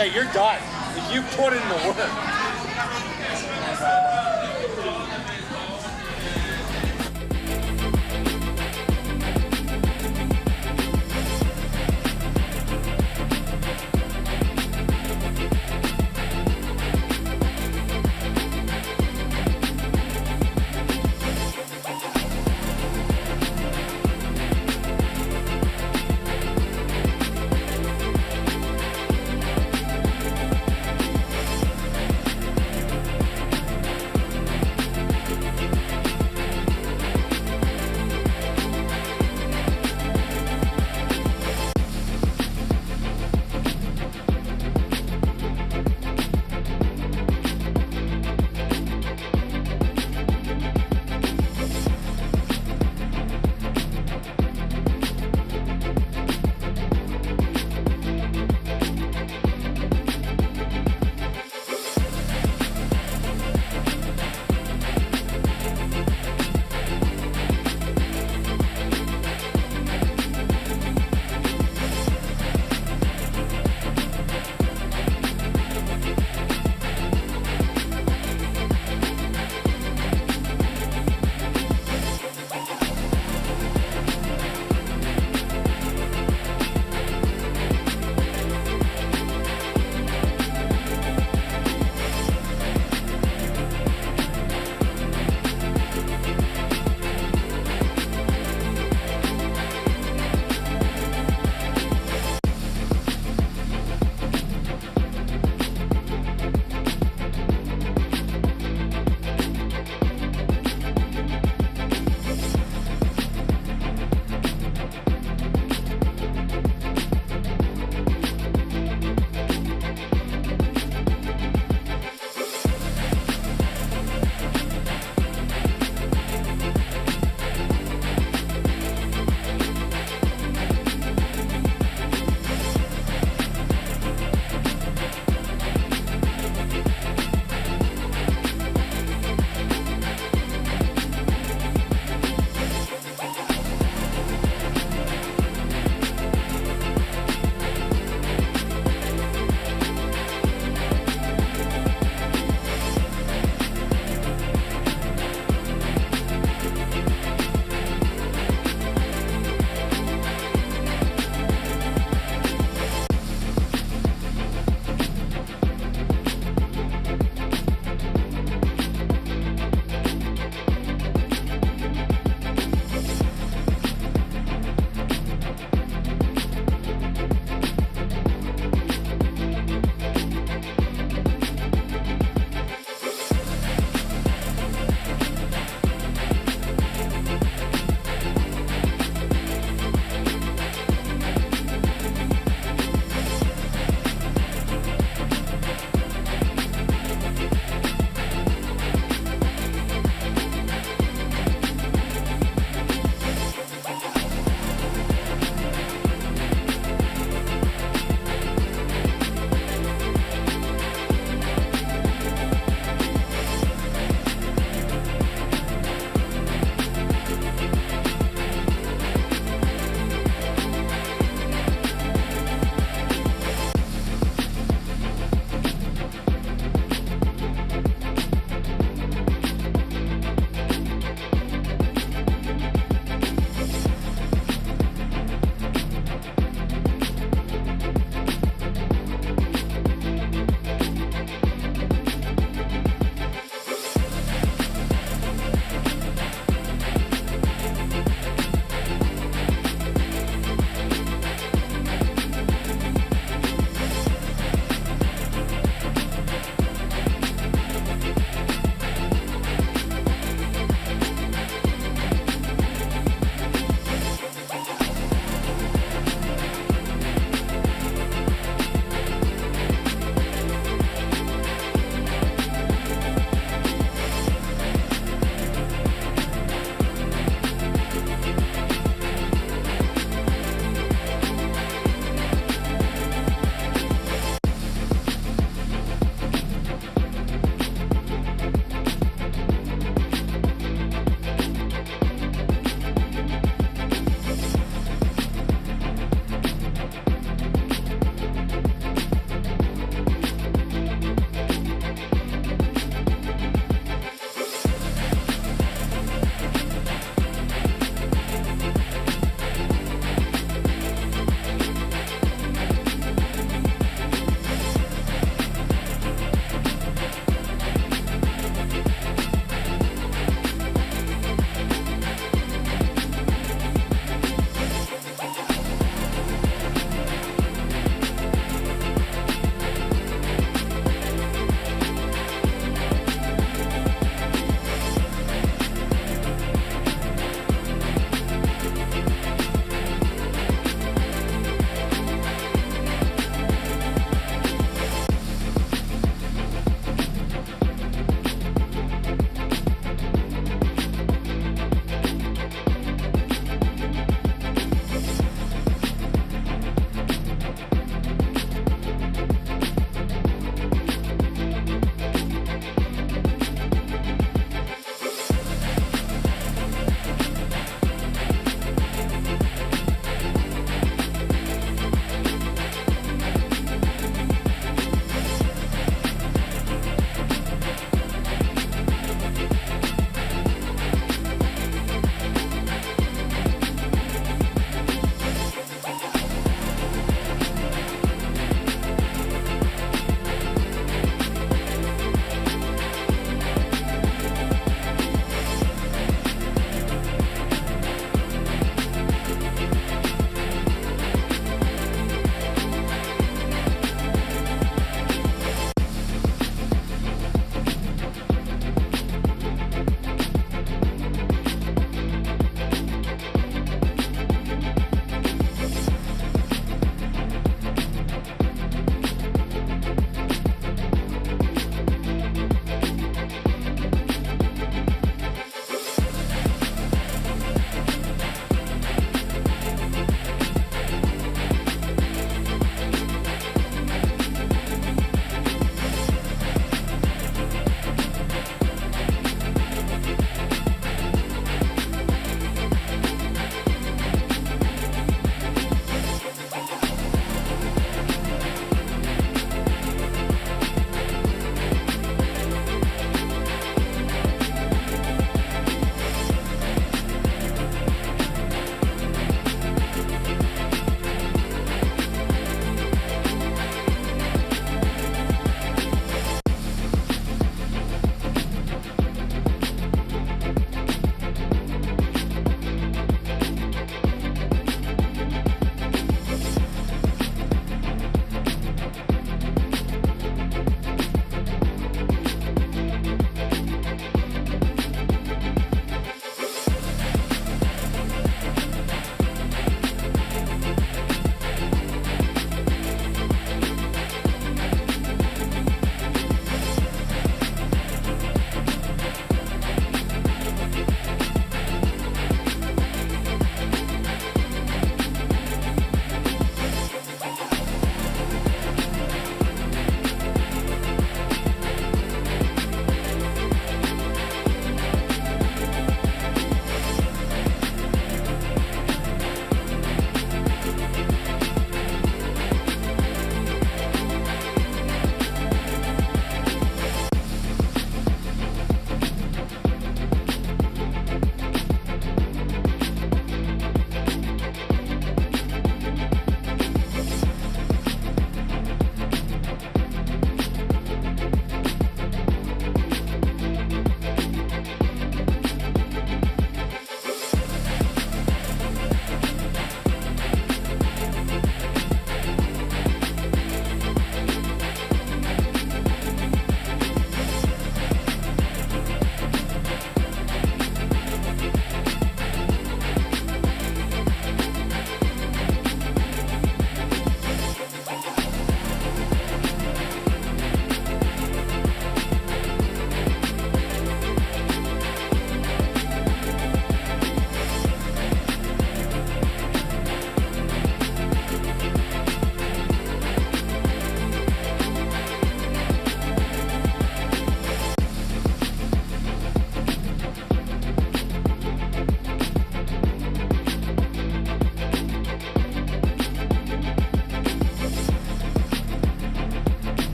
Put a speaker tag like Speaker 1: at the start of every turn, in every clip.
Speaker 1: Yeah, you're done. If you put in the work.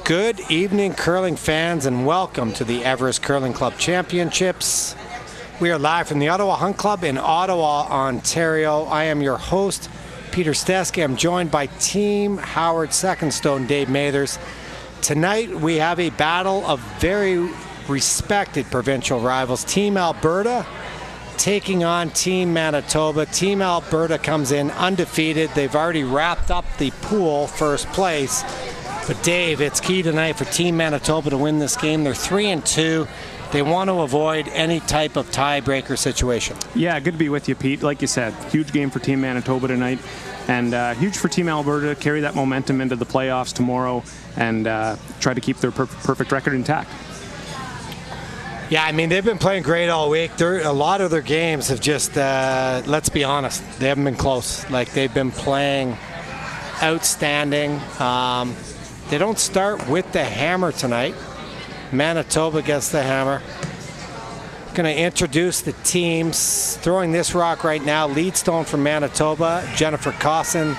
Speaker 2: Good evening, curling fans, and welcome to the Everest Curling Club Championships. We are live from the Ottawa Hunt Club in Ottawa, Ontario. I am your host, Peter Stesky. I'm joined by Team Howard Second Stone, Dave Mathers. Tonight, we have a battle of very respected provincial rivals. Team Alberta taking on Team Manitoba. Team Alberta comes in undefeated. They've already wrapped up the pool first place. But Dave, it's key tonight for Team Manitoba to win this game. They're 3-2. They want to avoid any type of tiebreaker situation.
Speaker 3: Yeah, good to be with you, Pete. Like you said, huge game for Team Manitoba tonight, and huge for Team Alberta to carry that momentum into the playoffs tomorrow and try to keep their perfect record intact.
Speaker 2: Yeah, I mean, they've been playing great all week. A lot of their games have just, let's be honest, they haven't been close. Like, they've been playing outstanding. They don't start with the hammer tonight. Manitoba gets the hammer. Going to introduce the teams. Throwing this rock right now, lead stone from Manitoba, Jennifer Cosson.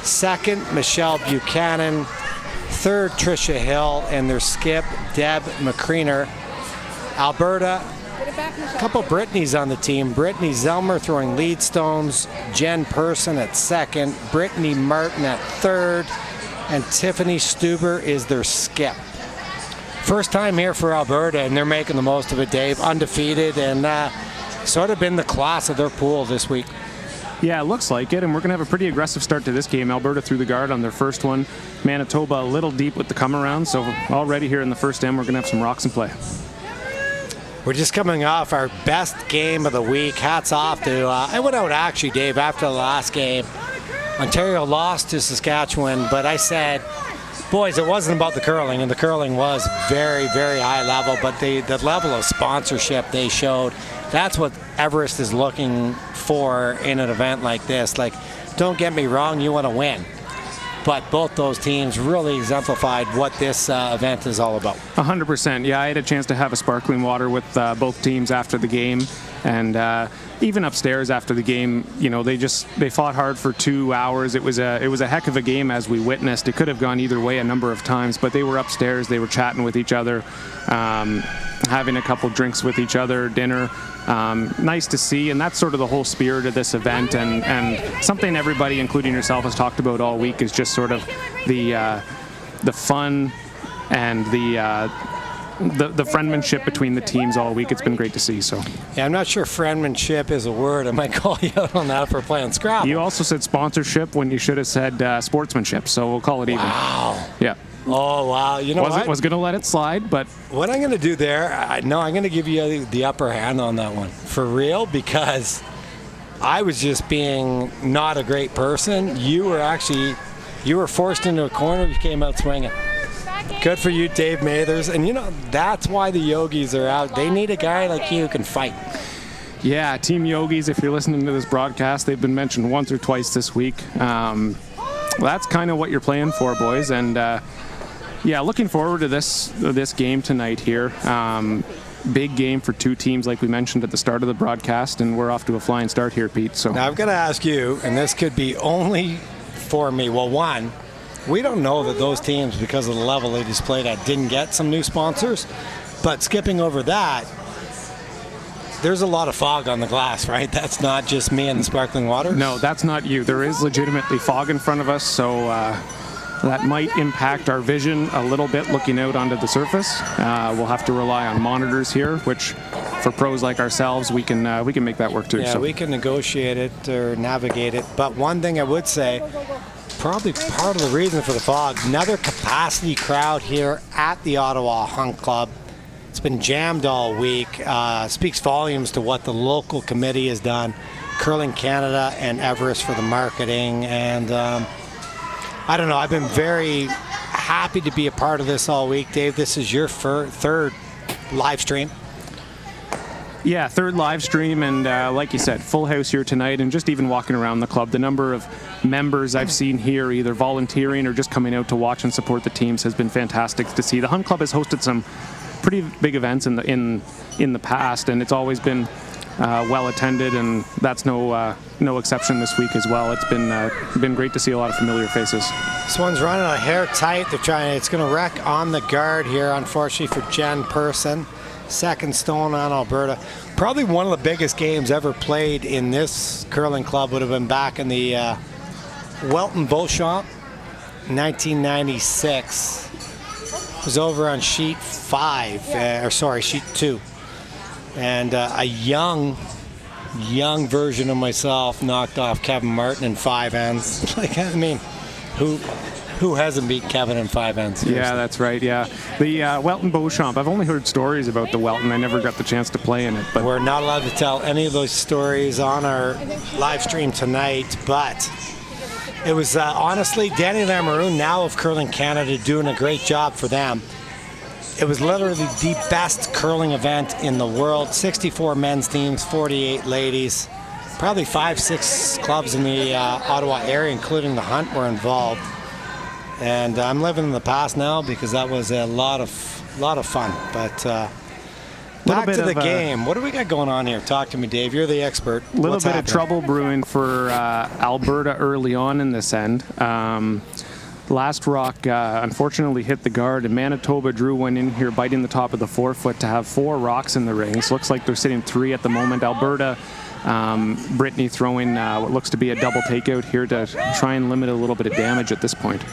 Speaker 2: Second, Michelle Buchanan. Third, Tricia Hill. And their skip, Deb McCreener. Alberta, a couple Brittany's on the team. Brittany Zelmer throwing lead stones. Jen Person at second. Brittany Martin at third. And Tiffany Stuber is their skip. First time here for Alberta, and they're making the most of it, Dave. Undefeated, and sort of been the class of their pool this week.
Speaker 3: Yeah, it looks like it, and we're going to have a pretty aggressive start to this game. Alberta threw the guard on their first one. Manitoba a little deep with the come-around, so already here in the first end, we're going to have some rocks in play.
Speaker 2: We're just coming off our best game of the week. Hats off to, I went out actually, Dave, after the last game. Ontario lost to Saskatchewan, but I said, boys, it wasn't about the curling, and the curling was very, very high level, but the level of sponsorship they showed, that's what Everest is looking for in an event like this. Like, don't get me wrong, you want to win. But both those teams really exemplified what this event is all about.
Speaker 3: 100%. Yeah, I had a chance to have a sparkling water with both teams after the game, and even upstairs after the game, you know, they fought hard for 2 hours. It was a heck of a game, as we witnessed. It could have gone either way a number of times, but they were upstairs. They were chatting with each other, having a couple drinks with each other, dinner. Nice to see, and that's sort of the whole spirit of this event, and something everybody, including yourself, has talked about all week is just sort of the fun and the friendmanship between the teams all week. It's been great to see. So
Speaker 2: yeah, I'm not sure friendmanship is a word. I might call you out on that for playing Scrabble.
Speaker 3: You also said sponsorship when you should have said sportsmanship, so we'll call it even.
Speaker 2: Wow.
Speaker 3: Yeah.
Speaker 2: Oh, wow. You know what?
Speaker 3: Was going to let it slide, but
Speaker 2: what I'm going to do there, I'm going to give you the upper hand on that one. For real, because I was just being not a great person. You were forced into a corner. You came out swinging. Good for you, Dave Mathers. And, you know, that's why the Yogis are out. They need a guy like you who can fight.
Speaker 3: Yeah, Team Yogis, if you're listening to this broadcast, they've been mentioned once or twice this week. That's kind of what you're playing for, boys. And, yeah, looking forward to this game tonight here. Big game for two teams, like we mentioned at the start of the broadcast, and we're off to a flying start here, Pete. So
Speaker 2: now I've got to ask you, and this could be only for me. Well, one, we don't know that those teams, because of the level they displayed at, didn't get some new sponsors. But skipping over that, there's a lot of fog on the glass, right? That's not just me and the sparkling water?
Speaker 3: No, that's not you. There is legitimately fog in front of us, so that might impact our vision a little bit looking out onto the surface. We'll have to rely on monitors here, which for pros like ourselves, we can make that work too.
Speaker 2: Yeah, so we can negotiate it or navigate it. But one thing I would say, probably part of the reason for the fog, another capacity crowd here at the Ottawa Hunt Club. It's been jammed all week. Speaks volumes to what the local committee has done, Curling Canada and Everest for the marketing. And I don't know, I've been very happy to be a part of this all week. Dave, this is your third live stream.
Speaker 3: Yeah, third live stream, and like you said, full house here tonight, and just even walking around the club, the number of members I've seen here either volunteering or just coming out to watch and support the teams has been fantastic to see. The Hunt Club has hosted some pretty big events in the past, and it's always been well attended, and that's no exception this week as well. It's been great to see a lot of familiar faces.
Speaker 2: This one's running a hair tight. They're trying. It's going to wreck on the guard here, unfortunately for Jen Person. Second stone on Alberta. Probably one of the biggest games ever played in this curling club would have been back in the Welton Beauchamp, 1996. It was over on sheet 5, sheet 2. And a young version of myself knocked off Kevin Martin in 5 ends. Like, I mean, who hasn't beat Kevin in 5 ends? Seriously?
Speaker 3: Yeah, that's right. Yeah, the Welton Beauchamp. I've only heard stories about the Welton. I never got the chance to play in it. But
Speaker 2: we're not allowed to tell any of those stories on our live stream tonight. But it was honestly Danny Lamoureux, now of Curling Canada, doing a great job for them. It was literally the best curling event in the world. 64 men's teams, 48 ladies. Probably 5-6 clubs in the Ottawa area, including the Hunt, were involved. And I'm living in the past now because that was a lot of fun. But back to the game. What do we got going on here? Talk to me, Dave. You're the expert.
Speaker 3: A little bit of trouble brewing for Alberta early on in this end. Last rock unfortunately hit the guard, and Manitoba drew one in here, biting the top of the forefoot to have 4 rocks in the rings. Looks like they're sitting 3 at the moment. Alberta, Brittany throwing what looks to be a double takeout here to try and limit a little bit of damage at this point.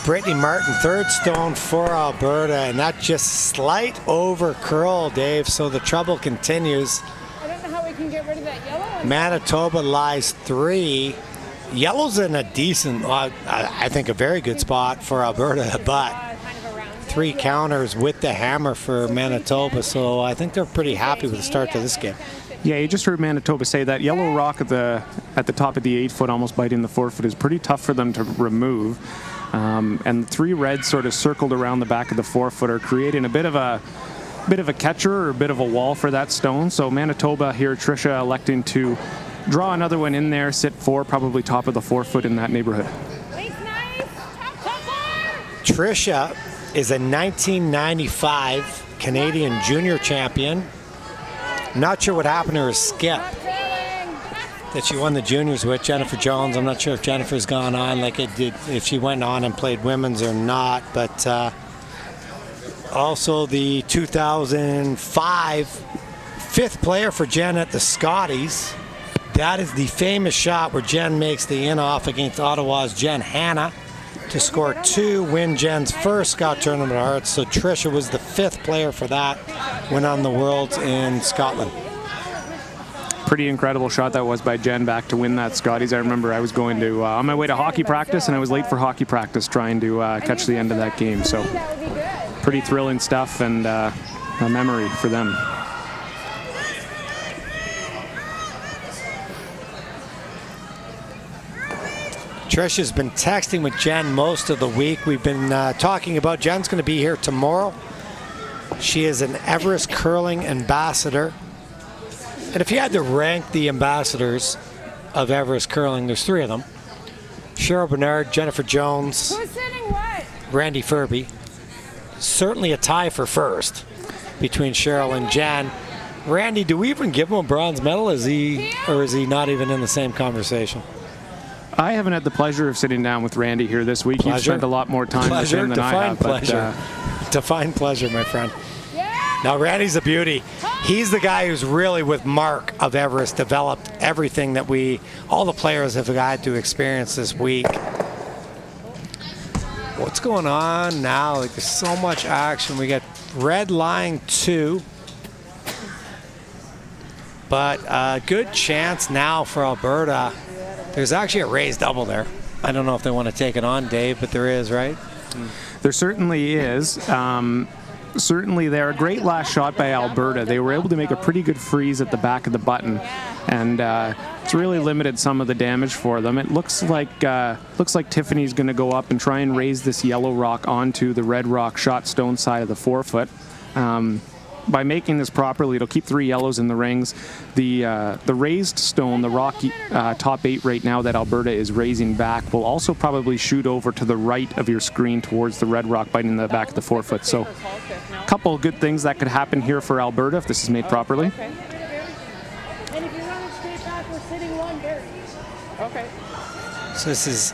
Speaker 2: Brittany Martin, third stone for Alberta, and that just slight over curl, Dave, so the trouble continues.
Speaker 4: I don't know how we can get rid of that yellow.
Speaker 2: Manitoba lies 3. Yellow's in a decent, I think a very good spot for Alberta, but 3 counters with the hammer for Manitoba, so I think they're pretty happy with the start to this game.
Speaker 3: Yeah, you just heard Manitoba say that yellow rock at the top of the 8-foot, almost biting the forefoot, is pretty tough for them to remove. And the 3 reds sort of circled around the back of the forefoot, creating a bit of a catcher or a bit of a wall for that stone. So Manitoba here, Tricia electing to draw another one in there, sit 4, probably top of the forefoot in that neighborhood.
Speaker 2: Tricia is a 1995 Canadian junior champion. Not sure what happened to her skip that she won the juniors with, Jennifer Jones. I'm not sure if Jennifer's gone on like it did, if she went on and played women's or not, but also the 2005 fifth player for Jen at the Scotties. That is the famous shot where Jen makes the in-off against Ottawa's Jen Hanna to score 2, win Jen's first Scott Tournament of Hearts. So Tricia was the 5th player for that, went on the Worlds in Scotland.
Speaker 3: Pretty incredible shot that was by Jen back to win that Scotties. I remember I was going to on my way to hockey practice, and I was late for hockey practice trying to catch the end of that game. So pretty thrilling stuff, and a memory for them.
Speaker 2: Tricia's been texting with Jen most of the week. We've been talking about Jen's going to be here tomorrow. She is an Everest curling ambassador. And if you had to rank the ambassadors of Everest curling, there's 3 of them. Cheryl Bernard, Jennifer Jones,
Speaker 4: Who's sitting what?
Speaker 2: Randy Furby. Certainly a tie for first between Cheryl and Jen. Randy, do we even give him a bronze medal? Is he not even in the same conversation?
Speaker 3: I haven't had the pleasure of sitting down with Randy here this week. You've spent a lot more time with him than I have.
Speaker 2: Define pleasure, my friend. Now, Randy's a beauty. He's the guy who's really, with Mark of Everest, developed everything that all the players have had to experience this week. What's going on now? Like, there's so much action. We got red line 2. But a good chance now for Alberta. There's actually a raised double there. I don't know if they want to take it on, Dave, but there is, right?
Speaker 3: There certainly is. Certainly there. A great last shot by Alberta. They were able to make a pretty good freeze at the back of the button, and it's really limited some of the damage for them. It looks like Tiffany's going to go up and try and raise this yellow rock onto the red rock shot stone side of the forefoot. By making this properly, it'll keep 3 yellows in the rings. The raised stone, the rocky top 8 right now that Alberta is raising back, will also probably shoot over to the right of your screen towards the red rock biting the back of the forefoot. So a couple of good things that could happen here for Alberta if this is made properly.
Speaker 2: So this is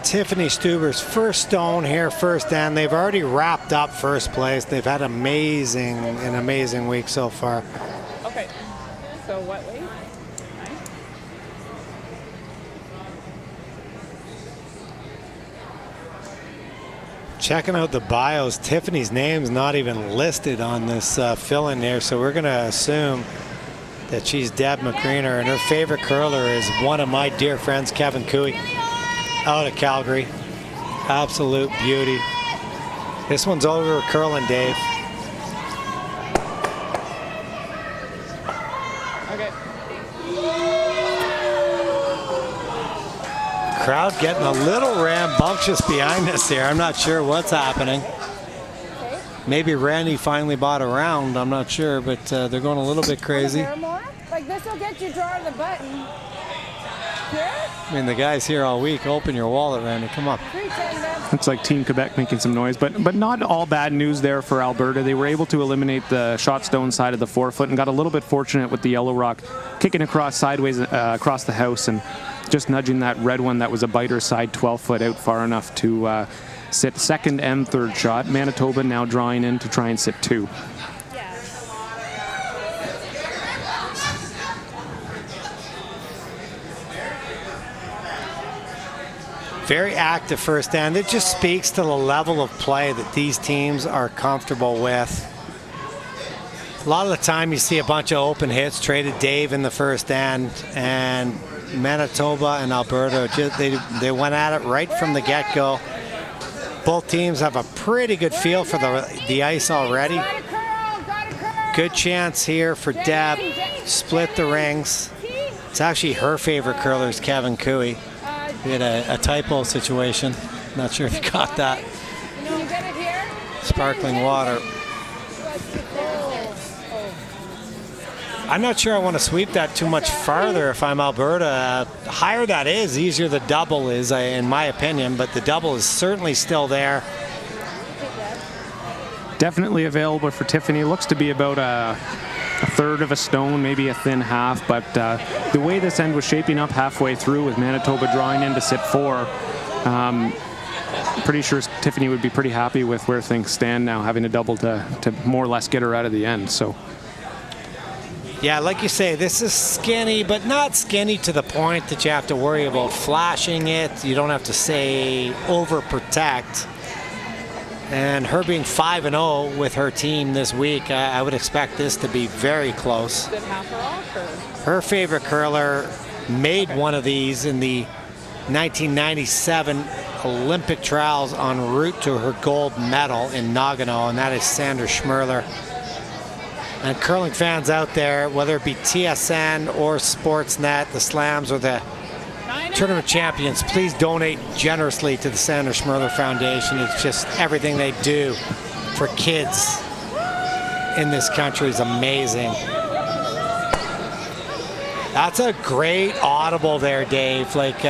Speaker 2: Tiffany Stuber's first stone here, first and they've already wrapped up first place. They've had an amazing week so far.
Speaker 4: Okay. So what weight?
Speaker 2: Checking out the bios, Tiffany's name's not even listed on this fill-in there, so we're going to assume that she's Deb McCreener, and her favorite curler is one of my dear friends, Kevin Cooey, out of Calgary. Absolute beauty. This one's over curling, Dave.
Speaker 4: Okay.
Speaker 2: Crowd getting a little rambunctious behind us here. I'm not sure what's happening.
Speaker 4: Okay.
Speaker 2: Maybe Randy finally bought a round. I'm not sure, but they're going a little bit crazy.
Speaker 4: Wanna hear more? Like this will get you drawing the button. Here?
Speaker 2: I mean, the guy's here all week. Open your wallet, Randy. Come on.
Speaker 4: 310
Speaker 3: Looks like Team Quebec making some noise, but not all bad news there for Alberta. They were able to eliminate the shot stone side of the forefoot and got a little bit fortunate with the yellow rock kicking across sideways across the house and just nudging that red one that was a biter side 12 foot out far enough to sit second and third shot. Manitoba now drawing in to try and sit two.
Speaker 2: Very active first stand. It just speaks to the level of play that these teams are comfortable with. A lot of the time you see a bunch of open hits, traded Dave in the first end, and Manitoba and Alberta, they went at it right from the get-go. Both teams have a pretty good feel for the ice already. Good chance here for Deb. Split the rings. It's actually her favorite curler is Kevin Cooey. We had a typo situation. Not sure if you caught that.
Speaker 4: Can you get it here?
Speaker 2: Sparkling water. I'm not sure I want to sweep that too much farther if I'm Alberta. The higher that is, easier the double is, in my opinion, but the double is certainly still there.
Speaker 3: Definitely available for Tiffany. Looks to be about a third of a stone, maybe a thin half, but the way this end was shaping up halfway through with Manitoba drawing in to sit four, pretty sure Tiffany would be pretty happy with where things stand now, having a double to more or less get her out of the end. So.
Speaker 2: Yeah, like you say, this is skinny, but not skinny to the point that you have to worry about flashing it. You don't have to say overprotect. And her being 5-0 with her team this week, I would expect this to be very close.
Speaker 4: Is it half or off? Or?
Speaker 2: Her favorite curler made one of these in the 1997 Olympic trials en route to her gold medal in Nagano, and that is Sandra Schmerler. And curling fans out there, whether it be TSN or Sportsnet, the Slams or the tournament champions, please donate generously to the Sandra Schmerler Foundation. It's just everything they do for kids in this country is amazing. That's a great audible there, Dave. Like,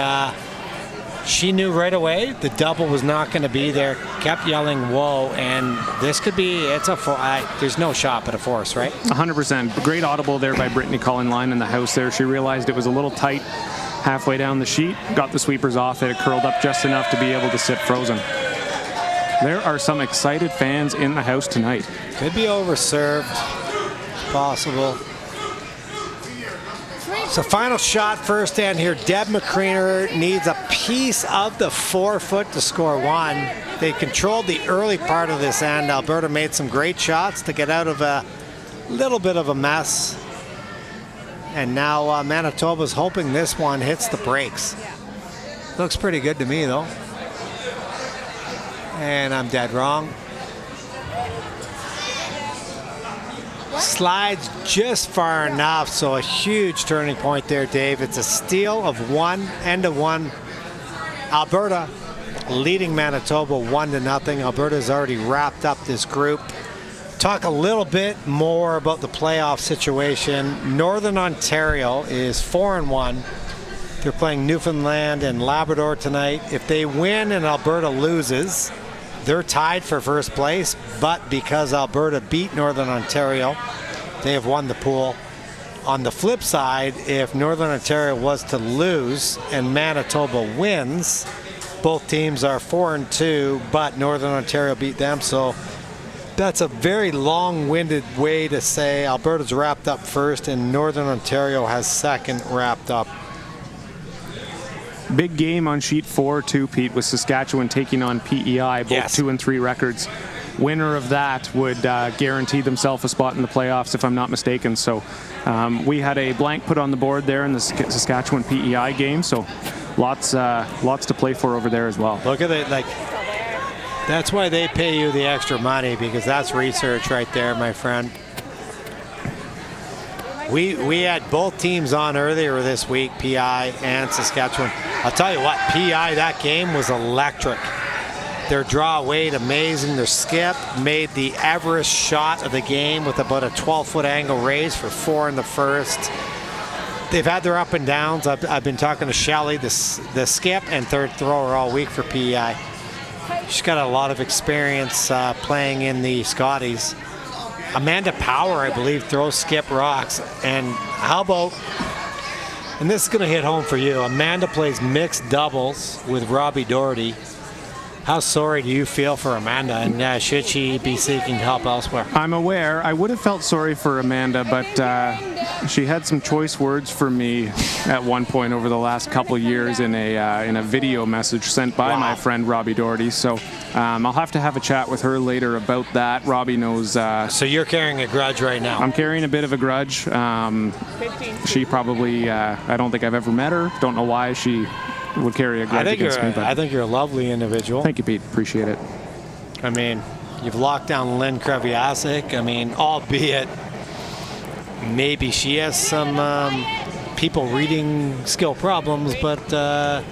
Speaker 2: she knew right away the double was not going to be there. Kept yelling, whoa, and this could be, there's no shot but a force, right?
Speaker 3: 100%. Great audible there by Brittany calling line in the house there. She realized it was a little tight halfway down the sheet, got the sweepers off it, curled up just enough to be able to sit frozen. There are some excited fans in the house tonight.
Speaker 2: Could be overserved, possible. So final shot first stand here. Deb McCreener needs a piece of the forefoot to score one. They controlled the early part of this end. Alberta made some great shots to get out of a little bit of a mess. And now Manitoba's hoping this one hits the brakes. Looks pretty good to me, though. And I'm dead wrong. Slides just far enough, so a huge turning point there, Dave. It's a steal of one, end of one. Alberta leading Manitoba 1-0. Alberta's already wrapped up this group. Talk a little bit more about the playoff situation. Northern Ontario is 4-1. They're playing Newfoundland and Labrador tonight. If they win and Alberta loses, they're tied for first place, but because Alberta beat Northern Ontario, they have won the pool. On the flip side, if Northern Ontario was to lose and Manitoba wins, both teams are 4-2, but Northern Ontario beat them. So that's a very long-winded way to say Alberta's wrapped up first and Northern Ontario has second wrapped up.
Speaker 3: Big game on sheet 4 too, Pete, with Saskatchewan taking on PEI, both
Speaker 2: Yes.
Speaker 3: 2 and 3 records. Winner of that would guarantee themselves a spot in the playoffs, if I'm not mistaken. So we had a blank put on the board there in the Saskatchewan PEI game. So lots to play for over there as well.
Speaker 2: Look at it, like that's why they pay you the extra money, because that's research right there, my friend. We had both teams on earlier this week, PI and Saskatchewan. I'll tell you what, PI, that game was electric. Their draw weighed amazing. Their skip made the Everest shot of the game with about a 12-foot angle raise for 4 in the first. They've had their up and downs. I've been talking to Shelley, the skip and third thrower all week for PEI. She's got a lot of experience playing in the Scotties. Amanda Power, I believe, throws skip rocks. And how about, and this is going to hit home for you, Amanda plays mixed doubles with Robbie Doherty. How sorry do you feel for Amanda, and should she be seeking help elsewhere?
Speaker 3: I'm aware. I would have felt sorry for Amanda, but she had some choice words for me at one point over the last couple of years in a video message sent by my friend Robbie Doherty. So I'll have to have a chat with her later about that. Robbie knows.
Speaker 2: So you're carrying a grudge right now?
Speaker 3: I'm carrying a bit of a grudge. She probably, I don't think I've ever met her. Don't know why she would carry a grudge against me. But
Speaker 2: I think you're a lovely individual.
Speaker 3: Thank you, Pete. Appreciate it.
Speaker 2: I mean, you've locked down Lynn Kreviasik. I mean, albeit maybe she has some people reading skill problems, but I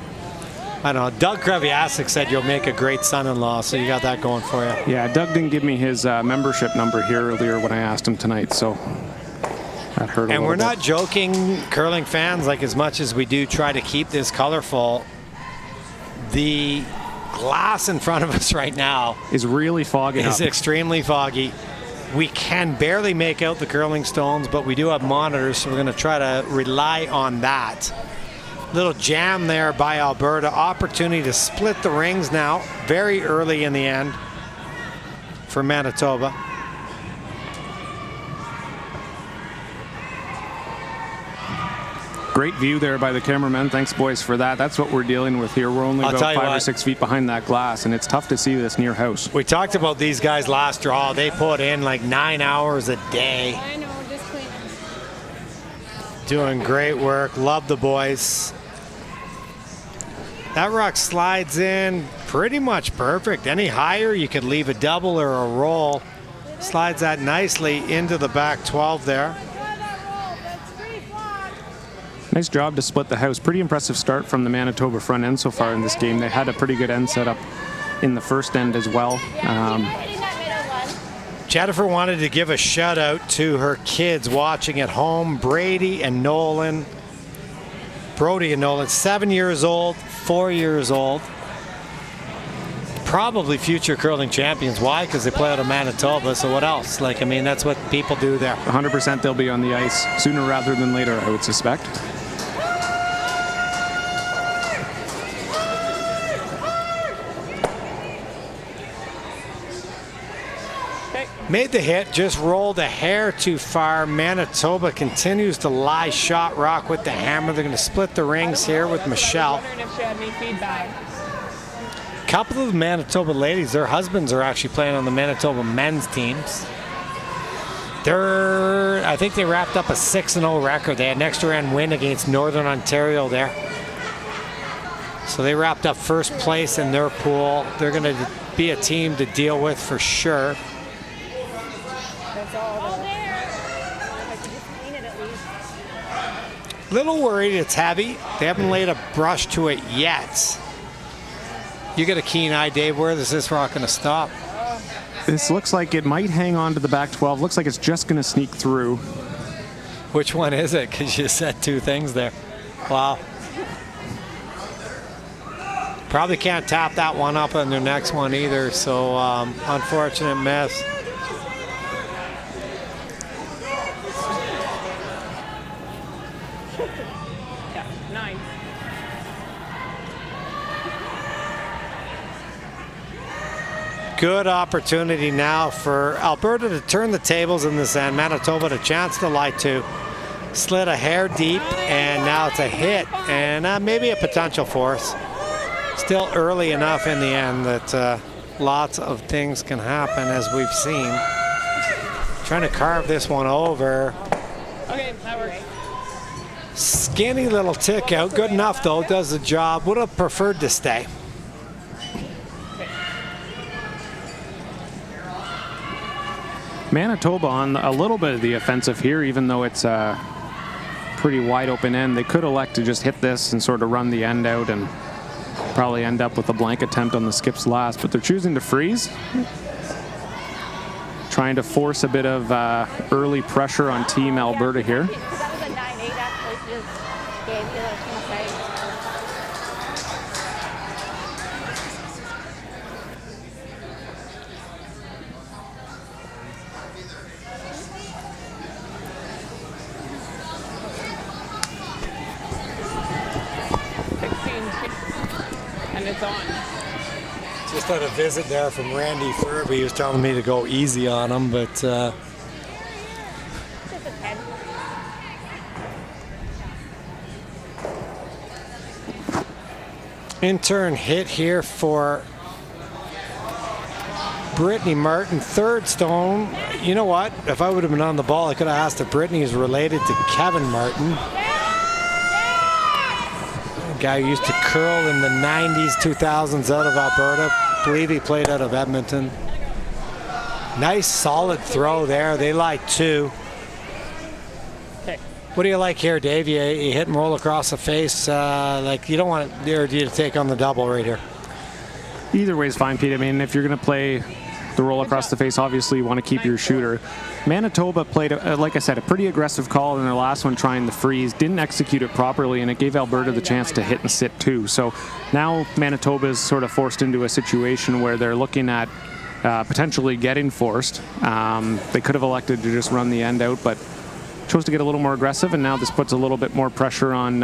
Speaker 2: don't know. Doug Kreviasik said you'll make a great son-in-law, so you got that going for you.
Speaker 3: Yeah, Doug didn't give me his membership number here earlier when I asked him tonight, so that hurt a little
Speaker 2: And we're
Speaker 3: bit.
Speaker 2: not joking, curling fans, like as much as we do try to keep this colorful, the glass in front of us right now
Speaker 3: is really foggy.
Speaker 2: is extremely foggy. We can barely make out the curling stones, but we do have monitors, so we're going to try to rely on that. Little jam there by Alberta. Opportunity to split the rings now, very early in the end for Manitoba.
Speaker 3: Great view there by the cameraman. Thanks, boys, for that. That's what we're dealing with here. We're only
Speaker 2: I'll
Speaker 3: about
Speaker 2: tell you
Speaker 3: 5 or
Speaker 2: what.
Speaker 3: 6 feet behind that glass, and it's tough to see this near house.
Speaker 2: We talked about these guys last draw. They put in like 9 hours a day.
Speaker 4: I know, just cleaning.
Speaker 2: Doing great work. Love the boys. That rock slides in pretty much perfect. Any higher, you could leave a double or a roll. Slides that nicely into the back 12 there.
Speaker 3: Nice job to split the house. Pretty impressive start from the Manitoba front end so far in this game. They had a pretty good end setup in the first end as well.
Speaker 2: Jennifer wanted to give a shout out to her kids watching at home, Brady and Nolan. Brody and Nolan, 7 years old, 4 years old. Probably future curling champions. Why? Because they play out of Manitoba, so what else? Like, I mean, that's what people do there.
Speaker 3: 100% they'll be on the ice sooner rather than later, I would suspect.
Speaker 2: Made the hit, just rolled a hair too far. Manitoba continues to lie shot rock with the hammer. They're going to split the rings here with Michelle.
Speaker 4: Wondering if she had any feedback.
Speaker 2: A couple of the Manitoba ladies, their husbands are actually playing on the Manitoba men's teams. I think they wrapped up a 6-0 record. They had an extra end win against Northern Ontario there. So they wrapped up first place in their pool. They're going to be a team to deal with for sure.
Speaker 4: That's all there. I could just clean it at least.
Speaker 2: Little worried it's heavy. They haven't laid a brush to it yet. You get a keen eye, Dave. Where is this rock going to stop?
Speaker 3: This looks like it might hang on to the back 12. Looks like it's just going to sneak through.
Speaker 2: Which one is it? Because you said two things there. Wow. Probably can't tap that one up on their next one either. So unfortunate miss. good opportunity now for Alberta to turn the tables in this end. Manitoba had a chance to light two. Slid a hair deep, and now it's a hit, and maybe a potential force. Still early enough in the end that lots of things can happen, as we've seen. Trying to carve this one over.
Speaker 4: Okay, that works.
Speaker 2: Skinny little tick out. Good enough, though. Does the job. Would have preferred to stay.
Speaker 3: Manitoba on a little bit of the offensive here, even though it's a pretty wide open end. They could elect to just hit this and sort of run the end out and probably end up with a blank attempt on the skips last, but they're choosing to freeze. Trying to force a bit of early pressure on Team Alberta here.
Speaker 4: That was a 9-8 actually. Just gave you those insights. And it's on.
Speaker 2: Just had a visit there from Randy Furby. He was telling me to go easy on him, but
Speaker 4: Just a 10.
Speaker 2: in-turn hit here for Brittany Martin. Third stone. You know what? If I would have been on the ball, I could have asked if Brittany is related to Kevin Martin. Guy who used to curl in the 90s, 2000s out of Alberta. I believe he played out of Edmonton. Nice solid throw there. They like two.
Speaker 4: Okay.
Speaker 2: What do you like here, Dave? You hit and roll across the face. Like you don't want you to take on the double right here.
Speaker 3: Either way is fine, Pete. I mean, if you're going to play the roll across the face, obviously you want to keep your shooter. Manitoba played, like I said, a pretty aggressive call in their last one, trying the freeze. Didn't execute it properly, and it gave Alberta the chance to hit and sit too. So now Manitoba is sort of forced into a situation where they're looking at potentially getting forced. They could have elected to just run the end out, but chose to get a little more aggressive, and now this puts a little bit more pressure on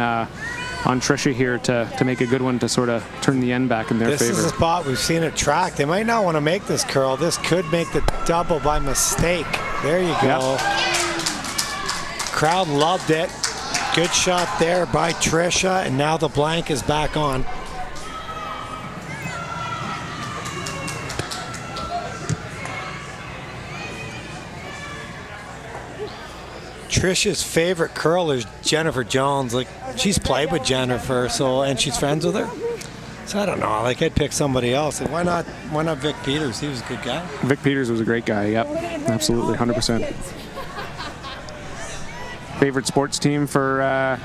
Speaker 3: Tricia here to make a good one to sort of turn the end back in their favor.
Speaker 2: This is a spot we've seen it track. They might not want to make this curl. This could make the double by mistake. There you go.
Speaker 3: Yep.
Speaker 2: Crowd loved it. Good shot there by Tricia, and now the blank is back on. Tricia's favorite curler is Jennifer Jones. Like, she's played with Jennifer, so, and she's friends with her. So I don't know. Like, I'd pick somebody else. Like, why not Vic Peters? He was a good guy.
Speaker 3: Vic Peters was a great guy. Yep, absolutely, 100%. Favorite sports team for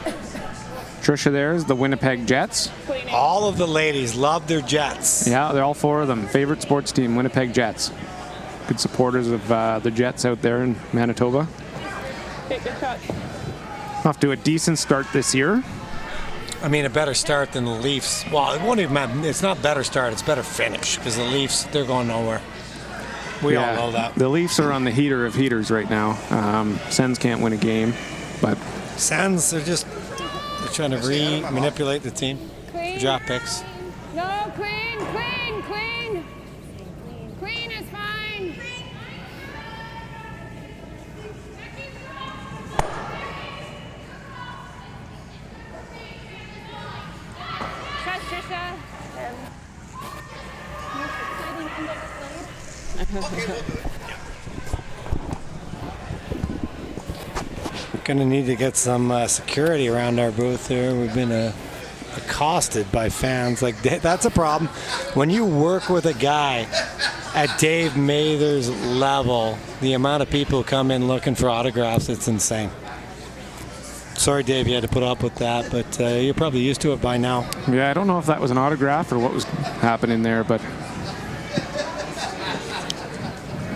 Speaker 3: Tricia there is the Winnipeg Jets.
Speaker 2: All of the ladies love their Jets.
Speaker 3: Yeah, they're all four of them. Favorite sports team, Winnipeg Jets. Good supporters of the Jets out there in Manitoba.
Speaker 4: Okay, good shot.
Speaker 3: Off to a decent start this year.
Speaker 2: I mean, a better start than the Leafs. Well, it won't even matter. It's not better start. It's better finish, because the Leafs, they're going nowhere. We all know that.
Speaker 3: The Leafs are on the heater of heaters right now. Sens can't win a game, but
Speaker 2: Sens, they're trying to manipulate the team.
Speaker 4: Queen.
Speaker 2: Draft picks.
Speaker 4: No, Queen, Queen, Queen. Queen is fine. Trust Trisha. Most exciting index played.
Speaker 2: We're going to need to get some security around our booth here. We've been accosted by fans. Like, that's a problem. When you work with a guy at Dave Mather's level, the amount of people who come in looking for autographs, it's insane. Sorry, Dave, you had to put up with that, but you're probably used to it by now.
Speaker 3: yeah, I don't know if that was an autograph or what was happening there, but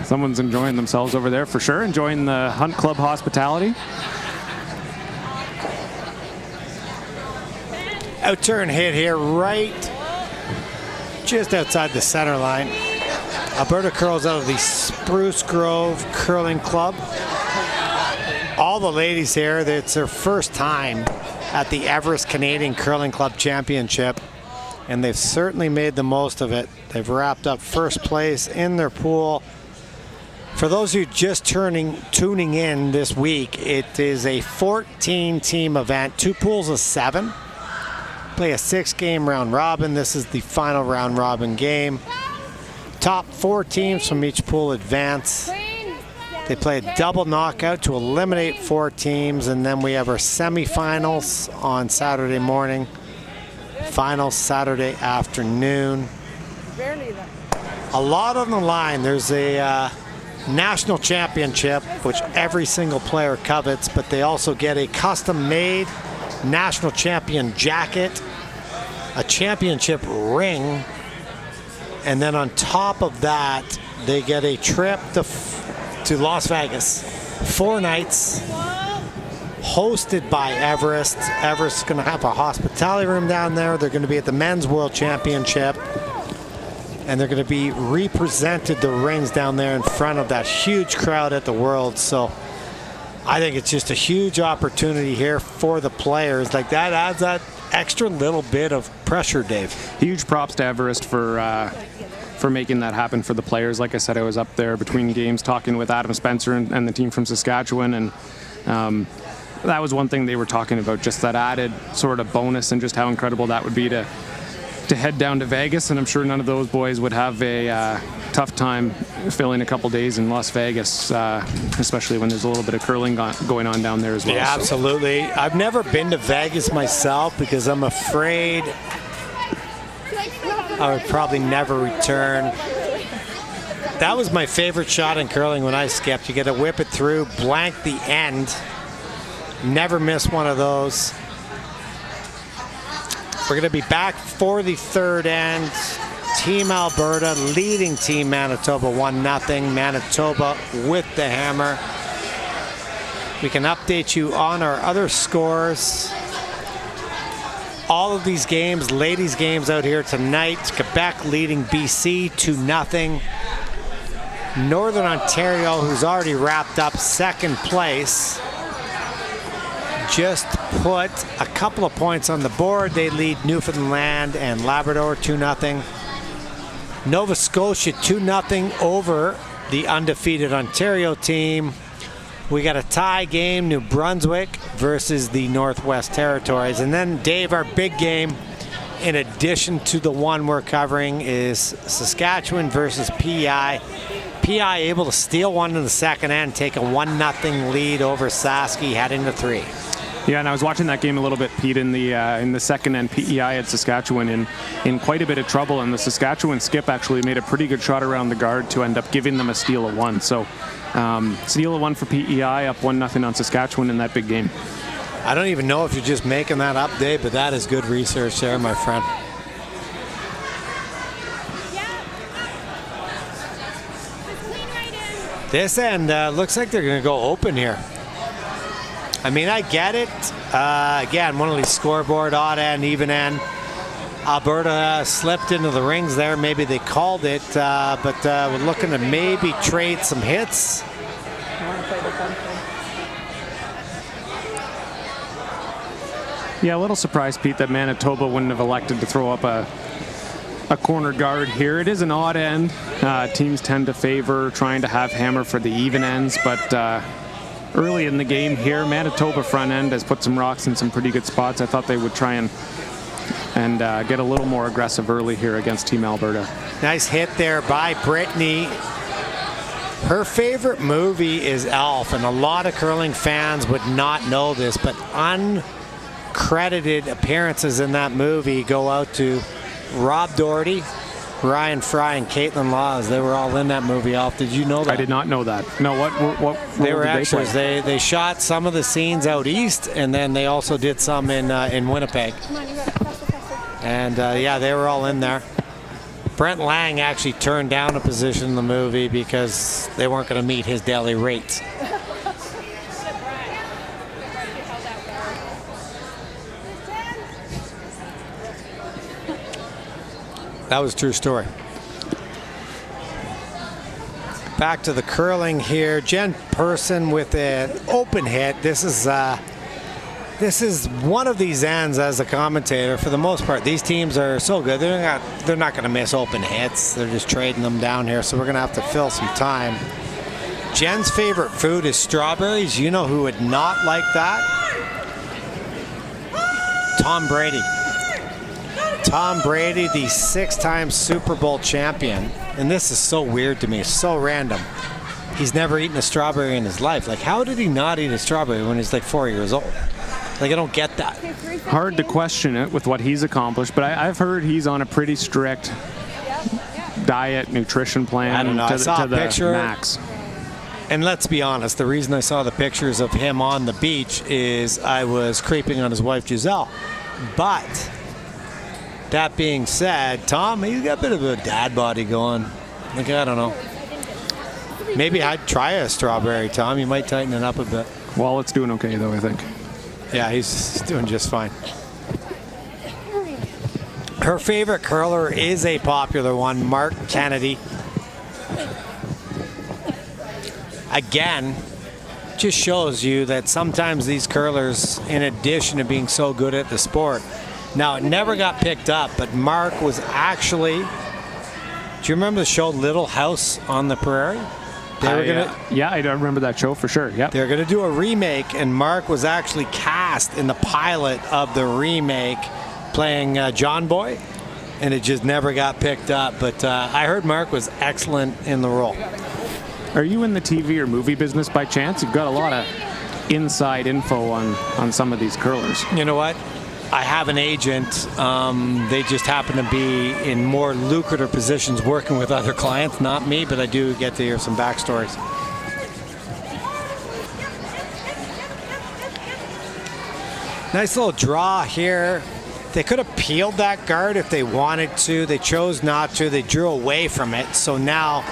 Speaker 3: someone's enjoying themselves over there for sure, enjoying the Hunt Club hospitality.
Speaker 2: Out-turn hit here right just outside the center line. Alberta curls out of the Spruce Grove Curling Club. All the ladies here, it's their first time at the Everest Canadian Curling Club Championship. and they've certainly made the most of it. They've wrapped up first place in their pool. For those of you just tuning in this week, it is a 14-team event, 2 pools of 7. Play a 6-game round robin. This is the final round robin game. Top 4 teams from each pool advance. They play a double knockout to eliminate 4 teams, and then we have our semifinals on Saturday morning, finals Saturday afternoon. A lot on the line. There's a national championship, which every single player covets, but they also get a custom-made national champion jacket, a championship ring, and then on top of that, they get a trip to Las Vegas. 4 nights, hosted by Everest. Everest is going to have a hospitality room down there. They're going to be at the Men's World Championship, and they're going to be represented the rings down there in front of that huge crowd at the World. So I think it's just a huge opportunity here for the players. Like, that adds that extra little bit of pressure, Dave.
Speaker 3: Huge props to Everest for making that happen for the players. Like I said, I was up there between games talking with Adam Spencer and the team from Saskatchewan, and that was one thing they were talking about, just that added sort of bonus and just how incredible that would be to head down to Vegas. And I'm sure none of those boys would have a tough time filling a couple days in Las Vegas, especially when there's a little bit of curling going on down there as well.
Speaker 2: Yeah, absolutely. I've never been to Vegas myself because I'm afraid I would probably never return. That was my favorite shot in curling when I skipped. You get to whip it through, blank the end. Never miss one of those. We're going to be back for the third end. Team Alberta leading Team Manitoba 1-0. Manitoba with the hammer. We can update you on our other scores. All of these games, ladies' games out here tonight. Quebec leading BC 2-0. Northern Ontario, who's already wrapped up second place, just put a couple of points on the board. They lead Newfoundland and Labrador 2-0. Nova Scotia 2-0 over the undefeated Ontario team. We got a tie game, New Brunswick versus the Northwest Territories. And then, Dave, our big game, in addition to the one we're covering, is Saskatchewan versus PEI. PEI able to steal one in the second end, take a 1-0 lead over Saski, heading to 3.
Speaker 3: Yeah, and I was watching that game a little bit, Pete, in the second end. PEI at Saskatchewan in quite a bit of trouble, and the Saskatchewan skip actually made a pretty good shot around the guard to end up giving them a steal of 1. So steal of 1 for PEI, up 1-0 on Saskatchewan in that big game.
Speaker 2: I don't even know if you're just making that up, Dave, but that is good research there, my friend. This end looks like they're going to go open here. I mean, I get it. Again, one of these scoreboard, odd end, even end. Alberta slipped into the rings there. Maybe they called it, but we're looking to maybe trade some hits.
Speaker 3: Yeah, a little surprised, Pete, that Manitoba wouldn't have elected to throw up a corner guard here. It is an odd end. Teams tend to favor trying to have hammer for the even ends, but early in the game here, Manitoba front end has put some rocks in some pretty good spots. I thought they would try and get a little more aggressive early here against Team Alberta.
Speaker 2: Nice hit there by Brittany. Her favorite movie is Elf, and a lot of curling fans would not know this, but uncredited appearances in that movie go out to Rob Doherty, Ryan Fry, and Caitlin Laws. They were all in that movie. Elf. Did you know that?
Speaker 3: I did not know that. No, what
Speaker 2: they were
Speaker 3: did
Speaker 2: extras. They shot some of the scenes out east, and then they also did some in Winnipeg. And yeah, they were all in there. Brent Lang actually turned down a position in the movie because they weren't going to meet his daily rates. That was a true story. Back to the curling here. Jen Person with an open hit. This is this is one of these ends as a commentator. For the most part, these teams are so good. They're not going to miss open hits. They're just trading them down here, so we're going to have to fill some time. Jen's favorite food is strawberries. You know who would not like that? Tom Brady. Tom Brady, the 6-time Super Bowl champion. And this is so weird to me, so random. He's never eaten a strawberry in his life. Like, how did he not eat a strawberry when he's like 4 years old? Like, I don't get that.
Speaker 3: Hard to question it with what he's accomplished, but I've heard he's on a pretty strict diet, nutrition plan.
Speaker 2: I don't know. I saw a
Speaker 3: the
Speaker 2: picture.
Speaker 3: max.
Speaker 2: And let's be honest, the reason I saw the pictures of him on the beach is I was creeping on his wife, Giselle. But that being said, Tom, he's got a bit of a dad body going. Like, I don't know. Maybe I'd try a strawberry, Tom. You might tighten it up a bit.
Speaker 3: Well, it's doing okay, though, I think.
Speaker 2: Yeah, he's doing just fine. Her favorite curler is a popular one, Mark Kennedy. Again, just shows you that sometimes these curlers, in addition to being so good at the sport, now it never got picked up, but Mark was actually, do you remember the show Little House on the Prairie? They were gonna,
Speaker 3: yeah, I remember that show for sure. Yeah,
Speaker 2: they're going to do a remake, and Mark was actually cast in the pilot of the remake, playing John Boy, and it just never got picked up. But I heard Mark was excellent in the role.
Speaker 3: Are you in the TV or movie business by chance? You've got a lot of inside info on some of these curlers.
Speaker 2: You know what? I have an agent. They just happen to be in more lucrative positions working with other clients, not me, but I do get to hear some backstories. Nice little draw here. They could have peeled that guard if they wanted to. They chose not to. They drew away from it. So now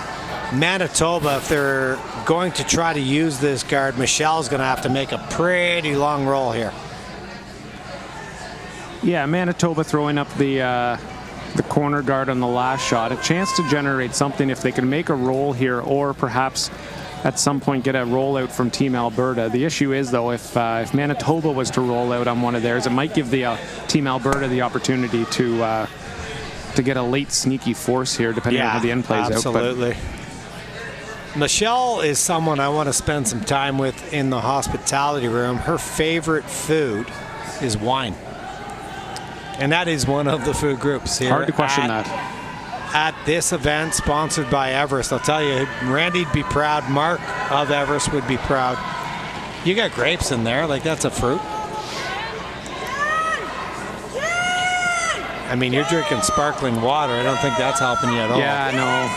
Speaker 2: Manitoba, if they're going to try to use this guard, Michelle's going to have to make a pretty long roll here.
Speaker 3: Yeah, Manitoba throwing up the corner guard on the last shot. A chance to generate something if they can make a roll here, or perhaps at some point get a rollout from Team Alberta. The issue is, though, if Manitoba was to roll out on one of theirs, it might give the Team Alberta the opportunity to get a late sneaky force here, depending on how the end plays
Speaker 2: absolutely.
Speaker 3: out.
Speaker 2: Absolutely. Michelle is someone I want to spend some time with in the hospitality room. Her favorite food is wine. And that is one of the food groups here.
Speaker 3: Hard to question that.
Speaker 2: At this event, sponsored by Everest. I'll tell you, Randy'd be proud. Mark of Everest would be proud. You got grapes in there. Like, that's a fruit. I mean, you're drinking sparkling water. I don't think that's helping you at all.
Speaker 3: Yeah, no.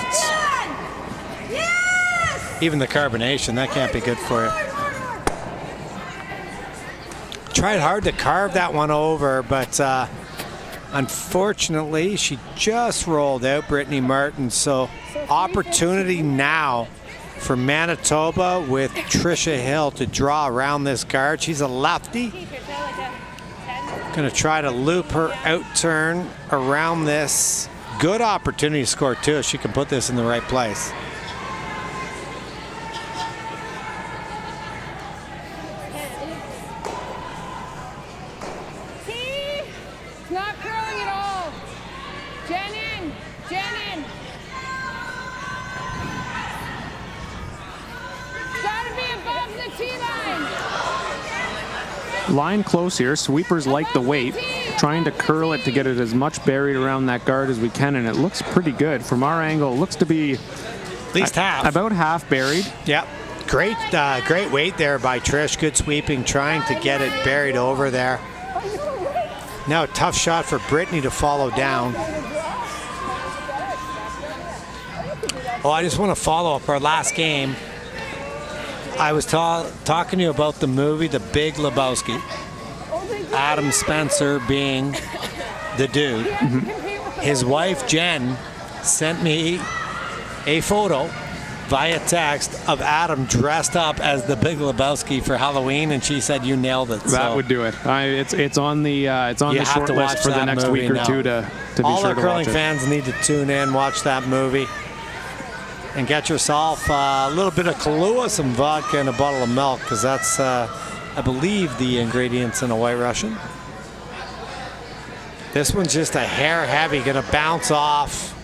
Speaker 2: Even the carbonation, that can't be good for you. Tried hard to carve that one over, but unfortunately, she just rolled out, Brittany Martin. So opportunity now for Manitoba with Trisha Hill to draw around this guard. She's a lefty. Going to try to loop her out turn around this. Good opportunity to score too if she can put this in the right place.
Speaker 4: Not curling at all. Jen in. Gotta be above the tee line.
Speaker 3: Line close here. Sweepers like the weight. Trying to curl it to get it as much buried around that guard as we can, and it looks pretty good. From our angle, it looks to be
Speaker 2: at least half.
Speaker 3: About half buried.
Speaker 2: Yep. Great weight there by Trish. Good sweeping, trying to get it buried over there. Now a tough shot for Brittany to follow down. Oh, I just want to follow up our last game. I was talking to you about the movie The Big Lebowski. Adam Spencer being the dude. Mm-hmm. His wife, Jen, sent me a photo via text of Adam dressed up as the Big Lebowski for Halloween, and she said you nailed it.
Speaker 3: That would do it. It's on the short list for the next week or two to be
Speaker 2: all
Speaker 3: sure
Speaker 2: our
Speaker 3: to
Speaker 2: curling
Speaker 3: watch it.
Speaker 2: fans need to tune in, watch that movie, and get yourself a little bit of Kahlua, some vodka, and a bottle of milk, because that's I believe, the ingredients in a White Russian. This one's just a hair heavy, gonna bounce off.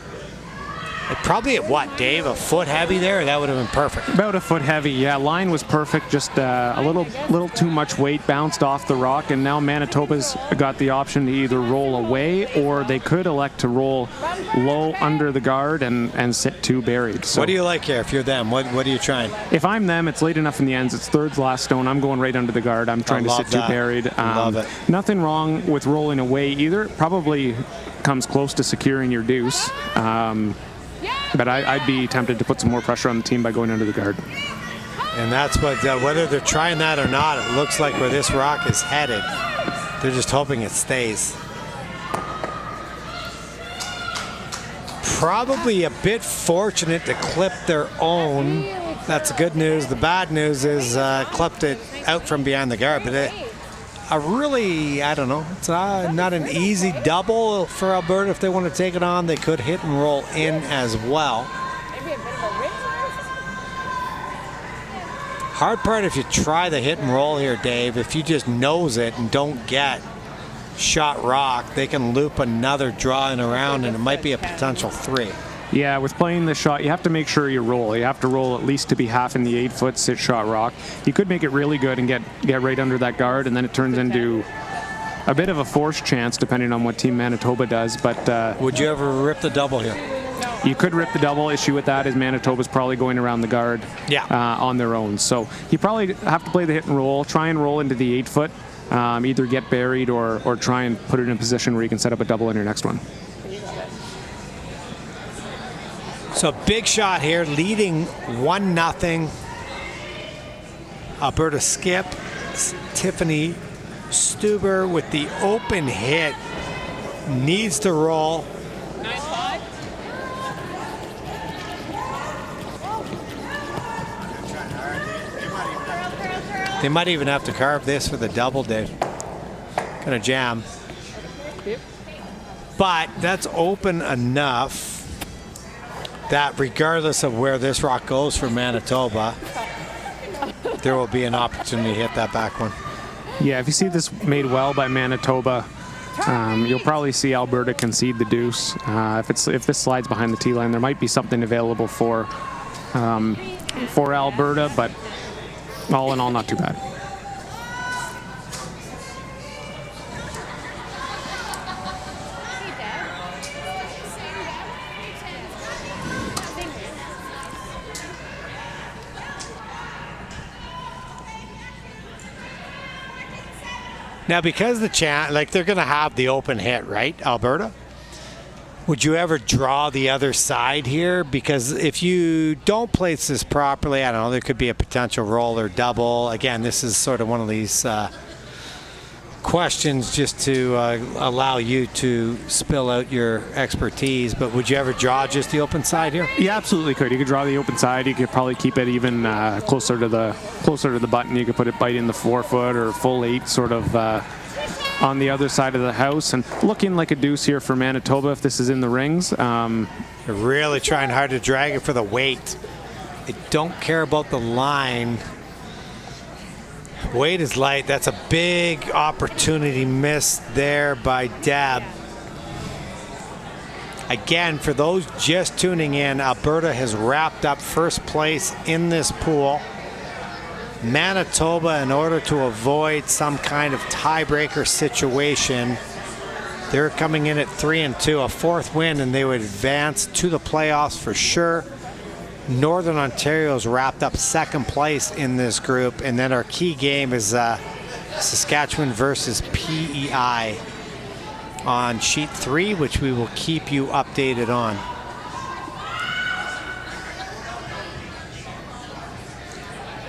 Speaker 2: Probably at what, Dave? A foot heavy there? That would have been perfect.
Speaker 3: About a foot heavy, yeah. Line was perfect, just a little too much weight bounced off the rock, and now Manitoba's got the option to either roll away or they could elect to roll low under the guard and sit two buried. So
Speaker 2: what do you like here if you're them? What are you trying?
Speaker 3: if I'm them, it's late enough in the ends. It's third last stone. I'm going right under the guard. I'm trying to
Speaker 2: love
Speaker 3: sit two
Speaker 2: that.
Speaker 3: buried.
Speaker 2: Love it.
Speaker 3: Nothing wrong with rolling away either. It probably comes close to securing your deuce. But I'd be tempted to put some more pressure on the team by going under the guard.
Speaker 2: And that's what, whether they're trying that or not, it looks like where this rock is headed. They're just hoping it stays. Probably a bit fortunate to clip their own. That's the good news. The bad news is clipped it out from behind the guard. But I don't know. It's not an easy double for Alberta. If they want to take it on, they could hit and roll in as well.
Speaker 4: Maybe a bit of a ridge.
Speaker 2: Hard part if you try the hit and roll here, Dave, if you just nose it and don't get shot rock, they can loop another draw in around, and it might be a potential 3.
Speaker 3: Yeah, with playing this shot, you have to make sure you roll. You have to roll at least to be half in the 8-foot sit shot rock. You could make it really good and get right under that guard, and then it turns into a bit of a forced chance depending on what Team Manitoba does. But
Speaker 2: would you ever rip the double here?
Speaker 3: You could rip the double. Issue with that is Manitoba's probably going around the guard on their own. So you probably have to play the hit and roll. Try and roll into the 8-foot. Either get buried or try and put it in a position where you can set up a double on your next one.
Speaker 2: So big shot here, leading 1-0. Alberta skip. Tiffany Stuber with the open hit. Needs to roll.
Speaker 4: Nice spot.
Speaker 2: They might even have to carve this for the double, Dave. Gonna jam.
Speaker 4: Yep.
Speaker 2: But that's open enough that regardless of where this rock goes for Manitoba, there will be an opportunity to hit that back one.
Speaker 3: Yeah, if you see this made well by Manitoba, you'll probably see Alberta concede the deuce. If this slides behind the tee line, there might be something available for Alberta, but all in all, not too bad.
Speaker 2: Now, because the they're going to have the open hit, right, Alberta? Would you ever draw the other side here? Because if you don't place this properly, I don't know, there could be a potential roll or double. Again, this is sort of one of these questions just to allow you to spill out your expertise. But would you ever draw just the open side here?
Speaker 3: You absolutely could. You could draw the open side. You could probably keep it even closer to the button. You could put it right in the 4-foot or full 8 sort of on the other side of the house. And looking like a deuce here for Manitoba if this is in the rings.
Speaker 2: They're really trying hard to drag it for the weight. They don't care about the line. Weight is light. That's a big opportunity missed there by Deb. Again, for those just tuning in, Alberta has wrapped up first place in this pool. Manitoba, in order to avoid some kind of tiebreaker situation, they're coming in at 3-2, a fourth win, and they would advance to the playoffs for sure. Northern Ontario's wrapped up second place in this group, and then our key game is Saskatchewan versus PEI on sheet 3, which we will keep you updated on.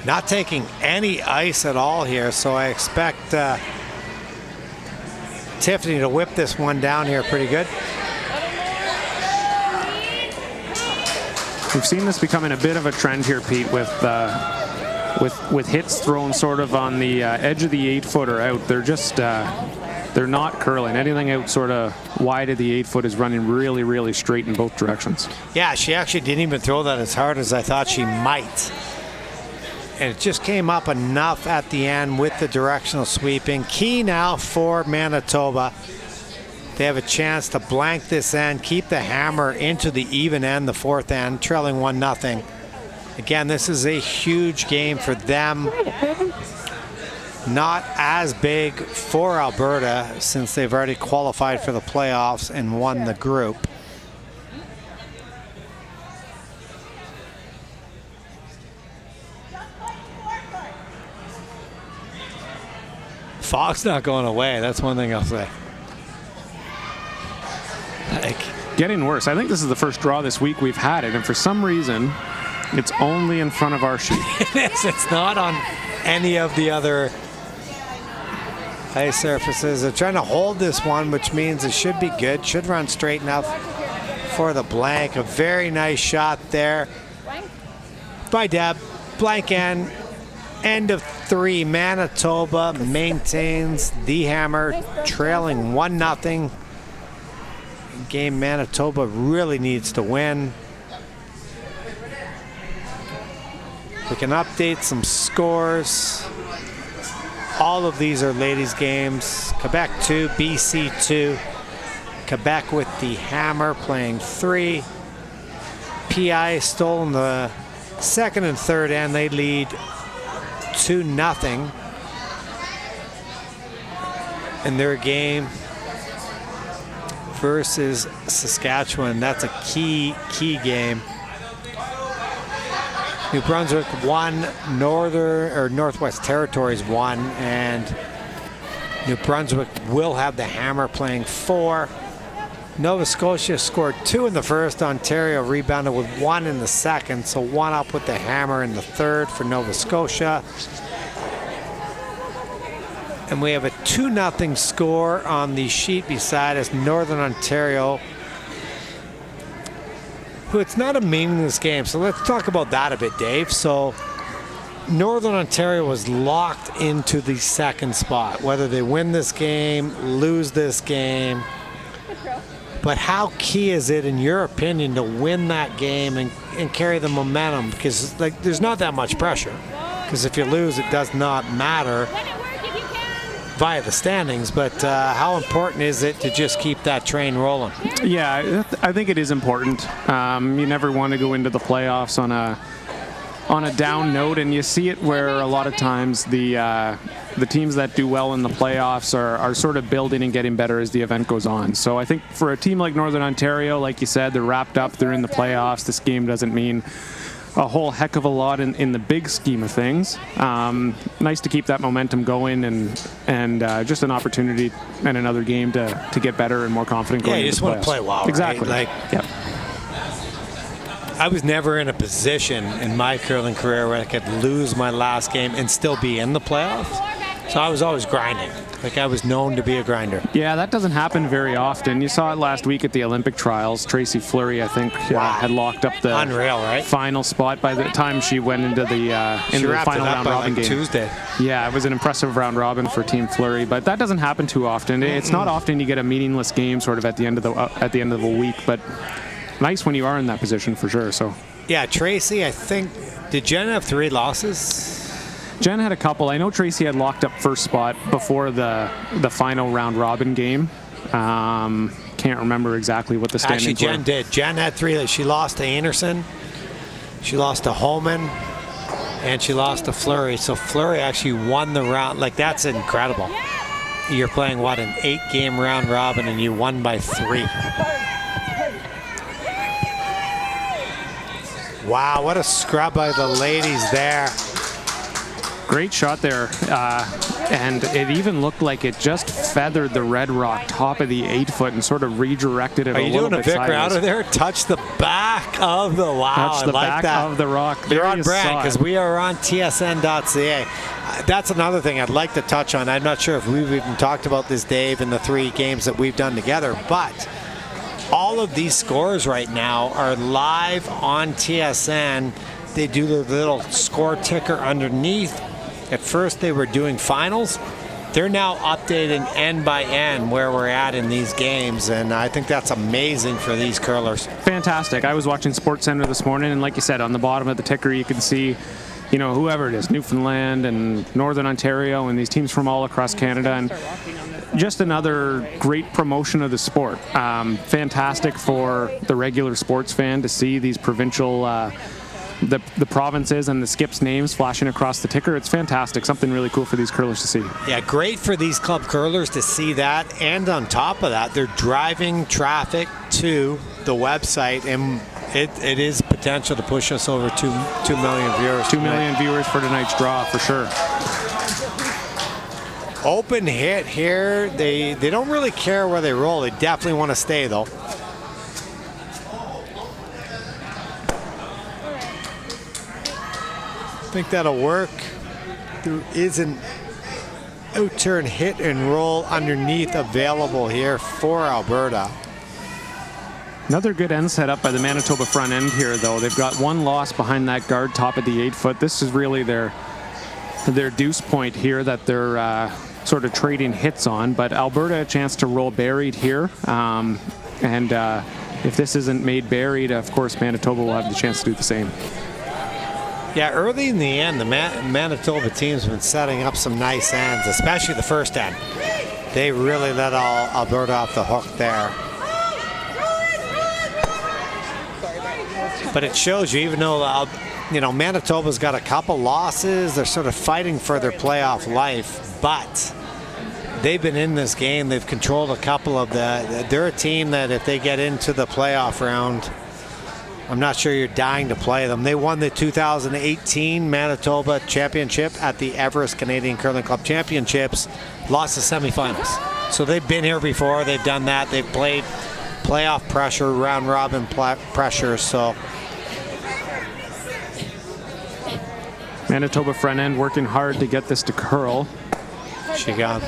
Speaker 2: Not taking any ice at all here, so I expect Tiffany to whip this one down here pretty good.
Speaker 3: We've seen this becoming a bit of a trend here, Pete, with hits thrown sort of on the edge of the 8-footer out. They're just they're not curling. Anything out sort of wide of the 8-foot is running really, really straight in both directions.
Speaker 2: Yeah, she actually didn't even throw that as hard as I thought she might. And it just came up enough at the end with the directional sweeping. Key now for Manitoba. They have a chance to blank this end, keep the hammer into the even end, the fourth end, trailing 1-0. Again, this is a huge game for them. Not as big for Alberta since they've already qualified for the playoffs and won the group. Fog's not going away. That's one thing I'll say.
Speaker 3: Getting worse. I think this is the first draw this week we've had it, and for some reason, it's only in front of our sheet.
Speaker 2: It is. It's not on any of the other ice surfaces. They're trying to hold this one, which means it should be good. Should run straight enough for the blank. A very nice shot there by Deb. Blank end. End of 3. Manitoba maintains the hammer, trailing 1-0. Game Manitoba really needs to win. We can update some scores. All of these are ladies' games. Quebec 2, BC 2. Quebec with the hammer playing 3. PI still in the second and third end. They lead 2-0 in their game versus Saskatchewan. That's a key game. New Brunswick 1, Northwest Territories 1, and New Brunswick will have the hammer playing 4. Nova Scotia scored 2 in the first. Ontario rebounded with 1 in the second, so 1 up with the hammer in the third for Nova Scotia. And we have a 2-0 score on the sheet beside us. Northern Ontario, who it's not a meaningless game. So let's talk about that a bit, Dave. So Northern Ontario was locked into the second spot. Whether they win this game, lose this game. But how key is it, in your opinion, to win that game and carry the momentum? Because there's not that much pressure. Because if you lose, it does not matter via the standings, but how important is it to just keep that train rolling?
Speaker 3: Yeah, I think it is important. You never want to go into the playoffs on a down note, and you see it where a lot of times the teams that do well in the playoffs are sort of building and getting better as the event goes on. So I think for a team like Northern Ontario, like you said, they're wrapped up, they're in the playoffs. This game doesn't mean a whole heck of a lot in the big scheme of things. Nice to keep that momentum going, and just an opportunity and another game to get better and more confident going into the playoffs.
Speaker 2: Yeah, you just want to play well,
Speaker 3: exactly.
Speaker 2: Right?
Speaker 3: Yep.
Speaker 2: I was never in a position in my curling career where I could lose my last game and still be in the playoffs. So I was always grinding. Like, I was known to be a grinder.
Speaker 3: Yeah, that doesn't happen very often. You saw it last week at the Olympic trials. Tracy Fleury, I think, had locked up the
Speaker 2: unreal, right?
Speaker 3: Final spot by the time she went into the final round robin game.
Speaker 2: Tuesday.
Speaker 3: Yeah, it was an impressive round robin for Team Fleury, but that doesn't happen too often. It's not often you get a meaningless game sort of at the end of the week, but nice when you are in that position for sure. So
Speaker 2: yeah, Tracy, I think, did Jen have 3 losses?
Speaker 3: Jen had a couple. I know Tracy had locked up first spot before the final round robin game. Can't remember exactly what the standings were.
Speaker 2: Actually, Jen did. Jen had 3. She lost to Anderson, she lost to Holman, and she lost to Fleury. So Fleury actually won the round. Like, that's incredible. You're playing, what, an 8-game round robin, and you won by 3. Wow, what a scrub by the ladies there.
Speaker 3: Great shot there, and it even looked like it just feathered the Red Rock top of the 8-foot and sort of redirected it a little bit sideways.
Speaker 2: Are you doing a Vic Router there? Touch the back of the, wow,
Speaker 3: touch the back of the rock.
Speaker 2: You're on brand, because we are on tsn.ca. That's another thing I'd like to touch on. I'm not sure if we've even talked about this, Dave, in the 3 games that we've done together, but all of these scores right now are live on TSN. They do the little score ticker underneath. At first they were doing finals. They're now updating end by end where we're at in these games, and I think that's amazing for these curlers.
Speaker 3: Fantastic. I was watching SportsCenter this morning, and like you said, on the bottom of the ticker you can see you know, whoever it is, Newfoundland and Northern Ontario and these teams from all across Canada. And just another great promotion of the sport. Fantastic for the regular sports fan to see these provincial, the provinces and the skips' names flashing across the ticker. It's fantastic. Something really cool for these curlers to see.
Speaker 2: Yeah, great for these club curlers to see that. And on top of that, they're driving traffic to the website, and it is potential to push us over 2 million viewers.
Speaker 3: 2 million viewers for tonight's draw, for sure.
Speaker 2: Open hit here. They don't really care where they roll. They definitely want to stay, though. I think that'll work. There is an out-turn hit and roll underneath available here for Alberta.
Speaker 3: Another good end set up by the Manitoba front end here, though. They've got one loss behind that guard top at the 8-foot. This is really their deuce point here that they're sort of trading hits on. But Alberta a chance to roll buried here. If this isn't made buried, of course, Manitoba will have the chance to do the same.
Speaker 2: Yeah, early in the end, the Manitoba team's been setting up some nice ends, especially the first end. They really let Alberta off the hook there. But it shows you, even though Manitoba's got a couple losses, they're sort of fighting for their playoff life, but they've been in this game. They've controlled a couple of they're a team that if they get into the playoff round, I'm not sure you're dying to play them. They won the 2018 Manitoba Championship at the Everest Canadian Curling Club Championships, lost the semifinals. So they've been here before. They've done that. They've played playoff pressure, round robin pressure. So
Speaker 3: Manitoba front end working hard to get this to curl.
Speaker 2: She got.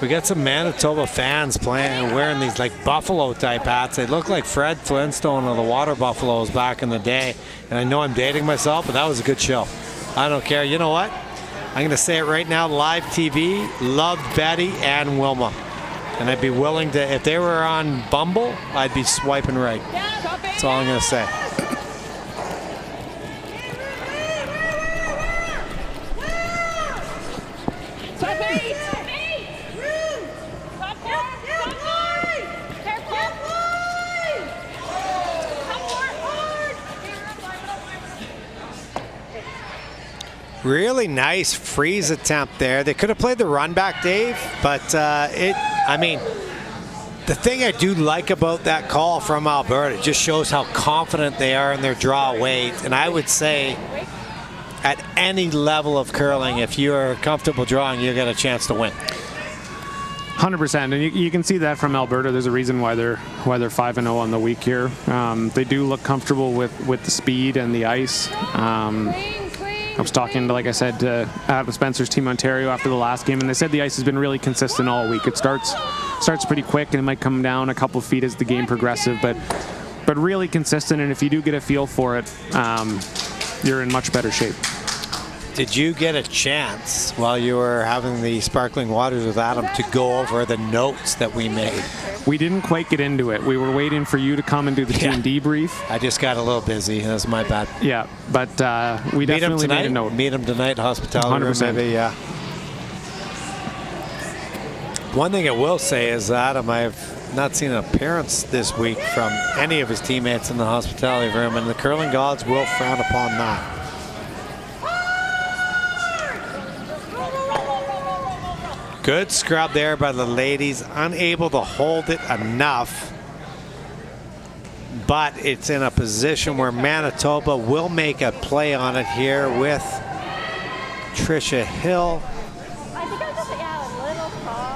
Speaker 2: We got some Manitoba fans playing, wearing these like buffalo type hats. They look like Fred Flintstone of the Water Buffaloes back in the day. And I know I'm dating myself, but that was a good show. I don't care. You know what? I'm going to say it right now, live TV, loved Betty and Wilma. And I'd be willing to, if they were on Bumble, I'd be swiping right. That's all I'm going to say. Really nice freeze attempt there. They could have played the run back, Dave, but the thing I do like about that call from Alberta, it just shows how confident they are in their draw weight. And I would say at any level of curling, if you're comfortable drawing, you get a chance to win.
Speaker 3: 100%, and you can see that from Alberta. There's a reason why they're 5-0 on the week here. They do look comfortable with the speed and the ice. I was talking to, like I said, to Adam Spencer's Team Ontario after the last game, and they said the ice has been really consistent all week. It starts pretty quick, and it might come down a couple feet as the game progresses, but really consistent. And if you do get a feel for it, you're in much better shape.
Speaker 2: Did you get a chance while you were having the sparkling waters with Adam to go over the notes that we made?
Speaker 3: We didn't quite get into it. We were waiting for you to come and do the team debrief.
Speaker 2: I just got a little busy. That's my bad.
Speaker 3: Yeah, but we definitely made a note.
Speaker 2: Meet him tonight, hospitality
Speaker 3: 100%.
Speaker 2: room, maybe, yeah. One thing I will say is, Adam, I've not seen an appearance this week from any of his teammates in the hospitality room, and the curling gods will frown upon that. Good scrub there by the ladies, unable to hold it enough. But it's in a position where Manitoba will make a play on it here with Tricia Hill.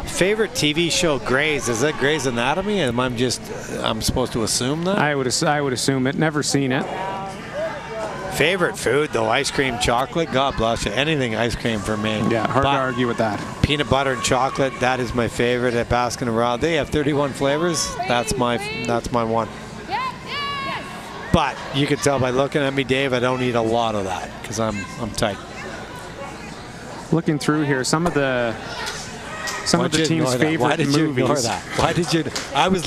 Speaker 2: Favorite TV show, Grey's. Is that Grey's Anatomy? I'm supposed to assume that?
Speaker 3: I would assume it. Never seen it.
Speaker 2: Favorite food, though, ice cream, chocolate. God bless you. Anything ice cream for me.
Speaker 3: Yeah, hard to argue with that.
Speaker 2: Peanut butter and chocolate, that is my favorite at Baskin & Robbins. They have 31 flavors. That's my one. But you can tell by looking at me, Dave, I don't eat a lot of that because I'm tight.
Speaker 3: Looking through here, some of the some
Speaker 2: Why'd
Speaker 3: of the
Speaker 2: you
Speaker 3: team's
Speaker 2: ignore that?
Speaker 3: favorite
Speaker 2: Why did you ignore
Speaker 3: movies.
Speaker 2: that? Why did you? I was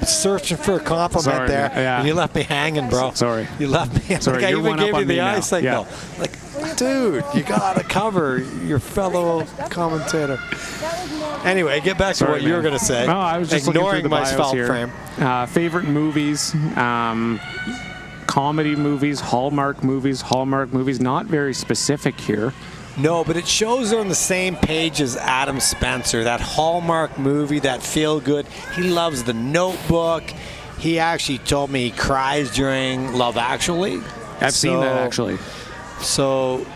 Speaker 2: searching for a compliment
Speaker 3: Sorry,
Speaker 2: there,
Speaker 3: yeah.
Speaker 2: and you left me hanging, bro.
Speaker 3: Sorry.
Speaker 2: You left me.
Speaker 3: Sorry,
Speaker 2: like I
Speaker 3: you're
Speaker 2: even
Speaker 3: one up
Speaker 2: gave you
Speaker 3: on
Speaker 2: the
Speaker 3: me
Speaker 2: eye
Speaker 3: now.
Speaker 2: signal.
Speaker 3: Yeah.
Speaker 2: Like, dude, you gotta cover your fellow commentator. Anyway, get back to
Speaker 3: Sorry,
Speaker 2: what you were
Speaker 3: man.
Speaker 2: gonna say.
Speaker 3: No, I was just
Speaker 2: ignoring
Speaker 3: looking through
Speaker 2: my
Speaker 3: the bios
Speaker 2: svelte
Speaker 3: here.
Speaker 2: frame.
Speaker 3: Favorite movies, comedy movies, Hallmark movies. Not very specific here.
Speaker 2: No, but it shows they're on the same page as Adam Spencer, that Hallmark movie, that feel good. He loves The Notebook. He actually told me he cries during Love Actually.
Speaker 3: I've seen that actually.
Speaker 2: So,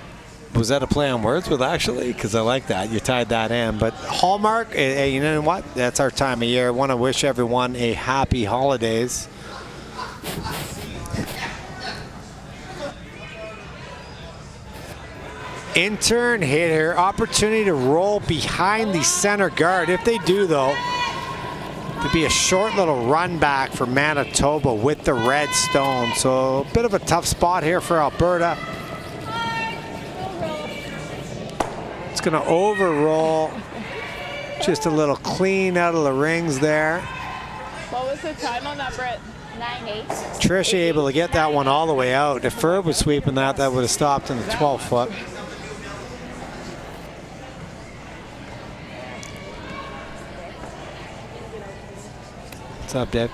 Speaker 2: was that a play on words with actually? Because I like that. You tied that in. But Hallmark, you know what? That's our time of year. I want to wish everyone a happy holidays. Intern hitter, opportunity to roll behind the center guard. If they do, though, to be a short little run back for Manitoba with the red stone. So a bit of a tough spot here for Alberta. It's going to overroll. Just a little clean out of the rings there.
Speaker 4: What was the time on that, Britt? 9-8.
Speaker 2: Tricia able to get that one all the way out. If Ferb was sweeping that, that would have stopped in the 12-foot. What's up, Dave?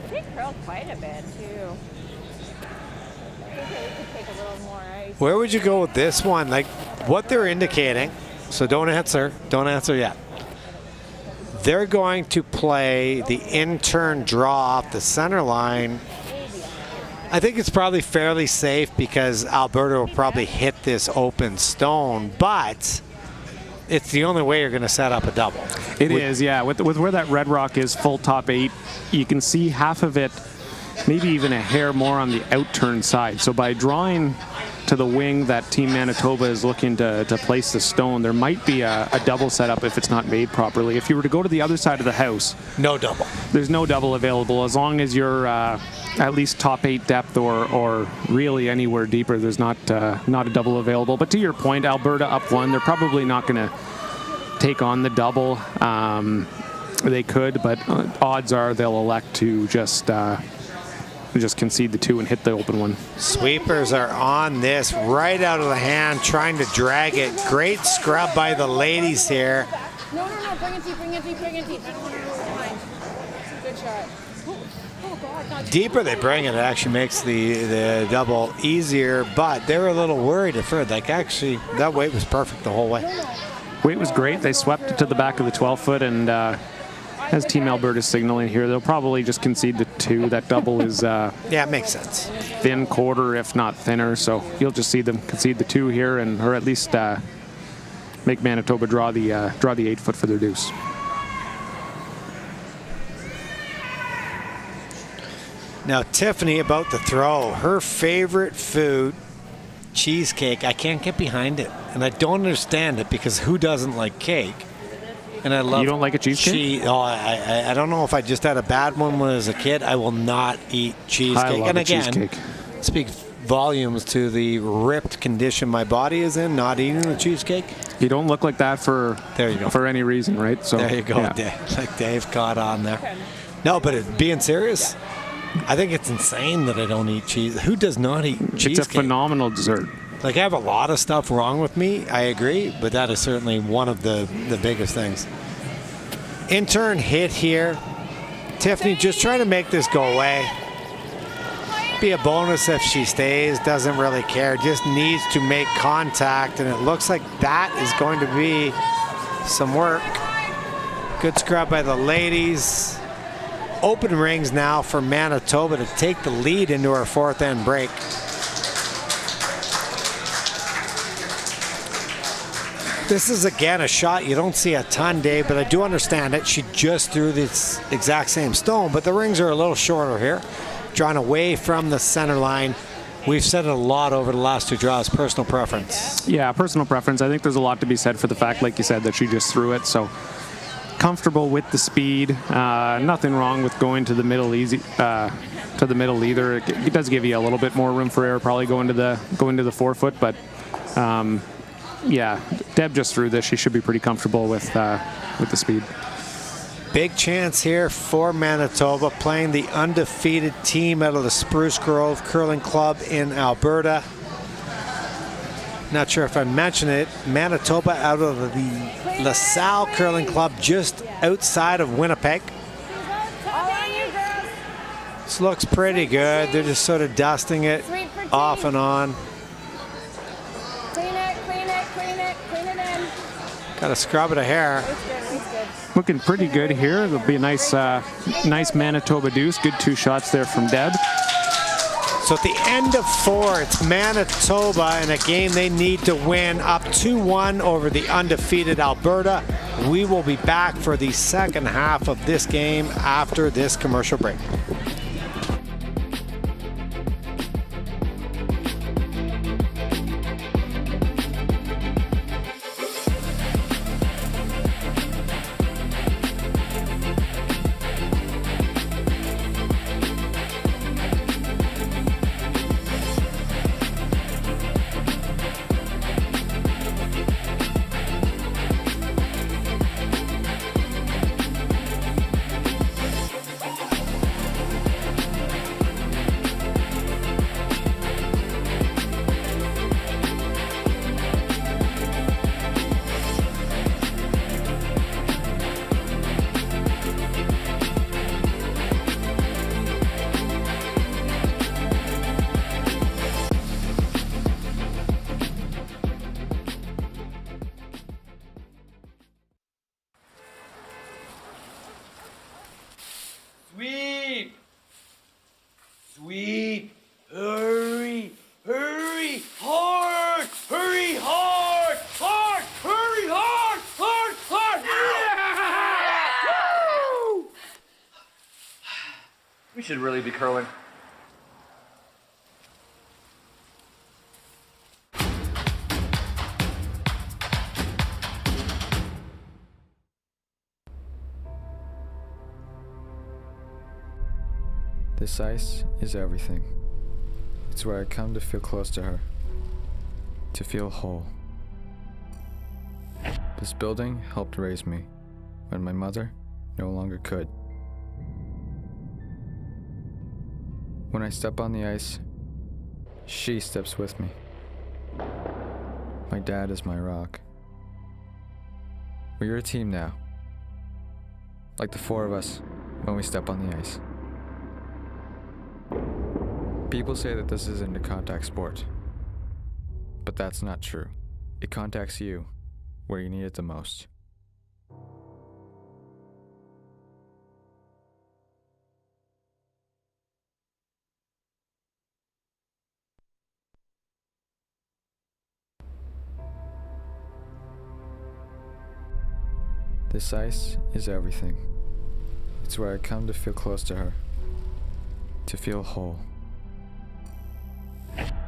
Speaker 4: They curled quite a bit, too. I think they could take a little more ice.
Speaker 2: Where would you go with this one? Like what they're indicating, so don't answer yet. They're going to play the intern draw off the center line. I think it's probably fairly safe because Alberta will probably hit this open stone, but it's the only way you're going to set up a double.
Speaker 3: It is, yeah. With where that red rock is full top 8, you can see half of it, maybe even a hair more on the outturn side. So by drawing to the wing that Team Manitoba is looking to place the stone, there might be a double setup if it's not made properly. If you were to go to the other side of the house,
Speaker 2: no double.
Speaker 3: There's no double available. As long as you're at least top 8 depth or really anywhere deeper, there's not a double available. But to your point, Alberta up 1, they're probably not going to take on the double. They could, but odds are they'll elect to just concede the 2 and hit the open one.
Speaker 2: Sweepers are on this right out of the hand, trying to drag it. Great scrub by the ladies here.
Speaker 4: No, bring it deep. I don't want to move behind. It's a good shot. Oh, God, not
Speaker 2: Deeper they bring it, it actually makes the double easier, but they were a little worried at first. Like, actually, that weight was perfect the whole way.
Speaker 3: Weight was great. They swept it to the back of the 12-foot, and as Team Alberta is signaling here, they'll probably just concede the 2. That double is
Speaker 2: yeah, it makes sense.
Speaker 3: thin quarter, if not thinner. So you'll just see them concede the 2 here, or at least make Manitoba draw the 8-foot for their deuce.
Speaker 2: Now, Tiffany about to throw her favorite food, cheesecake. I can't get behind it, and I don't understand it because who doesn't like cake? And I love.
Speaker 3: You don't like a cheesecake?
Speaker 2: I don't know if I just had a bad one when I was a kid. I will not eat cheesecake.
Speaker 3: I love
Speaker 2: and
Speaker 3: a
Speaker 2: again,
Speaker 3: cheesecake.
Speaker 2: speak volumes to the ripped condition my body is in. Not eating the cheesecake.
Speaker 3: You don't look like that for
Speaker 2: There you go.
Speaker 3: for any reason, right? So
Speaker 2: There you go,
Speaker 3: yeah.
Speaker 2: Dave. Like Dave caught on there. No, but being serious, I think it's insane that I don't eat cheese. Who does not eat cheesecake?
Speaker 3: It's a phenomenal dessert.
Speaker 2: Like, I have a lot of stuff wrong with me, I agree, but that is certainly one of the biggest things. Intern hit here. Tiffany just trying to make this go away. Be a bonus if she stays, doesn't really care, just needs to make contact, and it looks like that is going to be some work. Good scrub by the ladies. Open rings now for Manitoba to take the lead into our 4th end break. This is, again, a shot you don't see a ton, Dave, but I do understand it. She just threw this exact same stone, but the rings are a little shorter here. Drawn away from the center line. We've said it a lot over the last 2 draws, personal preference.
Speaker 3: Yeah, personal preference. I think there's a lot to be said for the fact, like you said, that she just threw it. So comfortable with the speed. Nothing wrong with going to the middle either. It does give you a little bit more room for error, probably going to the 4-foot, but yeah, Deb just threw this. She should be pretty comfortable with the speed.
Speaker 2: Big chance here for Manitoba, playing the undefeated team out of the Spruce Grove Curling Club in Alberta. Not sure if I mentioned it, Manitoba out of the LaSalle Curling Club just outside of Winnipeg.
Speaker 4: All on you, girls.
Speaker 2: This looks pretty good. They're just sort of dusting it off and on.
Speaker 4: Clean it, clean it, clean it, clean it in.
Speaker 2: Got to scrub it a hair.
Speaker 4: It's good, it's good.
Speaker 3: Looking pretty good here. There'll be a nice Manitoba deuce. Good 2 shots there from Deb.
Speaker 2: So at the end of 4, it's Manitoba in a game they need to win, up 2-1 over the undefeated Alberta. We will be back for the second half of this game after this commercial break.
Speaker 1: Sweep! Sweep! Hurry! Hurry! Hard! Hurry hard! Hard! Hurry hard! Hard! Hard! Yeah! Woo! We should really be curling.
Speaker 5: This ice is everything. It's where I come to feel close to her, to feel whole. This building helped raise me when my mother no longer could. When I step on the ice, she steps with me. My dad is my rock. We're a team now, like the 4 of us when we step on the ice. People say that this isn't a contact sport, but that's not true. It contacts you where you need it the most. This ice is everything. It's where I come to feel close to her, to feel whole.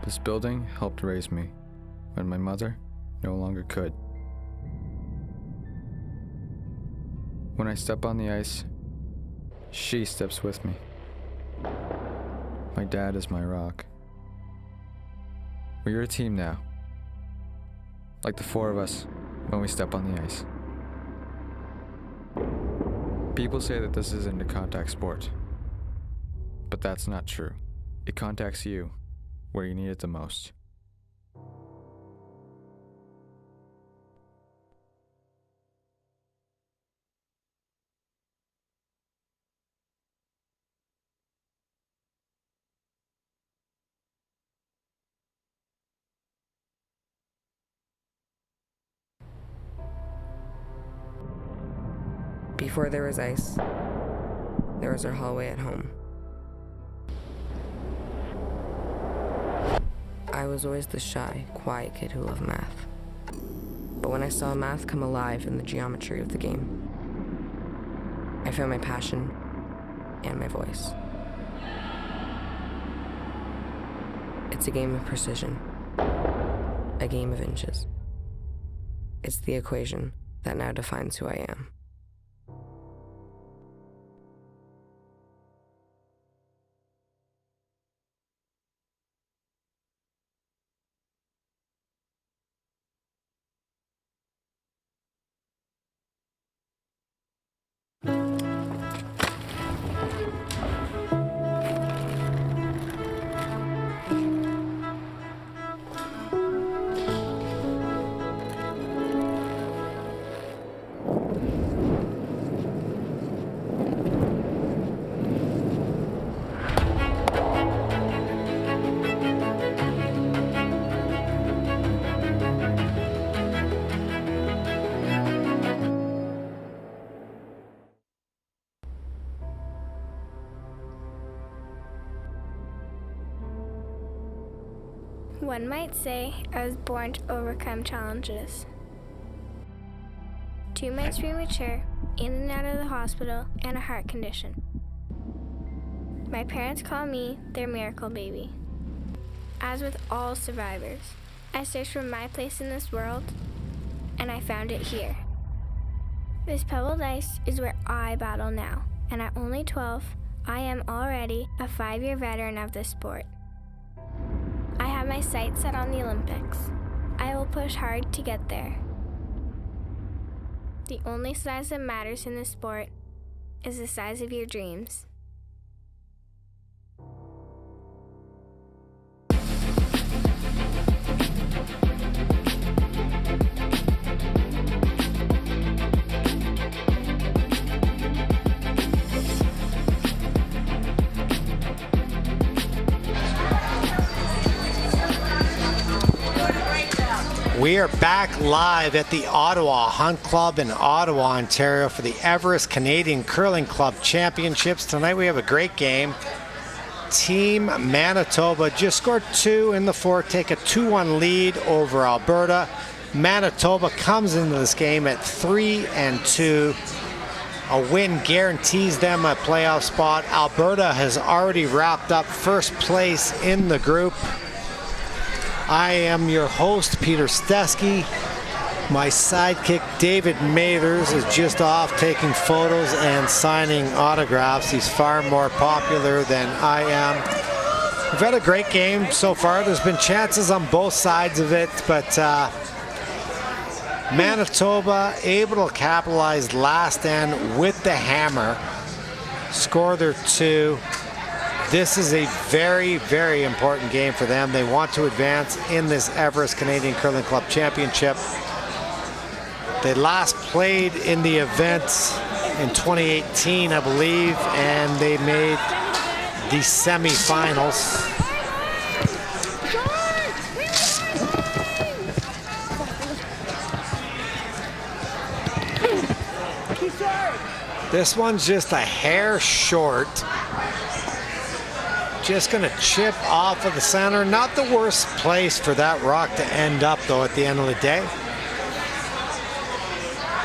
Speaker 5: This building helped raise me when my mother no longer could. When I step on the ice, she steps with me. My dad is my rock. We're a team now, like the 4 of us when we step on the ice. People say that this isn't a contact sport, but that's not true. It contacts you where you need it the most.
Speaker 6: Before there was ice, there was our hallway at home. I was always the shy, quiet kid who loved math. But when I saw math come alive in the geometry of the game, I found my passion and my voice. It's a game of precision, a game of inches. It's the equation that now defines who I am.
Speaker 7: One might say I was born to overcome challenges. 2 months premature, in and out of the hospital, and a heart condition. My parents call me their miracle baby. As with all survivors, I searched for my place in this world, and I found it here. This pebbled ice is where I battle now, and at only 12, I am already a 5-year veteran of this sport. I have my sights set on the Olympics. I will push hard to get there. The only size that matters in this sport is the size of your dreams.
Speaker 2: We are back live at the Ottawa Hunt Club in Ottawa, Ontario for the Everest Canadian Curling Club Championships. Tonight we have a great game. Team Manitoba just scored 2 in the fourth, take a 2-1 lead over Alberta. Manitoba comes into this game at 3-2. A win guarantees them a playoff spot. Alberta has already wrapped up first place in the group. I am your host, Peter Stesky. My sidekick, David Mathers, is just off taking photos and signing autographs. He's far more popular than I am. We've had a great game so far. There's been chances on both sides of it, but Manitoba able to capitalize last end with the hammer, score their 2. This is a very, very important game for them. They want to advance in this Everest Canadian Curling Club Championship. They last played in the event in 2018, I believe, and they made the semifinals. This one's just a hair short. Just going to chip off of the center. Not the worst place for that rock to end up, though, at the end of the day.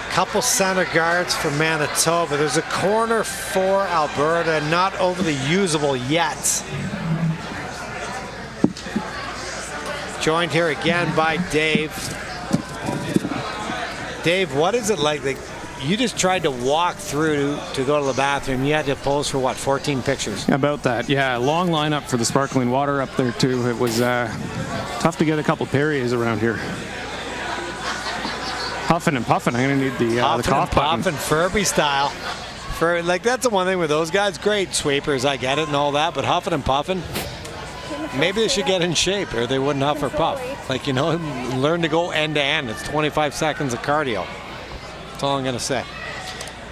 Speaker 2: Couple center guards for Manitoba. There's a corner for Alberta, not overly usable yet. Joined here again by Dave. Dave, what is it like? You just tried to walk through to go to the bathroom. You had to pose for, what, 14 pictures?
Speaker 3: About that, yeah. Long lineup for the sparkling water up there, too. It was tough to get a couple Perriers around here. Huffing and puffing. I'm going to need the cough button.
Speaker 2: Puffing, Furby style. That's the one thing with those guys. Great sweepers, I get it and all that, but huffing and puffing, maybe they should get in shape or they wouldn't huff or puff. Learn to go end to end. It's 25 seconds of cardio. That's all I'm going to say.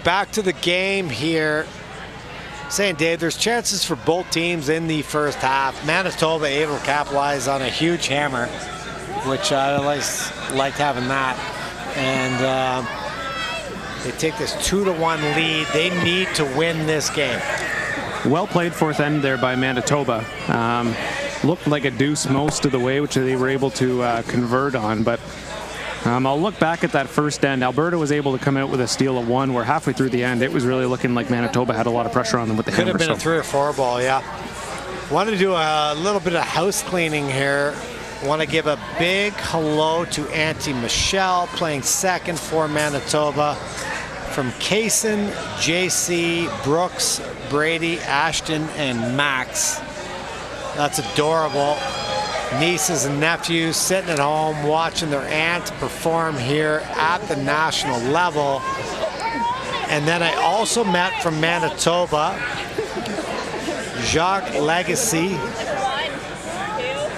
Speaker 2: Back to the game here. Saying, Dave, there's chances for both teams in the first half. Manitoba able to capitalize on a huge hammer, which I liked having that. And they take this 2-1 lead. They need to win this game.
Speaker 3: Well played fourth end there by Manitoba. Looked like a deuce most of the way, which they were able to convert on, but I'll look back at that first end. Alberta was able to come out with a steal of 1, where halfway through the end, it was really looking like Manitoba had a lot of pressure on them with the hammer.
Speaker 2: Could have been a 3 or 4 ball, yeah. Want to do a little bit of house cleaning here. Want to give a big hello to Auntie Michelle, playing second for Manitoba. From Kaysen, JC, Brooks, Brady, Ashton, and Max. That's adorable. Nieces and nephews sitting at home watching their aunt perform here at the national level. And then I also met from Manitoba, Jacques Legacy.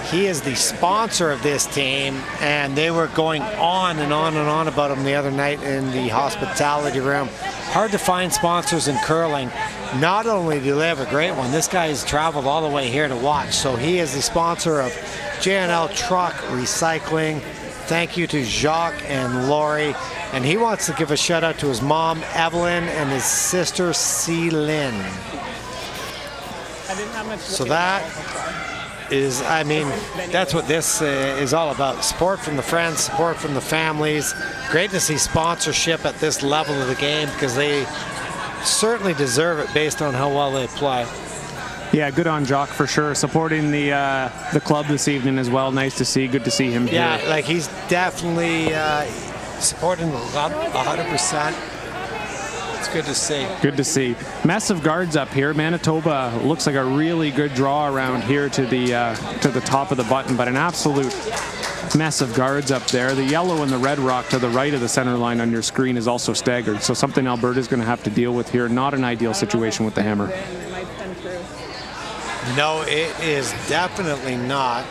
Speaker 2: He is the sponsor of this team, and they were going on and on and on about him the other night in the hospitality room. Hard to find sponsors in curling. Not only do they have a great one, this guy has traveled all the way here to watch. So he is the sponsor of J&L Truck Recycling. Thank you to Jacques and Lori. And he wants to give a shout out to his mom, Evelyn, and his sister, C. Lynn. So that is, I mean, that's what this is all about. Support from the friends, support from the families. Great to see sponsorship at this level of the game because they certainly deserve it based on how well they play.
Speaker 3: Yeah, good on Jock for sure. Supporting the club this evening as well. Nice to see. Good to see him here.
Speaker 2: Yeah, like he's definitely supporting the club 100%. It's good to see.
Speaker 3: Good to see. Mess of guards up here. Manitoba looks like a really good draw around here to the top of the button, but an absolute mess of guards up there. The yellow and the red rock to the right of the center line on your screen is also staggered, so something Alberta's going to have to deal with here. Not an ideal situation with the hammer.
Speaker 2: No, it is definitely not.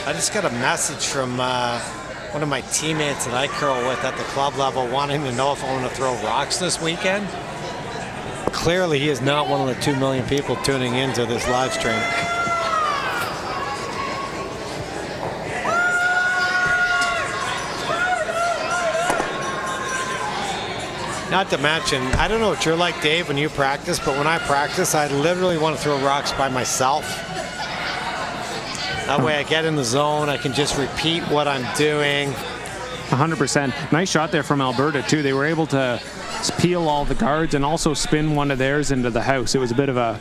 Speaker 2: I just got a message from one of my teammates that I curl with at the club level wanting to know if I want to throw rocks this weekend. Clearly, he is not one of the 2 million people tuning into this live stream. Not to mention, I don't know what you're like, Dave, when you practice, but when I practice, I literally want to throw rocks by myself. That way I get in the zone, I can just repeat what I'm doing.
Speaker 3: 100%. Nice shot there from Alberta, too. They were able to peel all the guards and also spin one of theirs into the house. It was a bit of a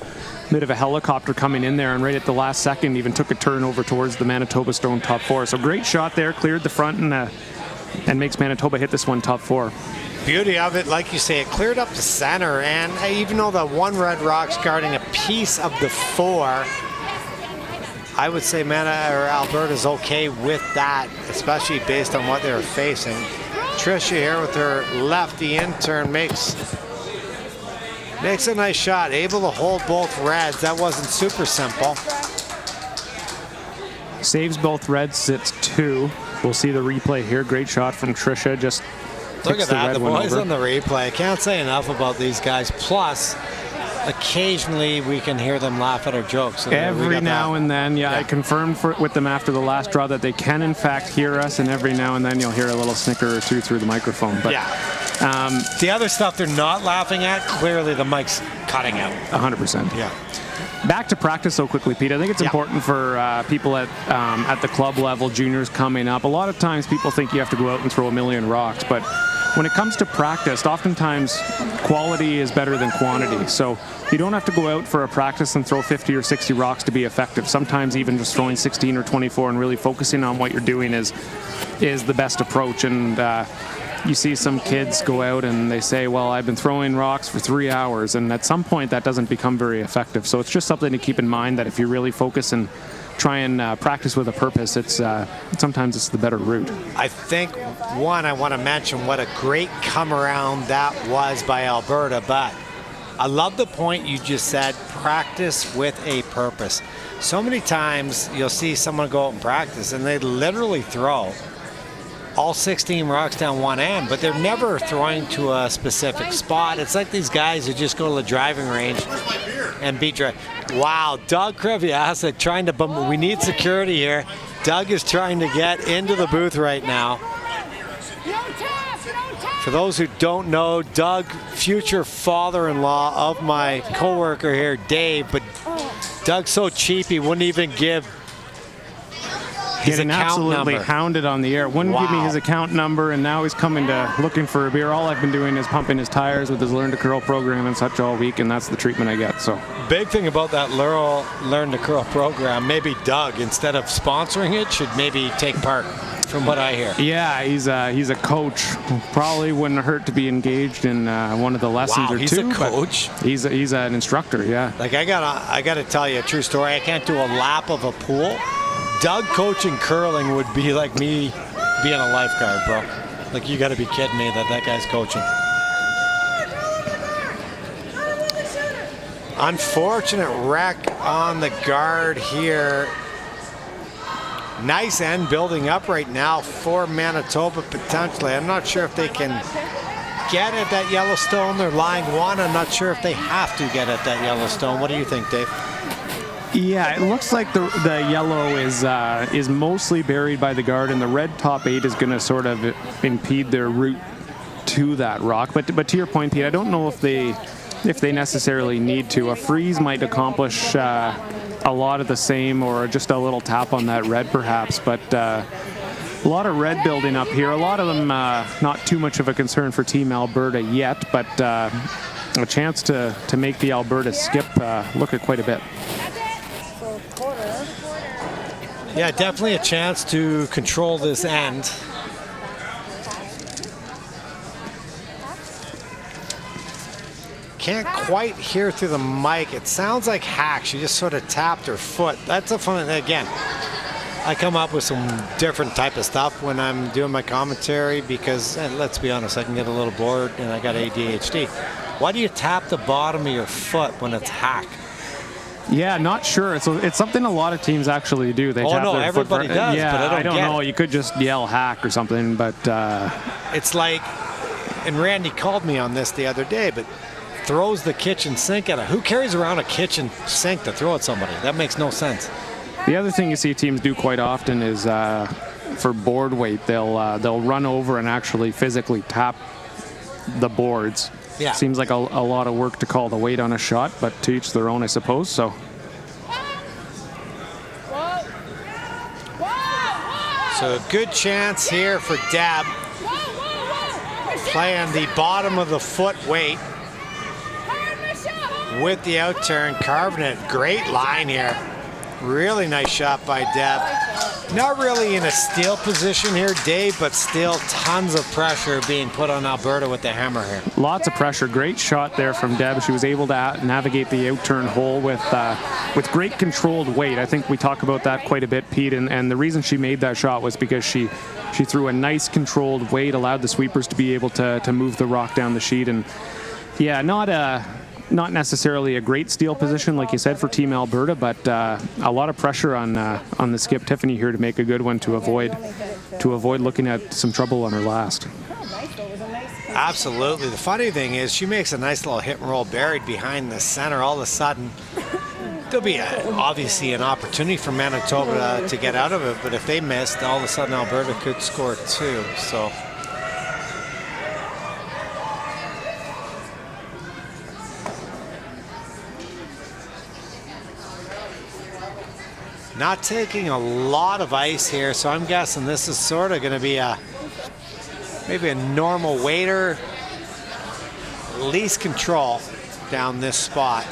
Speaker 3: helicopter coming in there, and right at the last second even took a turn over towards the Manitoba Stone top four. So great shot there, cleared the front and makes Manitoba hit this one top four.
Speaker 2: Beauty of it, like you say, it cleared up the center, and even though the one red rock's guarding a piece of the four, I would say Alberta's okay with that, especially based on what they're facing. Tricia here with her lefty intern makes a nice shot, able to hold both reds. That wasn't super simple.
Speaker 3: Saves both reds, sits 2. We'll see the replay here. Great shot from Tricia. Just
Speaker 2: look at that, the boys
Speaker 3: over
Speaker 2: on the replay. I can't say enough about these guys. Plus, occasionally we can hear them laugh at our jokes. So
Speaker 3: every now and then, yeah. I confirmed with them after the last draw that they can in fact hear us, and every now and then you'll hear a little snicker or two through the microphone. But
Speaker 2: the other stuff they're not laughing at, clearly the mic's cutting out.
Speaker 3: 100%.
Speaker 2: Yeah.
Speaker 3: Back to practice so quickly, Pete. I think it's important for people at the club level, juniors coming up. A lot of times people think you have to go out and throw a million rocks, but when it comes to practice, oftentimes quality is better than quantity. So you don't have to go out for a practice and throw 50 or 60 rocks to be effective. Sometimes even just throwing 16 or 24 and really focusing on what you're doing is the best approach. And you see some kids go out and they say, well, I've been throwing rocks for 3 hours, and at some point that doesn't become very effective. So it's just something to keep in mind, that if you really focus and try and practice with a purpose, sometimes it's the better route.
Speaker 2: I think, one, I want to mention what a great come around that was by Alberta, but I love the point you just said, practice with a purpose. So many times you'll see someone go out and practice and they literally throw all 16 rocks down one end, but they're never throwing to a specific spot. It's like these guys who just go to the driving range and beat drive. Wow, Doug Kriviasa trying to we need security here. Doug is trying to get into the booth right now. For those who don't know, Doug, future father-in-law of my coworker here, Dave, but Doug's so cheap he wouldn't even give his
Speaker 3: Getting
Speaker 2: account
Speaker 3: absolutely
Speaker 2: number.
Speaker 3: Hounded on the air. Wouldn't give me his account number, and now he's coming to looking for a beer. All I've been doing is pumping his tires with his Learn to Curl program and such all week, and that's the treatment I get. So
Speaker 2: big thing about that Learn to Curl program, maybe Doug, instead of sponsoring it, should maybe take part, from what I hear.
Speaker 3: Yeah, he's a coach. Probably wouldn't hurt to be engaged in one of the lessons or
Speaker 2: he's
Speaker 3: two.
Speaker 2: A coach.
Speaker 3: He's an instructor. Yeah.
Speaker 2: Like I gotta tell you a true story. I can't do a lap of a pool. Doug coaching curling would be like me being a lifeguard, bro. Like, you got to be kidding me that guy's coaching. Unfortunate wreck on the guard here. Nice end building up right now for Manitoba potentially. I'm not sure if they can get at that Yellowstone. They're lying one. I'm not sure if they have to get at that Yellowstone. What do you think, Dave?
Speaker 3: Yeah, it looks like the yellow is mostly buried by the guard, and the red top 8 is going to sort of impede their route to that rock. But to your point, Pete, I don't know if they necessarily need to. A freeze might accomplish a lot of the same, or just a little tap on that red perhaps, but a lot of red building up here. A lot of them not too much of a concern for Team Alberta yet, but a chance to make the Alberta skip look at quite a bit.
Speaker 4: So quarter.
Speaker 2: Yeah, definitely a chance to control this end. Can't quite hear through the mic. It sounds like hack. She just sort of tapped her foot. That's a fun, again, I come up with some different type of stuff when I'm doing my commentary because, let's be honest, I can get a little bored and I got ADHD. Why do you tap the bottom of your foot when it's hack?
Speaker 3: Yeah, not sure. It's something a lot of teams actually do. They tap their
Speaker 2: everybody
Speaker 3: foot
Speaker 2: does,
Speaker 3: yeah,
Speaker 2: but I don't get
Speaker 3: know.
Speaker 2: it.
Speaker 3: You could just yell hack or something, but
Speaker 2: It's like, and Randy called me on this the other day, but throws the kitchen sink at it. Who carries around a kitchen sink to throw at somebody? That makes no sense.
Speaker 3: the other thing you see teams do quite often is for board weight, they'll run over and actually physically tap the boards.
Speaker 2: Yeah.
Speaker 3: Seems like a lot of work to call the weight on a shot, but to each their own, I suppose. So.
Speaker 2: So a good chance here for Deb. Playing the bottom of the foot weight with the outturn, carving it. Great line here. Really nice shot by Deb. Not really in a steal position here, Dave, but still tons of pressure being put on Alberta with the hammer here.
Speaker 3: Lots of pressure. Great shot there from Deb. She was able to navigate the outturn hole with great controlled weight. I think we talk about that quite a bit, Pete, and the reason she made that shot was because she threw a nice controlled weight, allowed the sweepers to be able to move the rock down the sheet. And yeah, not necessarily a great steal position, like you said, for Team Alberta, but a lot of pressure on the skip Tiffany here to make a good one to avoid looking at some trouble on her last.
Speaker 2: Absolutely. The funny thing is she makes a nice little hit and roll buried behind the center. All of a sudden, there'll be obviously an opportunity for Manitoba to get out of it, but if they missed, all of a sudden Alberta could score two. So. Not taking a lot of ice here, so I'm guessing this is sort of going to be maybe a normal waiter, least control down this spot.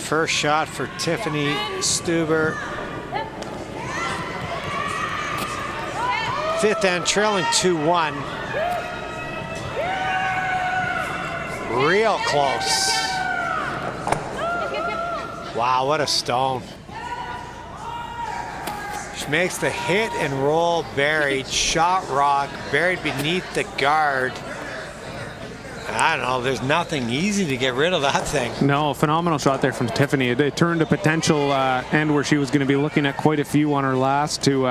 Speaker 2: First shot for Tiffany Stuber. Fifth end, trailing 2-1. Real close. Wow, what a stone. She makes the hit and roll buried, shot rock, buried beneath the guard. I don't know, there's nothing easy to get rid of that thing.
Speaker 3: No, phenomenal shot there from Tiffany. It turned a potential end where she was going to be looking at quite a few on her last to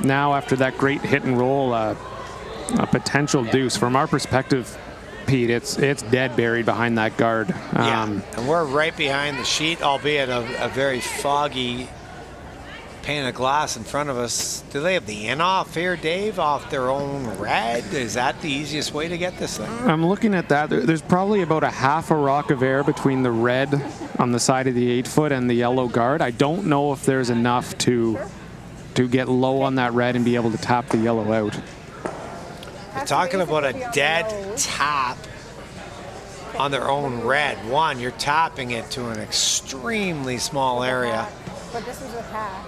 Speaker 3: now, after that great hit and roll, a potential deuce. From our perspective, Pete, it's dead buried behind that guard.
Speaker 2: Yeah, and we're right behind the sheet, albeit a very foggy pane of glass in front of us. Do they have the in-off here, Dave, off their own red? Is that the easiest way to get this thing?
Speaker 3: I'm looking at that. There's probably about a half a rock of air between the red on the side of the 8-foot and the yellow guard. I don't know if there's enough to get low on that red and be able to tap the yellow out.
Speaker 2: You're talking about a dead tap on their own red. One, you're tapping it to an extremely small area.
Speaker 4: But this was with half.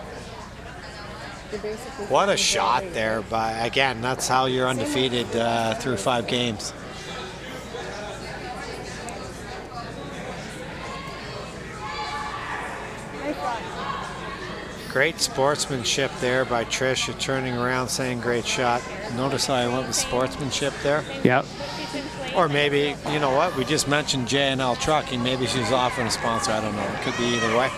Speaker 2: What a shot there. But again, that's how you're undefeated through 5 games. Great sportsmanship there by Trish, turning around saying great shot. Notice how I went with sportsmanship there?
Speaker 3: Yep.
Speaker 2: Or maybe, you know what, we just mentioned J&L Trucking. Maybe she's offering a sponsor. I don't know. It could be either way.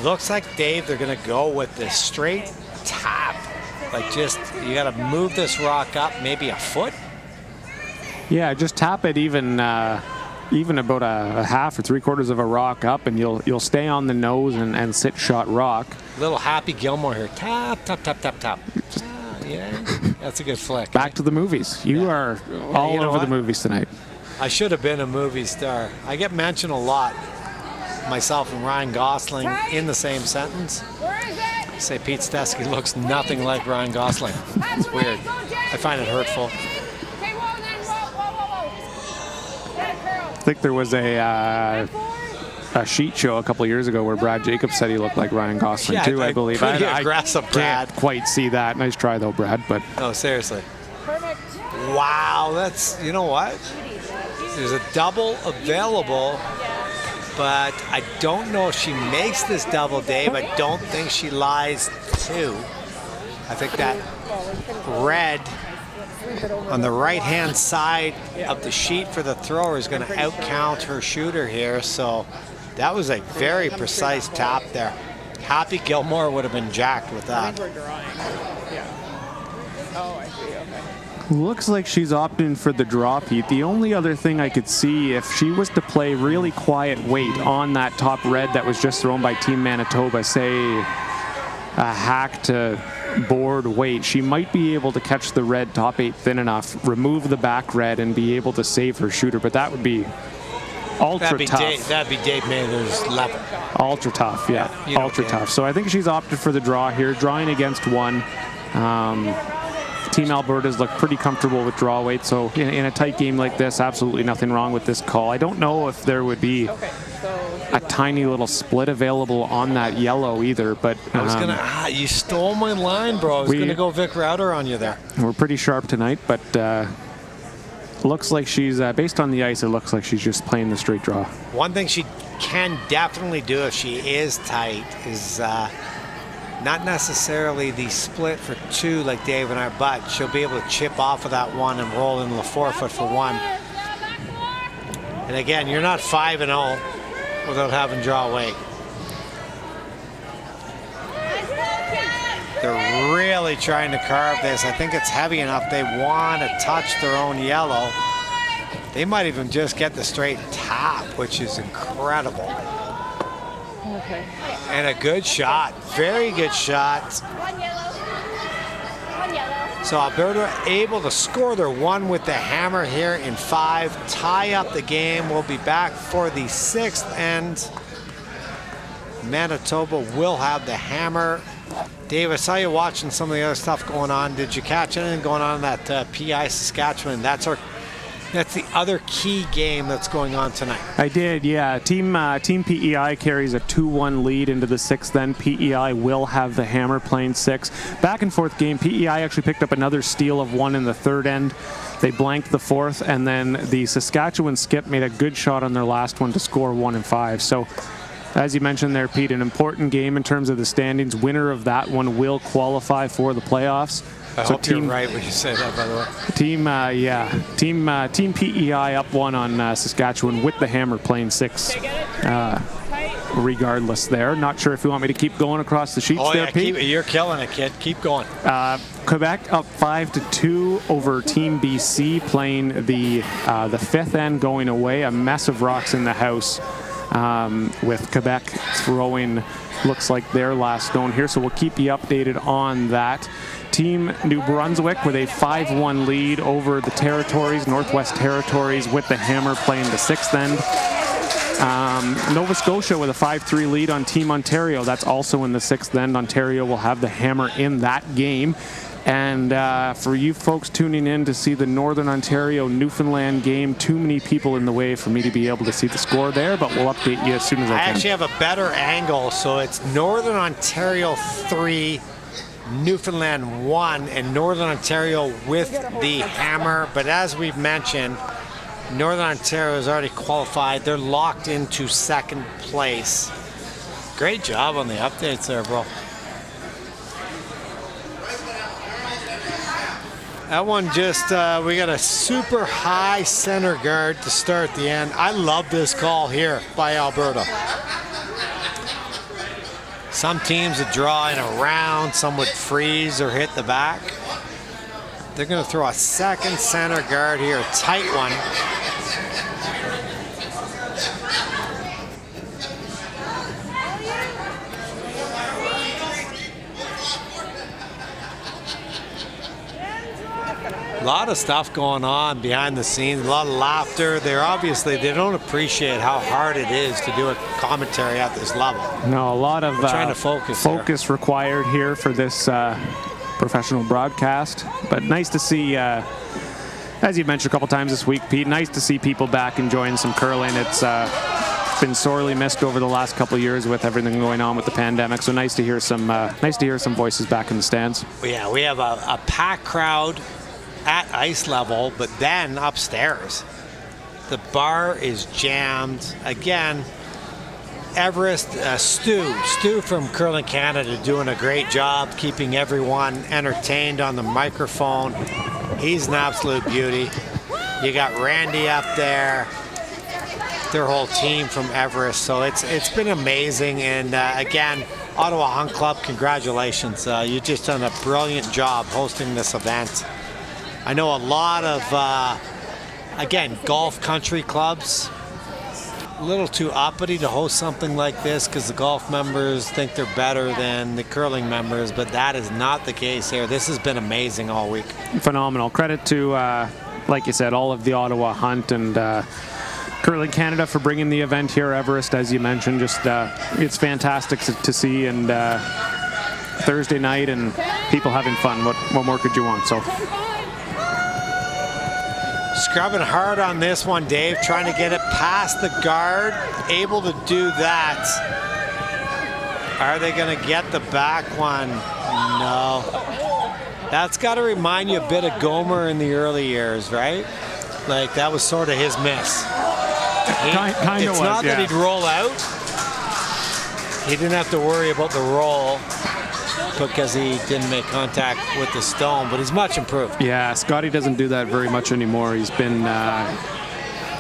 Speaker 2: Looks like, Dave, they're going to go with this straight tap. Like, just, you got to move this rock up maybe a foot.
Speaker 3: Yeah, just tap it even about a half or 3/4 of a rock up, and you'll stay on the nose and sit shot rock.
Speaker 2: Little Happy Gilmore here. Tap, tap, tap, tap, tap. Yeah, that's a good flick.
Speaker 3: Back to the movies. You are all
Speaker 2: you know
Speaker 3: over the
Speaker 2: what?
Speaker 3: movies tonight.
Speaker 2: I should have been a movie star. I get mentioned a lot, myself and Ryan Gosling in the same sentence. I say Pete Stesky looks nothing like Ryan Gosling. It's weird. I find it hurtful.
Speaker 3: I think there was a sheet show a couple of years ago where Brad Jacobs said he looked like Ryan Gosling too, I believe.
Speaker 2: Pretty
Speaker 3: I
Speaker 2: aggressive, Brad.
Speaker 3: can't quite see that. Nice try though, Brad. But
Speaker 2: No, seriously. Wow, that's, you know what? There's a double available, but I don't know if she makes this double, Dave. I don't think she lies two. I think that red on the right-hand side of the sheet for the thrower is going to outcount her shooter here. So that was a very precise tap there. Happy Gilmore would have been jacked with that.
Speaker 3: looks like she's opting for the draw, Pete. The only other thing I could see, if she was to play really quiet weight on that top red that was just thrown by Team Manitoba, say a hack to board weight, she might be able to catch the red top eight thin enough, remove the back red, and be able to save her shooter. But that would be ultra tough.
Speaker 2: That'd be Dave Mather's level.
Speaker 3: Ultra tough, yeah. Ultra tough. So I think she's opted for the draw here, drawing against one. Team Alberta's look pretty comfortable with draw weight, so in a tight game like this, absolutely nothing wrong with this call. I don't know if there would be a tiny little split available on that yellow either, but
Speaker 2: I was gonna. You stole my line, bro. I was gonna go Vic Router on you there.
Speaker 3: We're pretty sharp tonight, but looks like she's based on the ice. It looks like she's just playing the straight draw.
Speaker 2: One thing she can definitely do if she is tight is not necessarily the split for two like Dave and I, but she'll be able to chip off of that one and roll in the 4-foot for one. And again, you're not 5-0 without having draw weight. They're really trying to carve this. I think it's heavy enough. They want to touch their own yellow. They might even just get the straight tap, which is incredible.
Speaker 4: Okay.
Speaker 2: And a good shot. Very good shot.
Speaker 7: One yellow. One yellow.
Speaker 2: So Alberta able to score their one with the hammer here in 5. Tie up the game. We'll be back for the 6th, and Manitoba will have the hammer. Dave, I saw you watching some of the other stuff going on. Did you catch anything going on in that PI Saskatchewan? That's the other key game that's going on tonight.
Speaker 3: I did, yeah. Team PEI carries a 2-1 lead into the 6th. Then PEI will have the hammer playing 6. Back and forth game. PEI actually picked up another steal of 1 in the 3rd end. They blanked the 4th, and then the Saskatchewan skip made a good shot on their last one to score 1 and 5. So, as you mentioned there, Pete, an important game in terms of the standings. Winner of that one will qualify for the playoffs.
Speaker 2: I hope you're right when you say that, by the way.
Speaker 3: Team PEI up 1 on Saskatchewan with the hammer playing 6. Regardless there. Not sure if you want me to keep going across the sheets there, Pete.
Speaker 2: You're killing it, kid. Keep going.
Speaker 3: Quebec up 5-2 over Team BC, playing the 5th end going away. A mess of rocks in the house, with Quebec throwing, looks like their last stone here. So we'll keep you updated on that. Team New Brunswick with a 5-1 lead over the Territories, Northwest Territories, with the hammer playing the 6th end. Nova Scotia with a 5-3 lead on Team Ontario. That's also in the 6th end. Ontario will have the hammer in that game. And for you folks tuning in to see the Northern Ontario-Newfoundland game, too many people in the way for me to be able to see the score there, but we'll update you as soon as I can.
Speaker 2: I actually have a better angle, so it's Northern Ontario 3, Newfoundland 1, and Northern Ontario with the hammer. But as we've mentioned, Northern Ontario has already qualified. They're locked into 2nd place. Great job on the updates there, bro. That one just, we got a super high center guard to start the end. I love this call here by Alberta. Some teams would draw in a round, some would freeze or hit the back. They're going to throw a 2nd center guard here, a tight one. lot of stuff going on behind the scenes, a lot of laughter. They don't appreciate how hard it is to do a commentary at this level.
Speaker 3: No, a lot of
Speaker 2: trying to focus
Speaker 3: required here for this professional broadcast. But nice to see, as you've mentioned a couple times this week, Pete, nice to see people back enjoying some curling. It's been sorely missed over the last couple of years with everything going on with the pandemic. So nice to hear some voices back in the stands.
Speaker 2: Yeah, we have a packed crowd at ice level, but then upstairs, the bar is jammed. Again, Everest, Stu from Curling Canada doing a great job keeping everyone entertained on the microphone. He's an absolute beauty. You got Randy up there, their whole team from Everest. So it's been amazing. And again, Ottawa Hunt Club, congratulations. You've just done a brilliant job hosting this event. I know a lot of, again, golf country clubs, a little too uppity to host something like this because the golf members think they're better than the curling members, but that is not the case here. This has been amazing all week.
Speaker 3: Phenomenal. Credit to, like you said, all of the Ottawa Hunt and Curling Canada for bringing the event here, Everest, as you mentioned. Just it's fantastic to see, and Thursday night and people having fun. What more could you want? So.
Speaker 2: Scrubbing hard on this one, Dave, trying to get it past the guard, able to do that. Are they going to get the back one? No. That's got to remind you a bit of Gomer in the early years, right? Like, that was sort of his miss. It's not that he'd roll out. He didn't have to worry about the roll because he didn't make contact with the stone, but he's much improved.
Speaker 3: Yeah, Scotty doesn't do that very much anymore. He's been...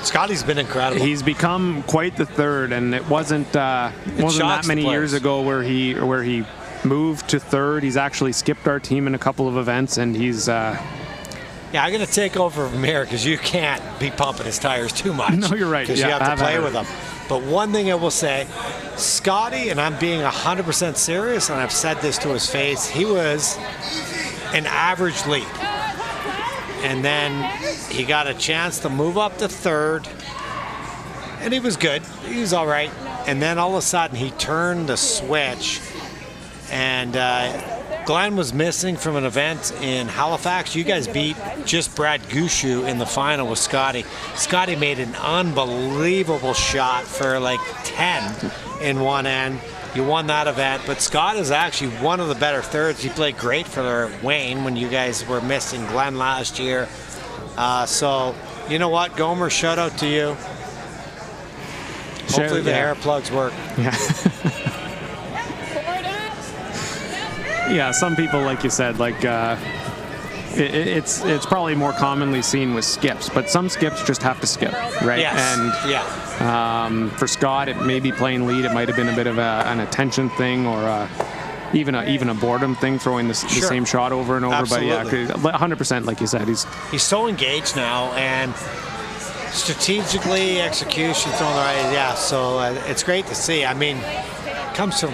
Speaker 2: Scotty's been incredible.
Speaker 3: He's become quite the third, and it wasn't that many years ago where he moved to third. He's actually skipped our team in a couple of events, and he's...
Speaker 2: Yeah, I'm going to take over from here because you can't be pumping his tires too much.
Speaker 3: No, you're right.
Speaker 2: Because you have to play with him. But one thing I will say, Scotty, and I'm being 100% serious, and I've said this to his face, he was an average lead. And then he got a chance to move up to third, and he was good. He was all right. And then all of a sudden, he turned the switch, and Glenn was missing from an event in Halifax. You guys beat just Brad Gushu in the final with Scotty. Scotty made an unbelievable shot for like 10 in one end. You won that event, but Scott is actually one of the better thirds. He played great for Wayne when you guys were missing Glenn last year. So, you know what, Gomer, shout out to you. Hopefully the hair plugs work.
Speaker 3: Yeah. Yeah, some people, like you said, like it's probably more commonly seen with skips, but some skips just have to skip, right?
Speaker 2: Yes.
Speaker 3: And for Scott, it may be playing lead. It might have been a bit of an attention thing, or even a boredom thing, throwing the same shot over and over.
Speaker 2: Absolutely.
Speaker 3: But yeah, 100%, like you said,
Speaker 2: he's so engaged now, and strategically, execution, throwing the right. Yeah, so it's great to see. I mean, comes from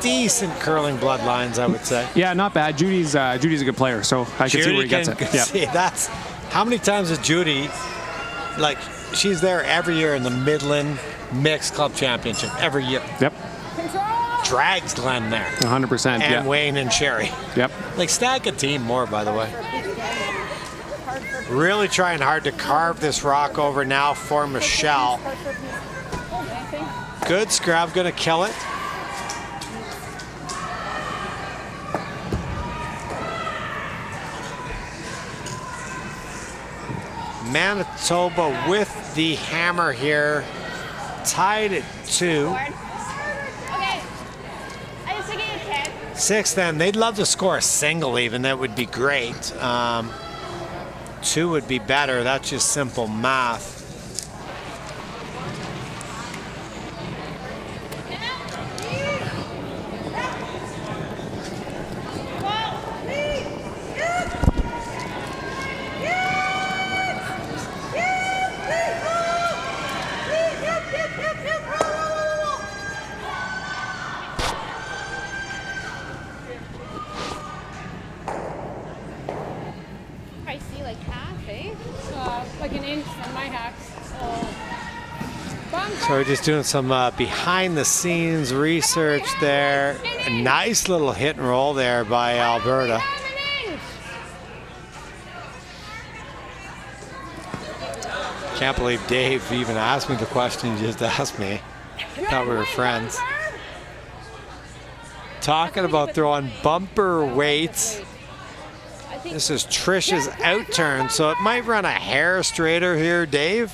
Speaker 2: decent curling bloodlines, I would say.
Speaker 3: Yeah, not bad. Judy's a good player, so I can see where he gets it. Yeah.
Speaker 2: See, that's how many times has Judy, like, she's there every year in the Midland Mixed Club Championship every year.
Speaker 3: Yep.
Speaker 2: Drags Glenn there.
Speaker 3: 100%.
Speaker 2: And Wayne and Sherry.
Speaker 3: Yep.
Speaker 2: Like, stack a team more, by the way. Really trying hard to carve this rock over now for Michelle. Good scrub, gonna kill it. Manitoba with the hammer here, tied at 2.
Speaker 4: Okay. I just get a 10.
Speaker 2: 6 then. They'd love to score a single even. That would be great. 2 would be better. That's just simple math.
Speaker 4: range from my hacks.
Speaker 2: So we're just doing some behind the scenes research there. A nice little hit and roll there by Alberta. Can't believe Dave even asked me the question he just asked me. Thought we were friends. Talking about throwing bumper weights. This is Trish's out turn, so it might run a hair straighter here, Dave,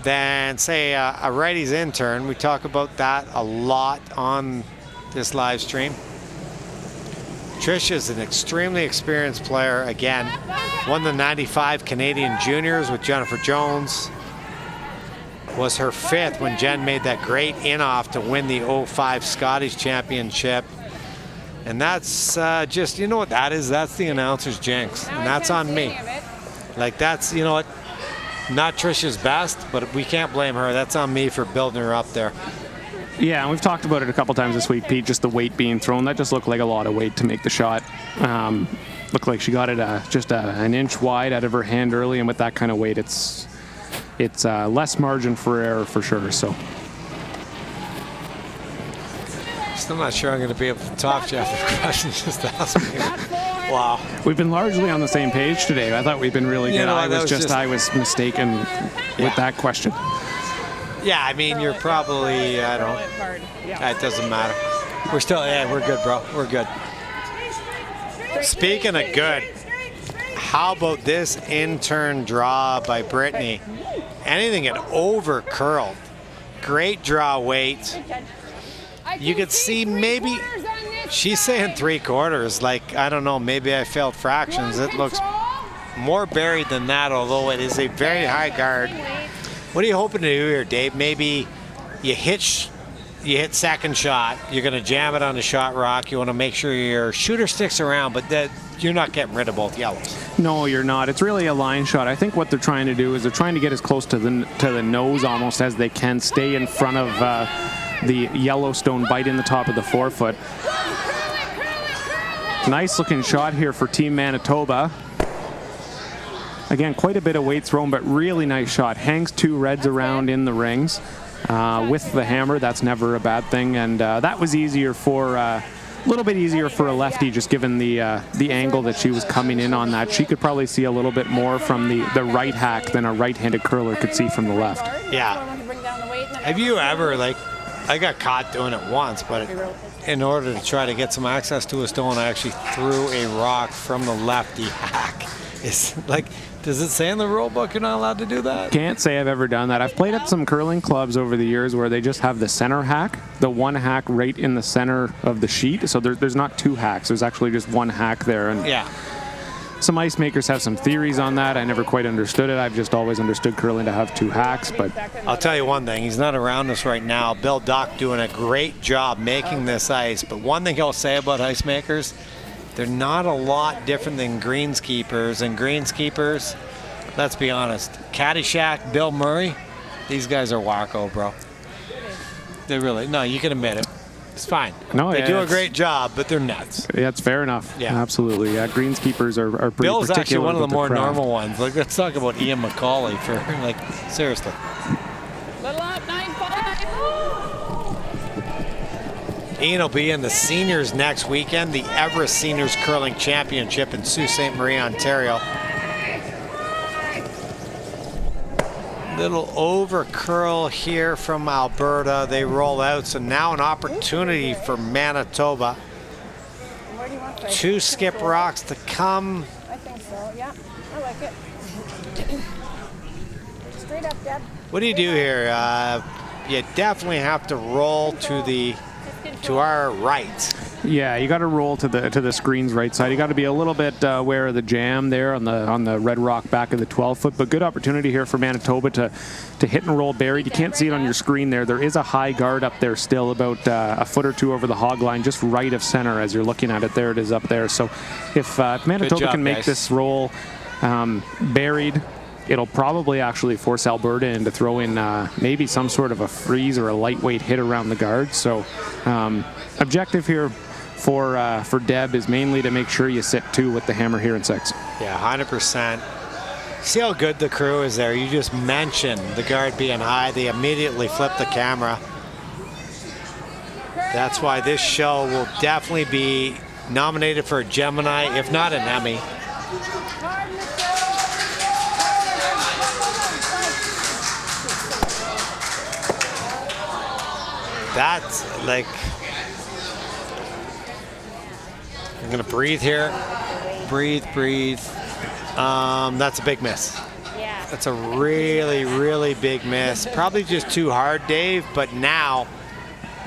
Speaker 2: than say a righty's in turn. We talk about that a lot on this live stream. Trish is an extremely experienced player. Again, won the 95 Canadian Juniors with Jennifer Jones. Was her 5th when Jen made that great in-off to win the 05 Scottish Championship. And that's just, you know what that is? That's the announcer's jinx. And that's on me. Like, that's, you know what? Not Trish's best, but we can't blame her. That's on me for building her up there.
Speaker 3: Yeah, and we've talked about it a couple times this week, Pete, just the weight being thrown. That just looked like a lot of weight to make the shot. Looked like she got it just an inch wide out of her hand early, and with that kind of weight, it's less margin for error for sure. So.
Speaker 2: Still not sure I'm going to be able to talk to you after the question just asked me. Wow.
Speaker 3: We've been largely on the same page today. I thought we've been really good. I was mistaken with that question.
Speaker 2: Yeah, I mean, you're probably, I don't know. It doesn't matter. We're still, we're good, bro. We're good. Speaking of good, how about this in-turn draw by Brittany? Anything at over curled. Great draw weight. You could see maybe, she's saying 3/4. Like, I don't know, maybe I failed fractions. It looks more buried than that, although it is a very high guard. What are you hoping to do here, Dave? Maybe you hit second shot. You're going to jam it on the shot rock. You want to make sure your shooter sticks around, but that you're not getting rid of both yellows.
Speaker 3: No, you're not. It's really a line shot. I think what they're trying to do is they're trying to get as close to the nose almost as they can, stay in front of the Yellowstone bite in the top of the forefoot. Nice looking shot here for Team Manitoba. Again, quite a bit of weight thrown, but really nice shot. Hangs 2 reds around in the rings with the hammer. That's never a bad thing. And that was easier for a little bit easier for a lefty, just given the angle that she was coming in on that. She could probably see a little bit more from the right hack than a right-handed curler could see from the left.
Speaker 2: Yeah. Have you ever, like, I got caught doing it once, but in order to try to get some access to a stone, I actually threw a rock from the lefty hack. It's like, does it say in the rule book you're not allowed to do that?
Speaker 3: Can't say I've ever done that. I've played at some curling clubs over the years where they just have the center hack, the one hack right in the center of the sheet. So there's not 2 hacks. There's actually just one hack there. And
Speaker 2: yeah.
Speaker 3: Some ice makers have some theories on that. I never quite understood it. I've just always understood curling to have 2 hacks. But
Speaker 2: I'll tell you one thing. He's not around us right now. Bill Duck doing a great job making this ice. But one thing I'll say about ice makers, they're not a lot different than greenskeepers. And greenskeepers, let's be honest, Caddyshack, Bill Murray, these guys are wacko, bro. They really, no, you can admit it. It's fine.
Speaker 3: No,
Speaker 2: they do a great job, but they're nuts.
Speaker 3: Yeah, it's fair enough.
Speaker 2: Yeah,
Speaker 3: absolutely. Yeah, greenskeepers are pretty
Speaker 2: Bill's
Speaker 3: particular.
Speaker 2: actually one of the more
Speaker 3: craft.
Speaker 2: normal ones. Like, let's talk about Ian McCauley for, like, seriously.
Speaker 4: Little up, 9-5.
Speaker 2: Ian will be in the seniors next weekend, the Everest Seniors Curling Championship in Sault Ste. Marie, Ontario. Little over curl here from Alberta. They roll out, so now an opportunity for Manitoba. 2 skip rocks to come.
Speaker 4: I think so, yeah. I like it. Straight up, Deb.
Speaker 2: What do you do here? You definitely have to roll to our right.
Speaker 3: Yeah, you got to roll to the screen's right side. You got to be a little bit aware of the jam there on the red rock back of the 12-foot. But good opportunity here for Manitoba to hit and roll buried. You can't see it on your screen there. There is a high guard up there still, about a foot or 2 over the hog line, just right of center as you're looking at it. There it is up there. So if Manitoba can make this roll buried, it'll probably actually force Alberta into throwing maybe some sort of a freeze or a lightweight hit around the guard. So objective here for Deb is mainly to make sure you sit 2 with the hammer here in 6.
Speaker 2: Yeah, 100%. See how good the crew is there? You just mentioned the guard being high. They immediately flip the camera. That's why this show will definitely be nominated for a Gemini, if not an Emmy. That's like, I'm gonna breathe here. Breathe, breathe. That's a big miss.
Speaker 4: Yeah.
Speaker 2: That's a really, really big miss. Probably just too hard, Dave, but now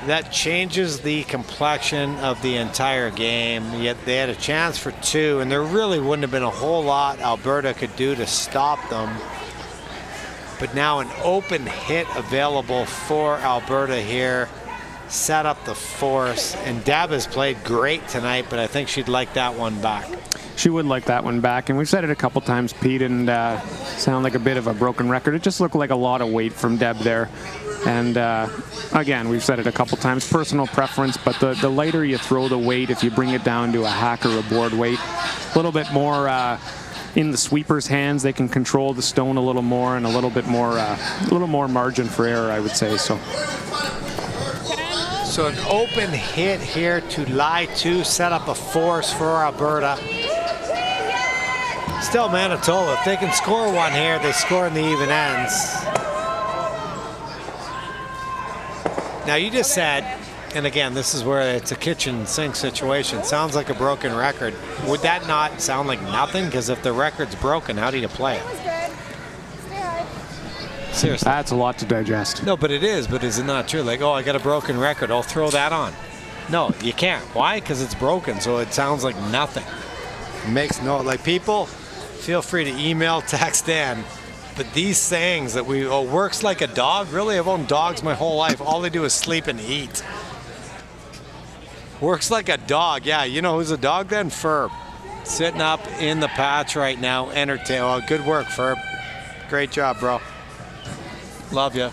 Speaker 2: that changes the complexion of the entire game. Yet they had a chance for 2, and there really wouldn't have been a whole lot Alberta could do to stop them. But now an open hit available for Alberta here. Set up the force, and Deb has played great tonight, but I think she'd like that one back.
Speaker 3: She would like that one back, and we've said it a couple times, Pete, and sound like a bit of a broken record. It just looked like a lot of weight from Deb there. And again, we've said it a couple times, personal preference, but the lighter you throw the weight, if you bring it down to a hack or a board weight, a little bit more in the sweeper's hands, they can control the stone a little more and a little more margin for error, I would say.
Speaker 2: So an open hit here to lie 2, set up a force for Alberta. Still Manitoba, if they can score one here, they score in the even ends. Now you just said, and again, this is where it's a kitchen sink situation. Sounds like a broken record. Would that not sound like nothing? Because if the record's broken, how do you play it? Seriously.
Speaker 3: That's a lot to digest.
Speaker 2: No, but it is. But is it not true? Like, oh, I got a broken record. I'll throw that on. No, you can't. Why? Because it's broken. So it sounds like nothing. It makes no, like, people, feel free to email, text in. But these sayings that works like a dog. Really, I've owned dogs my whole life. All they do is sleep and eat. Works like a dog. Yeah, you know who's a dog then? Ferb. Sitting up in the patch right now. Entertain. Oh, good work, Ferb. Great job, bro. Love you.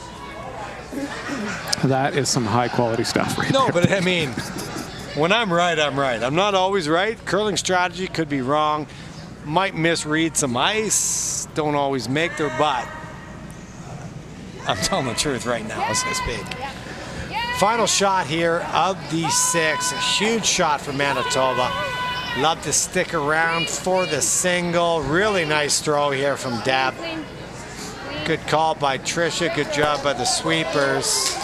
Speaker 3: That is some high quality stuff right
Speaker 2: No,
Speaker 3: there.
Speaker 2: but I mean, when I'm right, I'm right. I'm not always right. Curling strategy could be wrong. Might misread some ice. Don't always make their butt. I'm telling the truth right now as I speak. Final shot here of the 6. A huge shot for Manitoba. Love to stick around for the single. Really nice throw here from Deb. Good call by Tricia. Good job by the sweepers.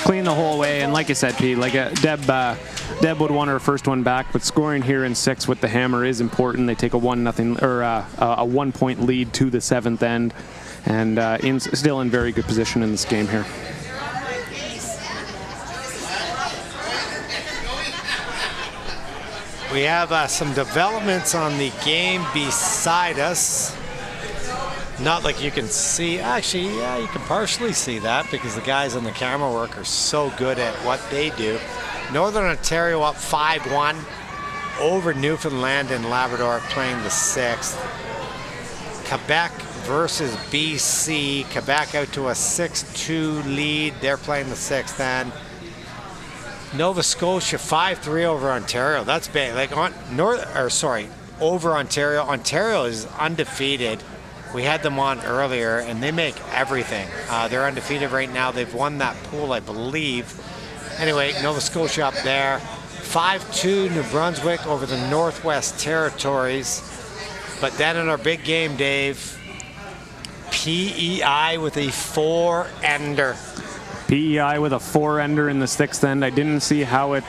Speaker 3: Clean the whole way, and like I said, Pete, like Deb would want her first one back, but scoring here in 6 with the hammer is important. They take a 1-0 or a 1-point lead to the 7th end, and still in very good position in this game here.
Speaker 2: We have some developments on the game beside us. Not like you can see. Actually, yeah, you can partially see that because the guys on the camera work are so good at what they do. Northern Ontario up 5-1 over Newfoundland and Labrador playing the 6th. Quebec versus BC. Quebec out to a 6-2 lead. They're playing the 6th end. Nova Scotia 5-3 over Ontario. That's big. Like over Ontario. Ontario is undefeated. We had them on earlier, and they make everything. They're undefeated right now. They've won that pool, I believe. Anyway, Nova Scotia up there. 5-2 New Brunswick over the Northwest Territories. But then in our big game, Dave, PEI with a 4-ender.
Speaker 3: PEI with a 4-ender in the 6th end. I didn't see how it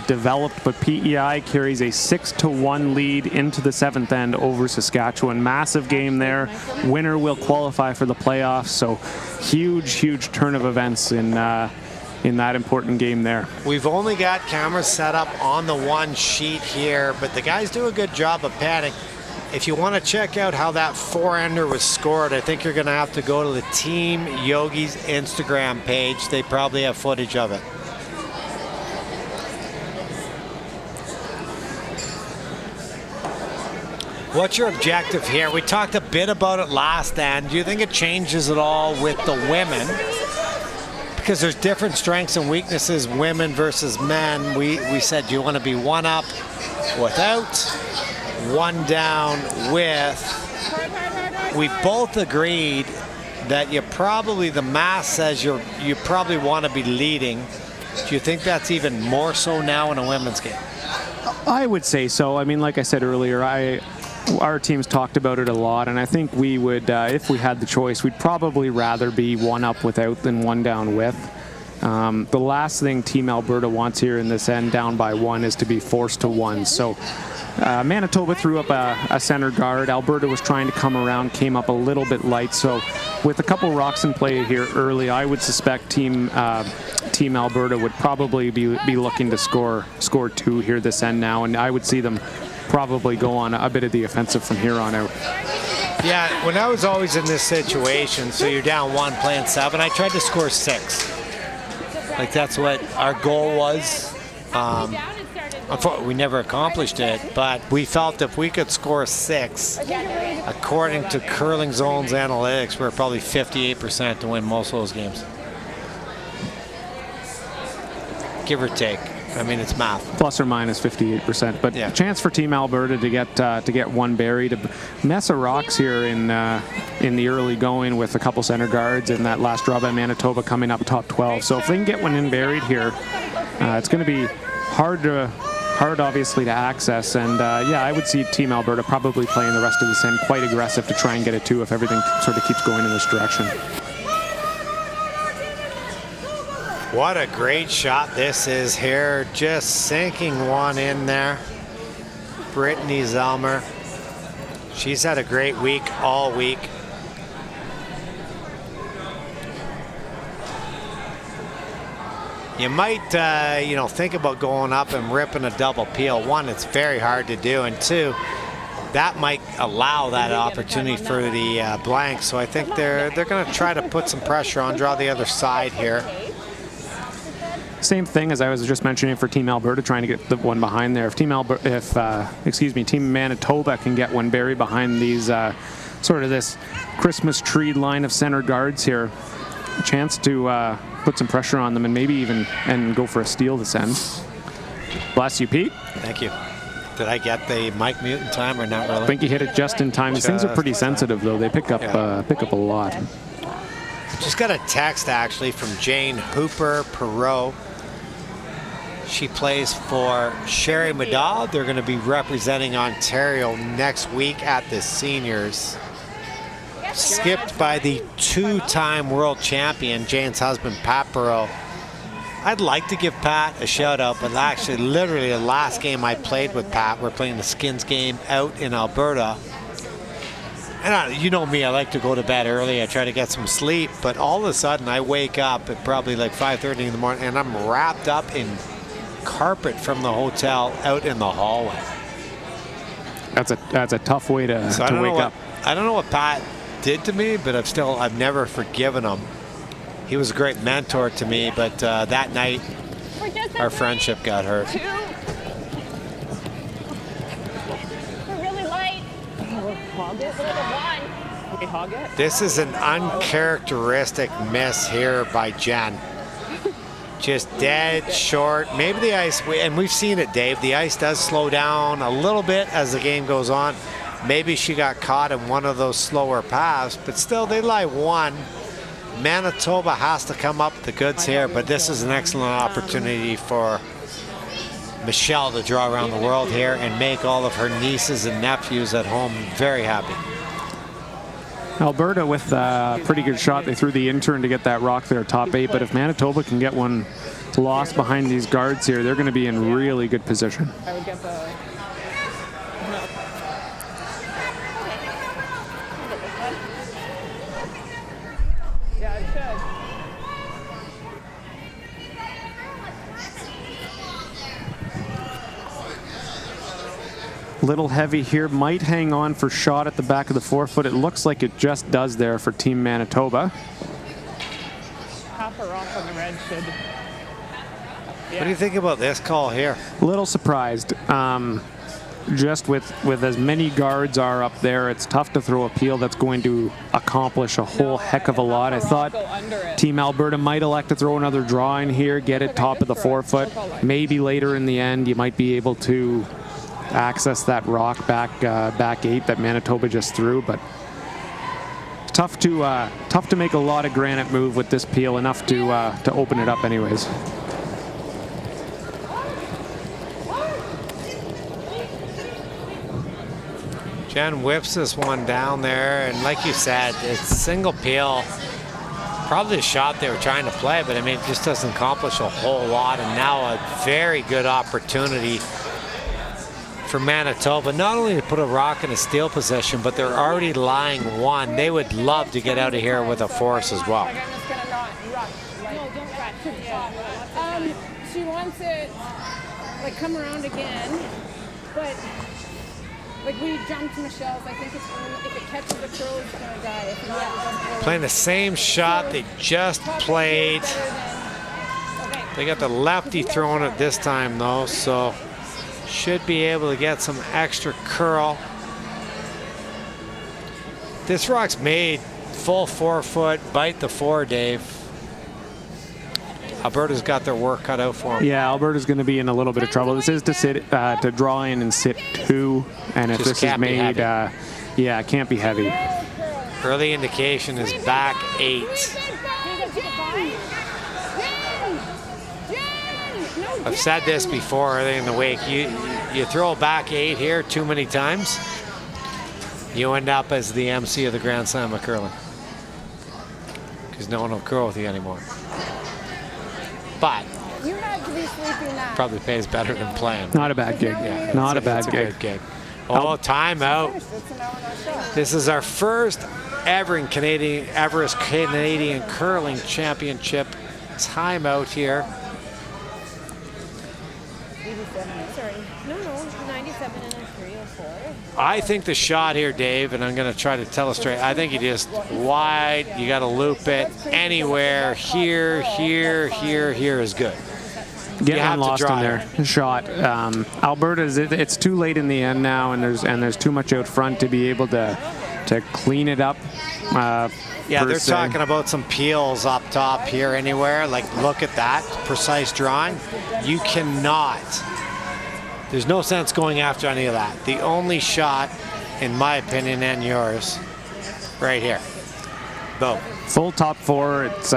Speaker 3: developed, but PEI carries a 6-1 lead into the 7th end over Saskatchewan. Massive game there. Winner will qualify for the playoffs. So huge turn of events in that important game there.
Speaker 2: We've only got cameras set up on the one sheet here, but the guys do a good job of panning. If you want to check out how that 4-ender was scored, I think you're going to have to go to the Team Yogi's Instagram page. They probably have footage of it. What's your objective here? We talked a bit about it last end. Do you think it changes at all with the women? Because there's different strengths and weaknesses, women versus men. We said, do you want to be one up without, one down with? we both agreed that the math says you probably want to be leading. Do you think that's even more so now in a women's game?
Speaker 3: I would say so. I mean, like I said earlier, our teams talked about it a lot, and I think we would, if we had the choice, we'd probably rather be one up without than one down with. The last thing Team Alberta wants here in this end, down by 1, is to be forced to 1. So Manitoba threw up a center guard. Alberta was trying to come around, came up a little bit light. So with a couple rocks in play here early, I would suspect Team Alberta would probably be looking to score 2 here this end now, and I would see them probably go on a bit of the offensive from here on out.
Speaker 2: Yeah, when I was always in this situation, so you're down 1 playing 7, I tried to score 6. Like, that's what our goal was. Unfortunately, we never accomplished it, but we felt if we could score 6, according to Curling Zone's analytics, we're probably 58% to win most of those games. Give or take. I mean, it's math.
Speaker 3: Plus or minus 58%, but
Speaker 2: yeah.
Speaker 3: Chance for Team Alberta to get 1 buried. A mess of rocks here in the early going with a couple center guards and that last draw by Manitoba coming up top 12. So if they can get one in buried here, it's going to be hard obviously to access. And yeah, I would see Team Alberta probably playing the rest of this end quite aggressive to try and get it 2 if everything sort of keeps going in this direction.
Speaker 2: What a great shot this is here. Just sinking one in there. Brittany Zelmer. She's had a great week all week. You might, think about going up and ripping a double peel. 1, it's very hard to do, and 2, that might allow that opportunity for the blank. So I think they're going to try to put some pressure on, draw the other side here.
Speaker 3: Same thing as I was just mentioning for Team Alberta, trying to get the one behind there. If Team Manitoba can get one buried behind these sort of this Christmas tree line of center guards here, a chance to put some pressure on them and maybe even go for a steal this end. Bless you, Pete.
Speaker 2: Thank you. Did I get the mic mute in time or not really?
Speaker 3: I think you hit it just in time. These things are pretty sensitive though. They pick up a lot.
Speaker 2: Just got a text actually from Jane Hooper Perot. She plays for Sherry Madad. They're going to be representing Ontario next week at the seniors. Skipped by the 2-time world champion, Jane's husband, Pat Perot. I'd like to give Pat a shout out, but actually literally the last game I played with Pat, we're playing the Skins game out in Alberta. And you know me, I like to go to bed early. I try to get some sleep, but all of a sudden I wake up at probably like 5:30 in the morning and I'm wrapped up in carpet from the hotel out in the hallway.
Speaker 3: That's a tough way to wake up.
Speaker 2: I don't know what Pat did to me, but I've never forgiven him. He was a great mentor to me, but that night our friendship got hurt.
Speaker 4: We're really light. Hog it. Okay, hog it.
Speaker 2: This is an uncharacteristic miss here by Jen. Just dead short. Maybe the ice, and we've seen it, Dave, the ice does slow down a little bit as the game goes on. Maybe she got caught in one of those slower paths, but still they lie 1. Manitoba has to come up with the goods here, but this is an excellent opportunity for Michelle to draw around the world here and make all of her nieces and nephews at home very happy.
Speaker 3: Alberta with a pretty good shot. They threw the intern to get that rock there, top 8. But if Manitoba can get one lost behind these guards here, they're going to be in really good position.
Speaker 4: I would get the... Yeah, it should.
Speaker 3: Little heavy here, might hang on for shot at the back of the forefoot. It looks like it just does there for Team Manitoba.
Speaker 4: Half a rock on the red should...
Speaker 2: What do you think about this call here?
Speaker 3: A little surprised. Just with as many guards are up there, it's tough to throw a peel that's going to accomplish a whole heck of a lot. I thought Team Alberta might elect to throw another draw in here, get it top of the forefoot. Maybe later in the end, you might be able to access that rock back 8 that Manitoba just threw, but tough to make a lot of granite move with this peel, enough to open it up anyways.
Speaker 2: Jen whips this one down there, and like you said, it's single peel. Probably the shot they were trying to play, but I mean, it just doesn't accomplish a whole lot. And now a very good opportunity for Manitoba, not only to put a rock in a steal position, but they're already lying one. They would love to get out of here with a force as well.
Speaker 4: She wants it like come around again, but like we jumped Michelle's. I think if it catches the curl, it's gonna die. If not, it doesn't really.
Speaker 2: Playing the same shot they just played. They got the lefty throwing it this time though, so should be able to get some extra curl. This rock's made full 4 foot, bite the 4, Dave. Alberta's got their work cut out for them.
Speaker 3: Yeah, Alberta's going to be in a little bit of trouble. This is to sit, to draw in and sit 2, and if
Speaker 2: Just
Speaker 3: this is
Speaker 2: can't be
Speaker 3: made,
Speaker 2: heavy.
Speaker 3: yeah, it can't be heavy.
Speaker 2: Early indication is back 8. I've said this before early in the week. You throw a back 8 here too many times, you end up as the MC of the Grand Slam of curling, because no one will curl with you anymore. But
Speaker 4: You had to be sleeping now.
Speaker 2: probably pays better than playing.
Speaker 3: Not a bad gig.
Speaker 2: Yeah,
Speaker 3: Not a
Speaker 2: it's
Speaker 3: bad
Speaker 2: a
Speaker 3: gig.
Speaker 2: good gig. Oh, timeout. This is our first ever in Everest Canadian Curling Championship timeout here.
Speaker 4: 87. Sorry. No, 97 and a 304.
Speaker 2: I think the shot here, Dave, and I'm going to try to tell it straight. I think you just wide. You got to loop it anywhere. Here is good.
Speaker 3: Getting lost in there. Shot. Alberta's. It's too late in the end now, and there's too much out front to be able to clean it up.
Speaker 2: Yeah, they're talking about some peels up top here anywhere. Like, look at that precise drawing. You cannot. There's no sense going after any of that. The only shot, in my opinion and yours, right here. Boom.
Speaker 3: Full top 4. It's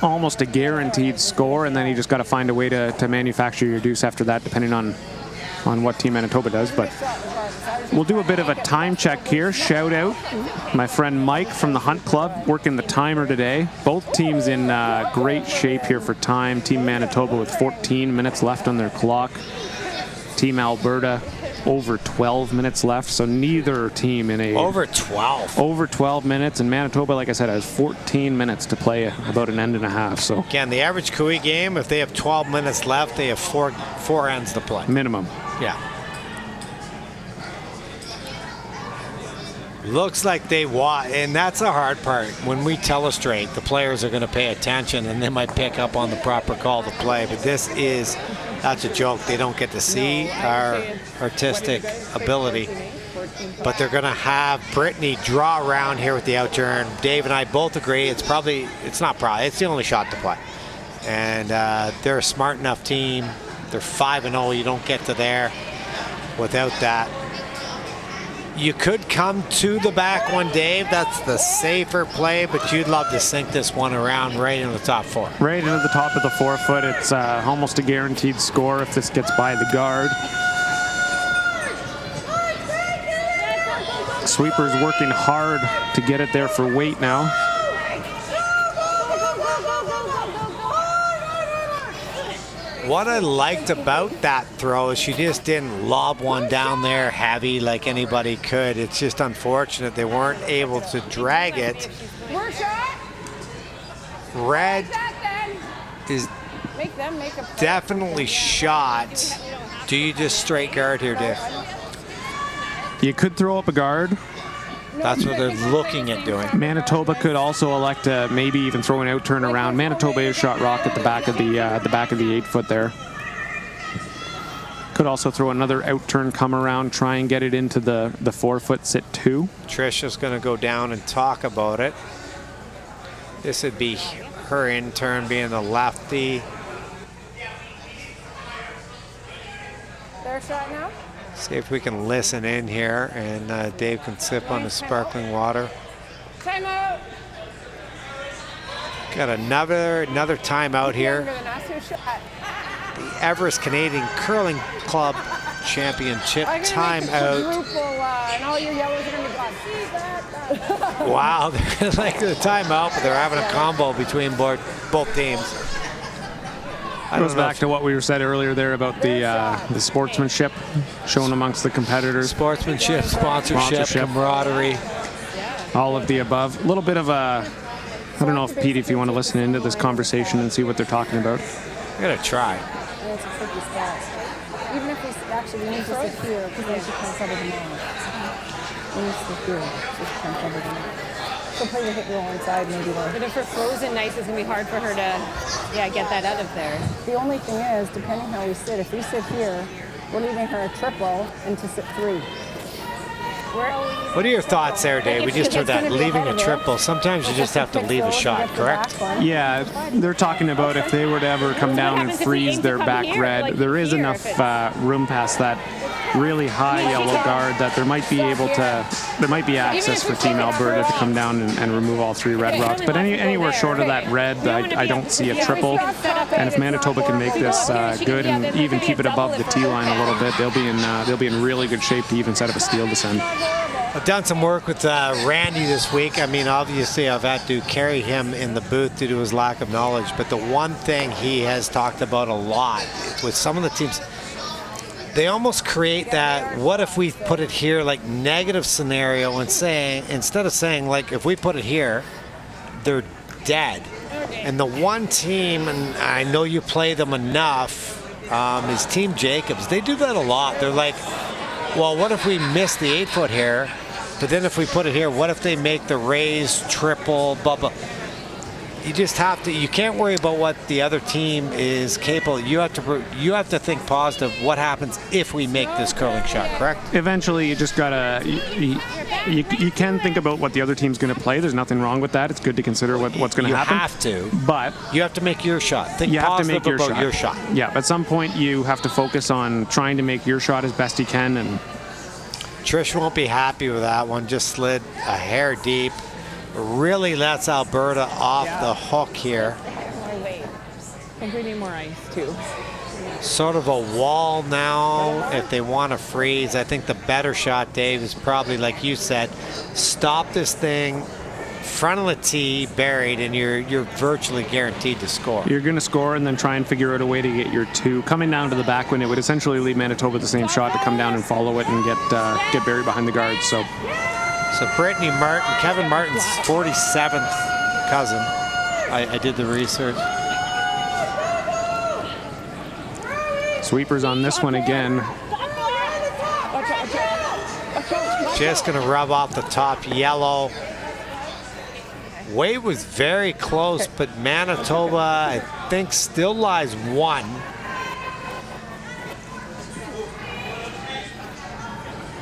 Speaker 3: almost a guaranteed score, and then you just got to find a way to manufacture your deuce after that, depending on what Team Manitoba does. But we'll do a bit of a time check here. Shout out my friend Mike from the Hunt Club, working the timer today. Both teams in great shape here for time. Team Manitoba with 14 minutes left on their clock. Team Alberta over 12 minutes left, so neither team in a
Speaker 2: over 12
Speaker 3: minutes, and Manitoba, like I said, has 14 minutes to play, about an end and a half. So
Speaker 2: again, the average Kui game, if they have 12 minutes left, they have four ends to play
Speaker 3: minimum.
Speaker 2: Yeah. Looks like they want, and that's the hard part. When we telestrate, the players are going to pay attention, and they might pick up on the proper call to play. But that's a joke. They don't get to see our artistic ability. But they're going to have Brittany draw around here with the outturn. Dave and I both agree it's the only shot to play. And they're a smart enough team. They're 5-0. You don't get to there without that. You could come to the back one, Dave. That's the safer play, but you'd love to sink this one around right in the top 4.
Speaker 3: Right into the top of the 4 foot. It's almost a guaranteed score if this gets by the guard. Sweeper's working hard to get it there for weight now.
Speaker 2: What I liked about that throw is she just didn't lob one down there heavy like anybody could. It's just unfortunate they weren't able to drag it. Red is definitely shot. Do you just straight guard here, Dave?
Speaker 3: You could throw up a guard.
Speaker 2: That's what they're looking at doing.
Speaker 3: Manitoba could also elect to maybe even throw an out turn around. Manitoba is shot rock at the back of the 8 foot there. Could also throw another out turn, come around, try and get it into the 4 foot sit 2.
Speaker 2: Trisha's going to go down and talk about it. This would be her in turn being the lefty.
Speaker 4: Their shot now?
Speaker 2: See if we can listen in here, and Dave can sip on his sparkling water.
Speaker 4: Timeout.
Speaker 2: Got another timeout here.
Speaker 4: Younger than us, who shot?
Speaker 2: The Everest Canadian Curling Club Championship
Speaker 4: I'm gonna make the
Speaker 2: timeout.
Speaker 4: quadruple, and all your yellows are gonna be gone. See that?
Speaker 2: Wow, they're like the timeout, but they're having a combo between both teams.
Speaker 3: Goes back to what we were said earlier there about the sportsmanship shown amongst the competitors.
Speaker 2: Sportsmanship, sponsorship, camaraderie.
Speaker 3: All of the above. A little bit of a, I don't know if Pete, if you want to listen into this conversation and see what they're talking about.
Speaker 2: I'm gonna try.
Speaker 4: It's a tricky spot. Even if we actually need to sit here, because then she can't cover the mouth. We need to sit here, so she can't cover the mouth. She'll play the hit roll inside, maybe though.
Speaker 8: But if we're frozen nice, it's gonna be hard for her to, get that out of there.
Speaker 4: The only thing is, depending how we sit, if we sit here, we're leaving her a triple and to sit 3.
Speaker 2: What are your thoughts there, Dave? We just heard that, leaving a triple. Sometimes you just have to leave a shot, correct?
Speaker 3: Yeah, they're talking about if they were to ever come down and freeze their back red, there is enough room past that really high yellow guard that there might be access for Team Alberta to come down and remove all 3 red rocks. But anywhere short of that red, I don't see a triple. And if Manitoba can make this good and even keep it above the tee line a little bit, they'll be in really good shape to even set up a steel descent.
Speaker 2: I've done some work with Randy this week. I mean, obviously, I've had to carry him in the booth due to his lack of knowledge. But the one thing he has talked about a lot with some of the teams, they almost create that, what if we put it here, like negative scenario, and saying, instead of saying, like, if we put it here, they're dead. And the one team, and I know you play them enough, is Team Jacobs. They do that a lot. They're like, well, what if we miss the 8-foot here? But then if we put it here, what if they make the raise, triple, blah, blah. You just have to, you can't worry about what the other team is capable. You have to think positive. What happens if we make this curling shot, correct?
Speaker 3: Eventually, you just gotta, you can think about what the other team's gonna play. There's nothing wrong with that. It's good to consider what's gonna happen.
Speaker 2: You have to.
Speaker 3: But
Speaker 2: you have to make your shot. Think
Speaker 3: you have to
Speaker 2: positive
Speaker 3: make
Speaker 2: about your shot.
Speaker 3: Yeah, at some point you have to focus on trying to make your shot as best you can. And
Speaker 2: Trish won't be happy with that one. Just slid a hair deep. Really lets Alberta off the hook here.
Speaker 8: More weight. I think we need more ice too.
Speaker 2: Sort of a wall now if they want to freeze. I think the better shot, Dave, is probably, like you said, stop this thing, front of the tee, buried, and you're virtually guaranteed to score.
Speaker 3: You're going to score and then try and figure out a way to get your 2. Coming down to the back when it would essentially leave Manitoba the same shot to come down and follow it and get buried behind the guards. So
Speaker 2: Brittany Martin, Kevin Martin's 47th cousin. I did the research.
Speaker 3: Sweepers on this one again.
Speaker 2: Just going to rub off the top yellow. Wade was very close, but Manitoba, I think, still lies 1.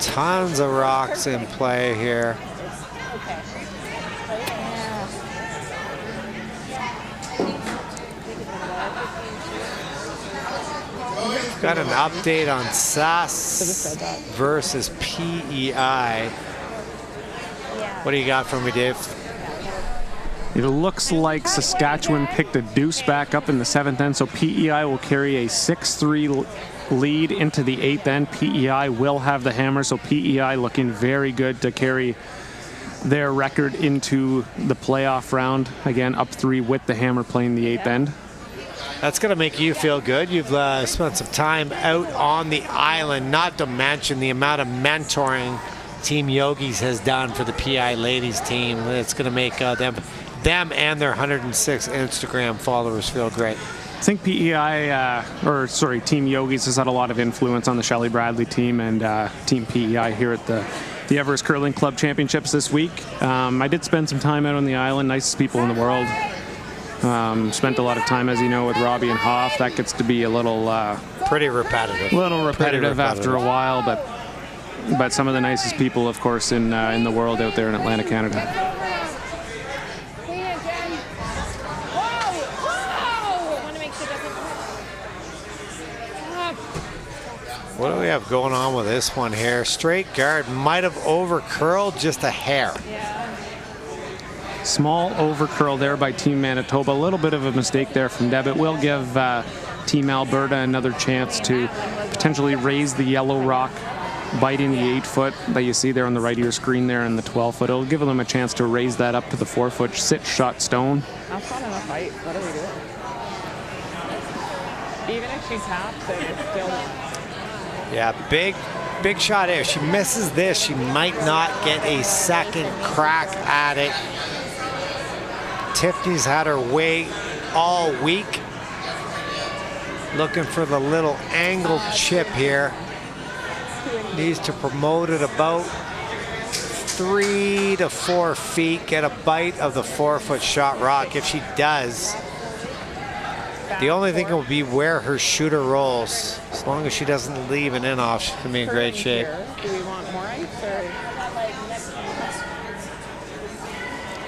Speaker 2: Tons of rocks in play here. Got an update on SAS versus PEI. What do you got for me, Dave?
Speaker 3: It looks like Saskatchewan picked a deuce back up in the 7th end, so PEI will carry a 6-3 lead into the 8th end. PEI will have the hammer, so PEI looking very good to carry their record into the playoff round. Again, up 3 with the hammer playing the 8th end.
Speaker 2: That's going to make you feel good. You've spent some time out on the island, not to mention the amount of mentoring Team Yogis has done for the PI ladies team. It's going to make them and their 106 Instagram followers feel great.
Speaker 3: I think Team Yogis has had a lot of influence on the Shelley Bradley team and Team PEI here at the Everest Curling Club Championships this week. I did spend some time out on the island, nicest people in the world. Spent a lot of time, as you know, with Robbie and Hoff. That gets to be a little
Speaker 2: pretty repetitive.
Speaker 3: After a while, but some of the nicest people, of course, in the world out there in Atlantic, Canada.
Speaker 2: What do we have going on with this one here? Straight guard might have over curled just a hair.
Speaker 8: Yeah.
Speaker 3: Small over curl there by Team Manitoba. A little bit of a mistake there from Deb. It will give Team Alberta another chance to potentially raise the yellow rock, biting the 8-foot that you see there on the right of your screen there, and the 12-foot. It'll give them a chance to raise that up to the 4-foot sit shot stone.
Speaker 8: That's not enough height. What do we do? Even if she taps it, it's still.
Speaker 2: Yeah, big shot here. She misses this, she might not get a second crack at it. Tiffany's had her way all week, looking for the little angled chip here. Needs to promote it about 3 to 4 feet, get a bite of the 4-foot shot rock. If she does, the only thing will be where her shooter rolls. As long as she doesn't leave an in-off, she can be in great shape.
Speaker 8: Do we want more ice or?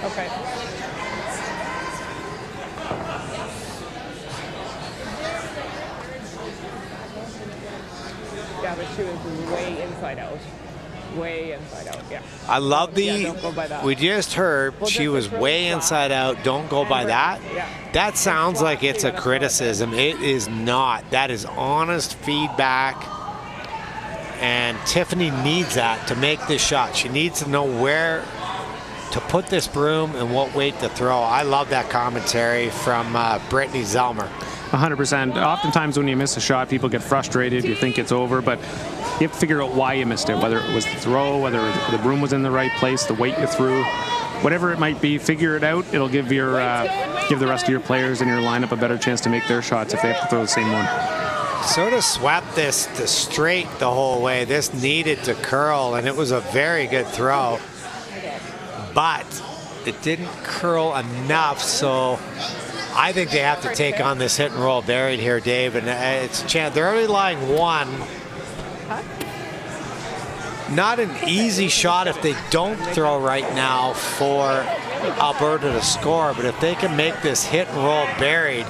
Speaker 8: Okay. Yeah, but she was way inside out. Way inside out, yeah.
Speaker 2: I love the,
Speaker 8: don't go by that.
Speaker 2: we just heard she was way inside out, don't go by that.
Speaker 8: Yeah.
Speaker 2: That sounds like it's a criticism. It is not. That is honest feedback. And Tiffany needs that to make this shot. She needs to know where to put this broom and what weight to throw. I love that commentary from Brittany Zelmer.
Speaker 3: 100%. Oftentimes when you miss a shot, people get frustrated. You think it's over, but you have to figure out why you missed it, whether it was the throw, whether the broom was in the right place, the weight you threw, whatever it might be, figure it out. It'll give your give the rest of your players in your lineup a better chance to make their shots if they have to throw the same one.
Speaker 2: Sort of swept this to straight the whole way. This needed to curl, and it was a very good throw, but it didn't curl enough, so I think they have to take on this hit and roll buried here, Dave, and it's a chance. They're already lying one. Not an easy shot if they don't throw right now for Alberta to score, but if they can make this hit and roll buried,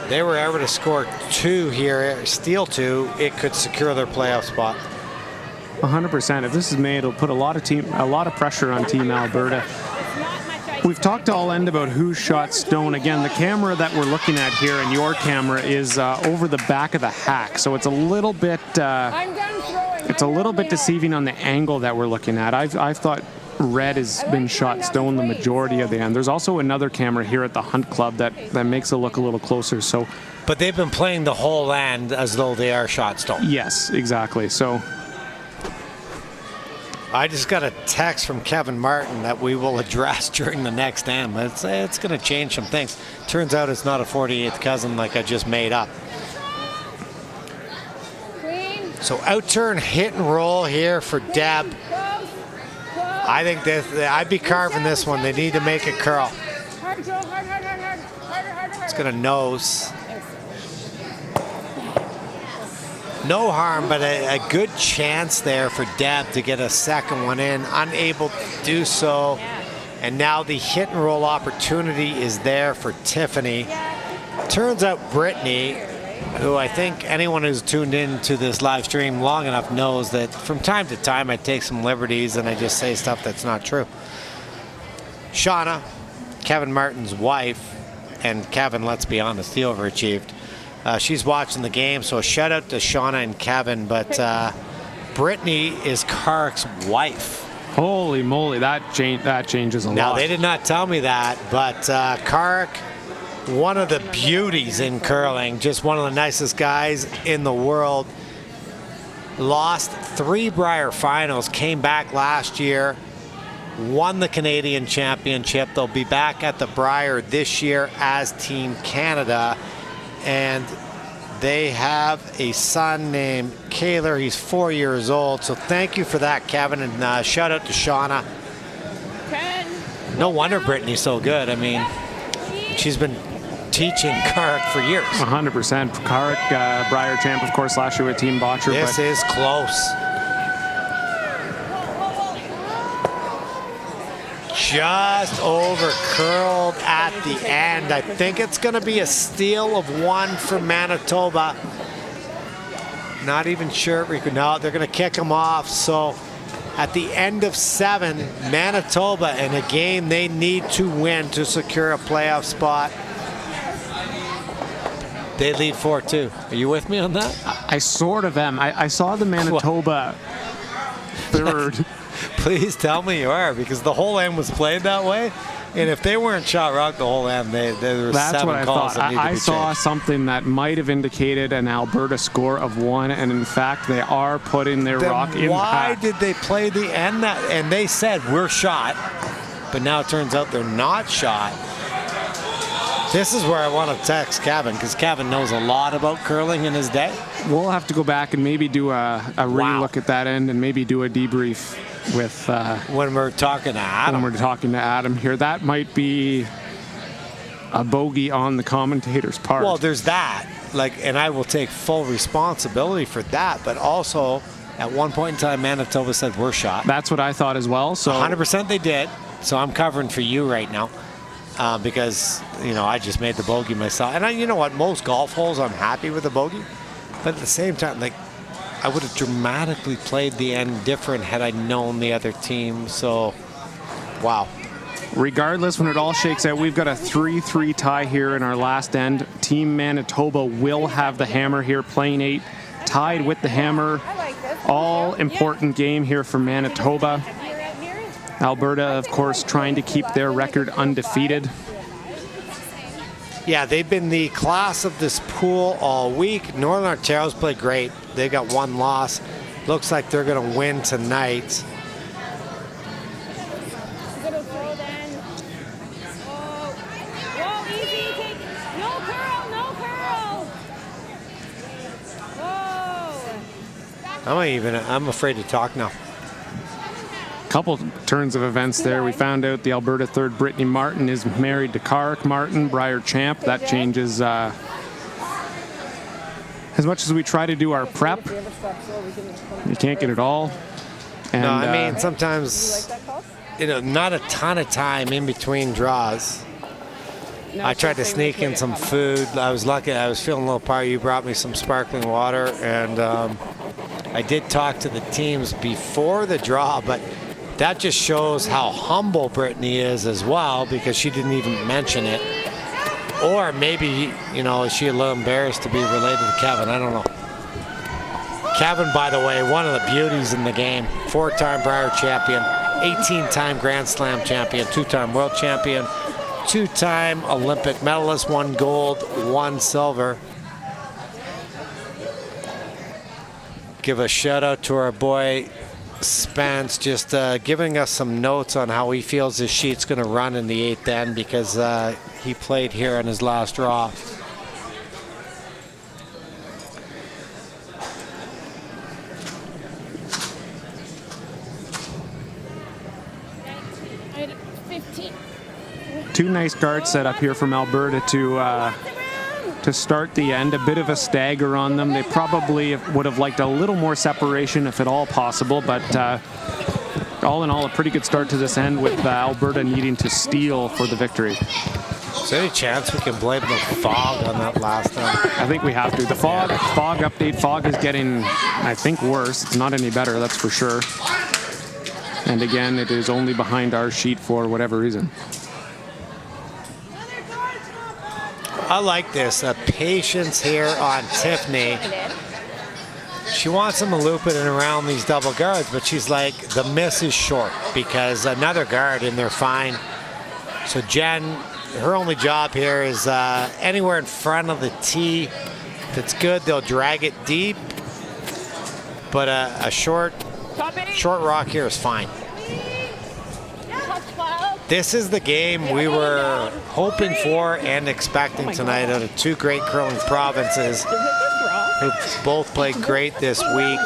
Speaker 2: they were able to score 2 here, steal 2, it could secure their playoff spot.
Speaker 3: 100%. If this is made, it'll put a lot of pressure on Team Alberta. We've talked all end about who shot stone. Again, the camera that we're looking at here and your camera is over the back of the hack, so it's a little bit deceiving on the angle that we're looking at. I've thought red has been shot stone the majority of the end. There's also another camera here at the Hunt Club that makes it look a little closer. So,
Speaker 2: but they've been playing the whole end as though they are shot stone.
Speaker 3: Yes, exactly. So
Speaker 2: I just got a text from Kevin Martin that we will address during the next end. It's going to change some things. Turns out it's not a 48th cousin like I just made up. So out-turn hit and roll here for Deb. I think that I'd be carving this one. They need to make it curl. It's going to nose. No harm, but a good chance there for Deb to get a second one in. Unable to do so. And now the hit and roll opportunity is there for Tiffany. Turns out Brittany, who I think anyone who's tuned in to this live stream long enough knows that from time to time I take some liberties and I just say stuff that's not true. Shauna, Kevin Martin's wife, and Kevin, let's be honest, he overachieved. She's watching the game, so a shout out to Shauna and Kevin, but Brittany is Kark's wife.
Speaker 3: Holy moly, that changes a lot.
Speaker 2: Now, they did not tell me that, but Kark, one of the beauties in curling, just one of the nicest guys in the world. Lost 3 Brier finals, came back last year, won the Canadian Championship. They'll be back at the Brier this year as Team Canada. And they have a son named Kaylor. He's 4 years old. So thank you for that, Kevin. And shout out to Shauna. No wonder Brittany's so good. I mean, she's been teaching Kark for years.
Speaker 3: 100%. Kark, Brier champ, of course, last year with Team Botcher.
Speaker 2: This is close. Just over curled at the end. I think it's going to be a steal of 1 for Manitoba. Not even sure. No, they're going to kick him off. So at the end of 7, Manitoba in a game they need to win to secure a playoff spot. They lead 4-2. Are you with me on that?
Speaker 3: I sort of am. I saw the Manitoba third.
Speaker 2: Please tell me you are, because the whole end was played that way. And if they weren't shot rock the whole end, there were
Speaker 3: That's
Speaker 2: 7
Speaker 3: what I
Speaker 2: calls
Speaker 3: thought.
Speaker 2: that needed to
Speaker 3: I
Speaker 2: be
Speaker 3: saw
Speaker 2: changed.
Speaker 3: something that might have indicated an Alberta score of 1, and in fact, they are putting their
Speaker 2: Then
Speaker 3: rock in
Speaker 2: why
Speaker 3: pack.
Speaker 2: did they play the end that? And they said we're shot, but now it turns out they're not shot. This is where I want to text Kevin, because Kevin knows a lot about curling in his day.
Speaker 3: We'll have to go back and maybe do a re-look at that end and maybe do a debrief with
Speaker 2: when we're talking to Adam.
Speaker 3: When we're talking to Adam here. That might be a bogey on the commentator's part.
Speaker 2: Well, there's that. And I will take full responsibility for that. But also, at one point in time, Manitoba said we're shot.
Speaker 3: That's what I thought as well. So
Speaker 2: 100% they did. So I'm covering for you right now. Because, I just made the bogey myself. And you know what? Most golf holes, I'm happy with the bogey. But at the same time, I would have dramatically played the end different had I known the other team. So, wow.
Speaker 3: Regardless, when it all shakes out, we've got a 3-3 tie here in our last end. Team Manitoba will have the hammer here, playing 8, tied with the hammer. All important game here for Manitoba. Alberta, of course, trying to keep their record undefeated.
Speaker 2: Yeah, they've been the class of this pool all week. Northern Ontario's played great. They got 1 loss. Looks like they're going to win tonight. I'm afraid to talk now.
Speaker 3: Couple turns of events there. We found out the Alberta third, Brittany Martin, is married to Karik Martin, Briar champ. That changes. As much as we try to do our prep, you can't get it all. And,
Speaker 2: no, I mean, sometimes, not a ton of time in between draws. I tried to sneak in some food. I was lucky. I was feeling a little party. You brought me some sparkling water, and I did talk to the teams before the draw, but that just shows how humble Brittany is as well, because she didn't even mention it. Or maybe, is she a little embarrassed to be related to Kevin? I don't know. Kevin, by the way, one of the beauties in the game. 4-time Briar champion, 18-time Grand Slam champion, 2-time world champion, 2-time Olympic medalist, 1 gold, 1 silver. Give a shout out to our boy Spence, just giving us some notes on how he feels his sheet's going to run in the 8th end, because he played here on his last draw.
Speaker 3: Two nice guards set up here from Alberta to start the end. A bit of a stagger on them. They probably would have liked a little more separation if at all possible, but all in all, a pretty good start to this end, with Alberta needing to steal for the victory.
Speaker 2: Is there any chance we can blame the fog on that last end?
Speaker 3: I think we have to. The fog update. Fog is getting, I think, worse. It's not any better, that's for sure. And again, it is only behind our sheet for whatever reason.
Speaker 2: I like this. Patience here on Tiffany. She wants him to loop it and around these double guards, but she's like, the miss is short because another guard and they're fine. So Jen, her only job here is anywhere in front of the tee. If it's good, they'll drag it deep. But a short rock here is fine. This is the game we were hoping for and expecting tonight out of two great curling provinces who both played great this week.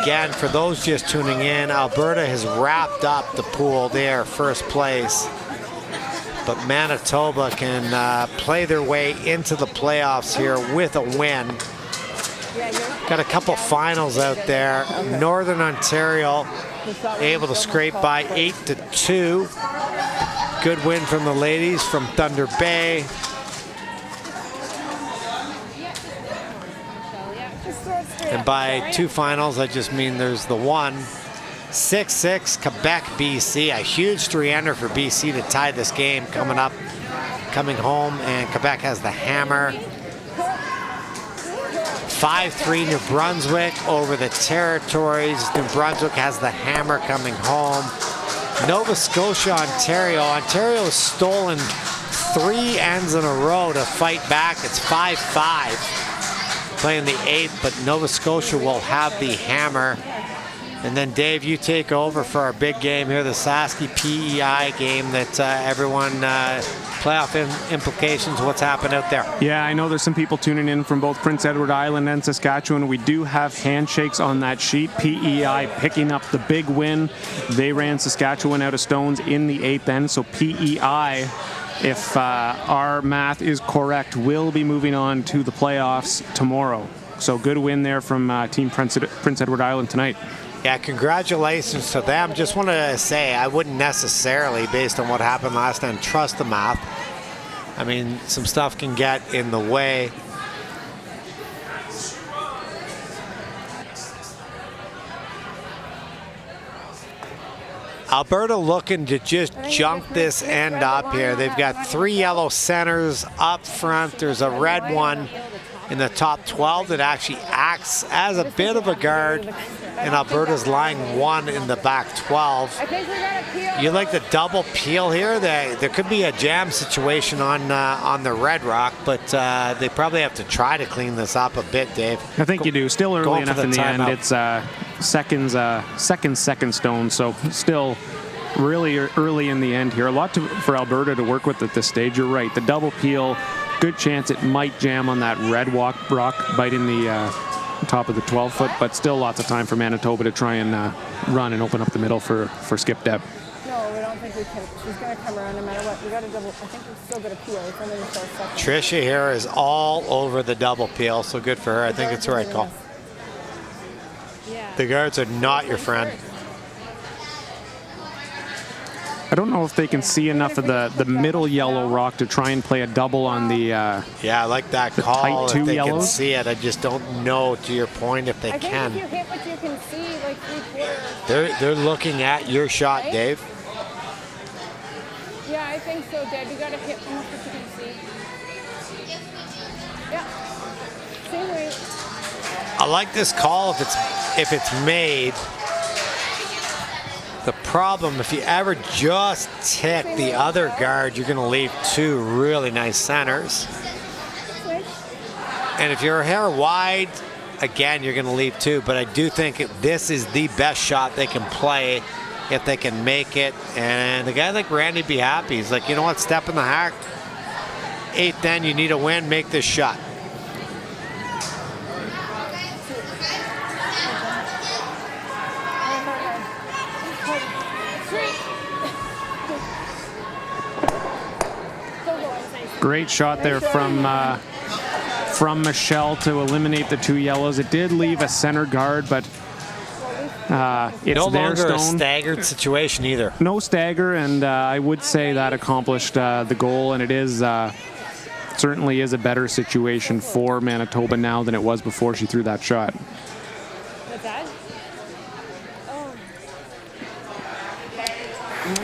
Speaker 2: Again, for those just tuning in, Alberta has wrapped up the pool. They are first place. But Manitoba can play their way into the playoffs here with a win. Got a couple finals out there. Northern Ontario able to scrape by 8-2. Good win from the ladies from Thunder Bay. And by two finals, I just mean there's the one 6-6 Quebec, BC. A huge 3-ender for BC to tie this game coming home, and Quebec has the hammer. 5-3 New Brunswick over the Territories. New Brunswick has the hammer coming home. Nova Scotia, Ontario. Ontario has stolen 3 ends in a row to fight back. It's 5-5. Playing the 8th, but Nova Scotia will have the hammer. And then, Dave, you take over for our big game here, the Saski PEI game that everyone, playoff implications, what's happened out there?
Speaker 3: Yeah, I know there's some people tuning in from both Prince Edward Island and Saskatchewan. We do have handshakes on that sheet. PEI picking up the big win. They ran Saskatchewan out of stones in the 8th end, so PEI, if our math is correct, will be moving on to the playoffs tomorrow. So good win there from Team Prince Edward Island tonight.
Speaker 2: Yeah, congratulations to them. Just want to say I wouldn't necessarily, based on what happened last time, trust the math. I mean, some stuff can get in the way. Alberta looking to just junk this end up here. They've got 3 yellow centers up front. There's a red one in the top 12 that actually acts as a bit of a guard, and Alberta's lying 1 in the back 12. You like the double peel here? There could be a jam situation on the Red Rock, but they probably have to try to clean this up a bit, Dave.
Speaker 3: I think you do. Still early enough in the end. It's second stone, so still really early in the end here. A lot for Alberta to work with at this stage. You're right. The double peel, good chance it might jam on that red rock biting the top of the 12-foot, but still lots of time for Manitoba to try and run and open up the middle for Skip Deb.
Speaker 4: No, we don't think we can. She's going to come around no matter what. We got to double. I think we're still going to peel. It's only the second.
Speaker 2: Tricia here is all over the double peel, so good for her. I think it's the right call. The guards are not your friend.
Speaker 3: I don't know if they can see enough of the middle yellow rock to try and play a double on the
Speaker 2: yeah, I like that call.
Speaker 3: tight 2
Speaker 2: if they
Speaker 3: yellows.
Speaker 2: can see it, I just don't know, to your point, if they can.
Speaker 4: I think if you hit what you can see, like 3/4.
Speaker 2: They're looking at your shot, Dave.
Speaker 4: Yeah, I think so, Dad. You got to hit almost what you can see. Yeah. Same way.
Speaker 2: I like this call if it's made. The problem, if you ever just tick the other guard, you're going to leave 2 really nice centers. And if you're a hair wide, again, you're going to leave 2. But I do think this is the best shot they can play if they can make it. And a guy like Randy be happy. He's like, you know what, step in the hack. 8th end, you need a win, make this shot.
Speaker 3: Great shot there from Michelle to eliminate the 2 yellows. It did leave a center guard, but it's
Speaker 2: no
Speaker 3: their
Speaker 2: longer a
Speaker 3: stone.
Speaker 2: staggered situation either.
Speaker 3: No stagger, and I would say that accomplished the goal, and it is certainly is a better situation for Manitoba now than it was before she threw that shot.
Speaker 4: What's that?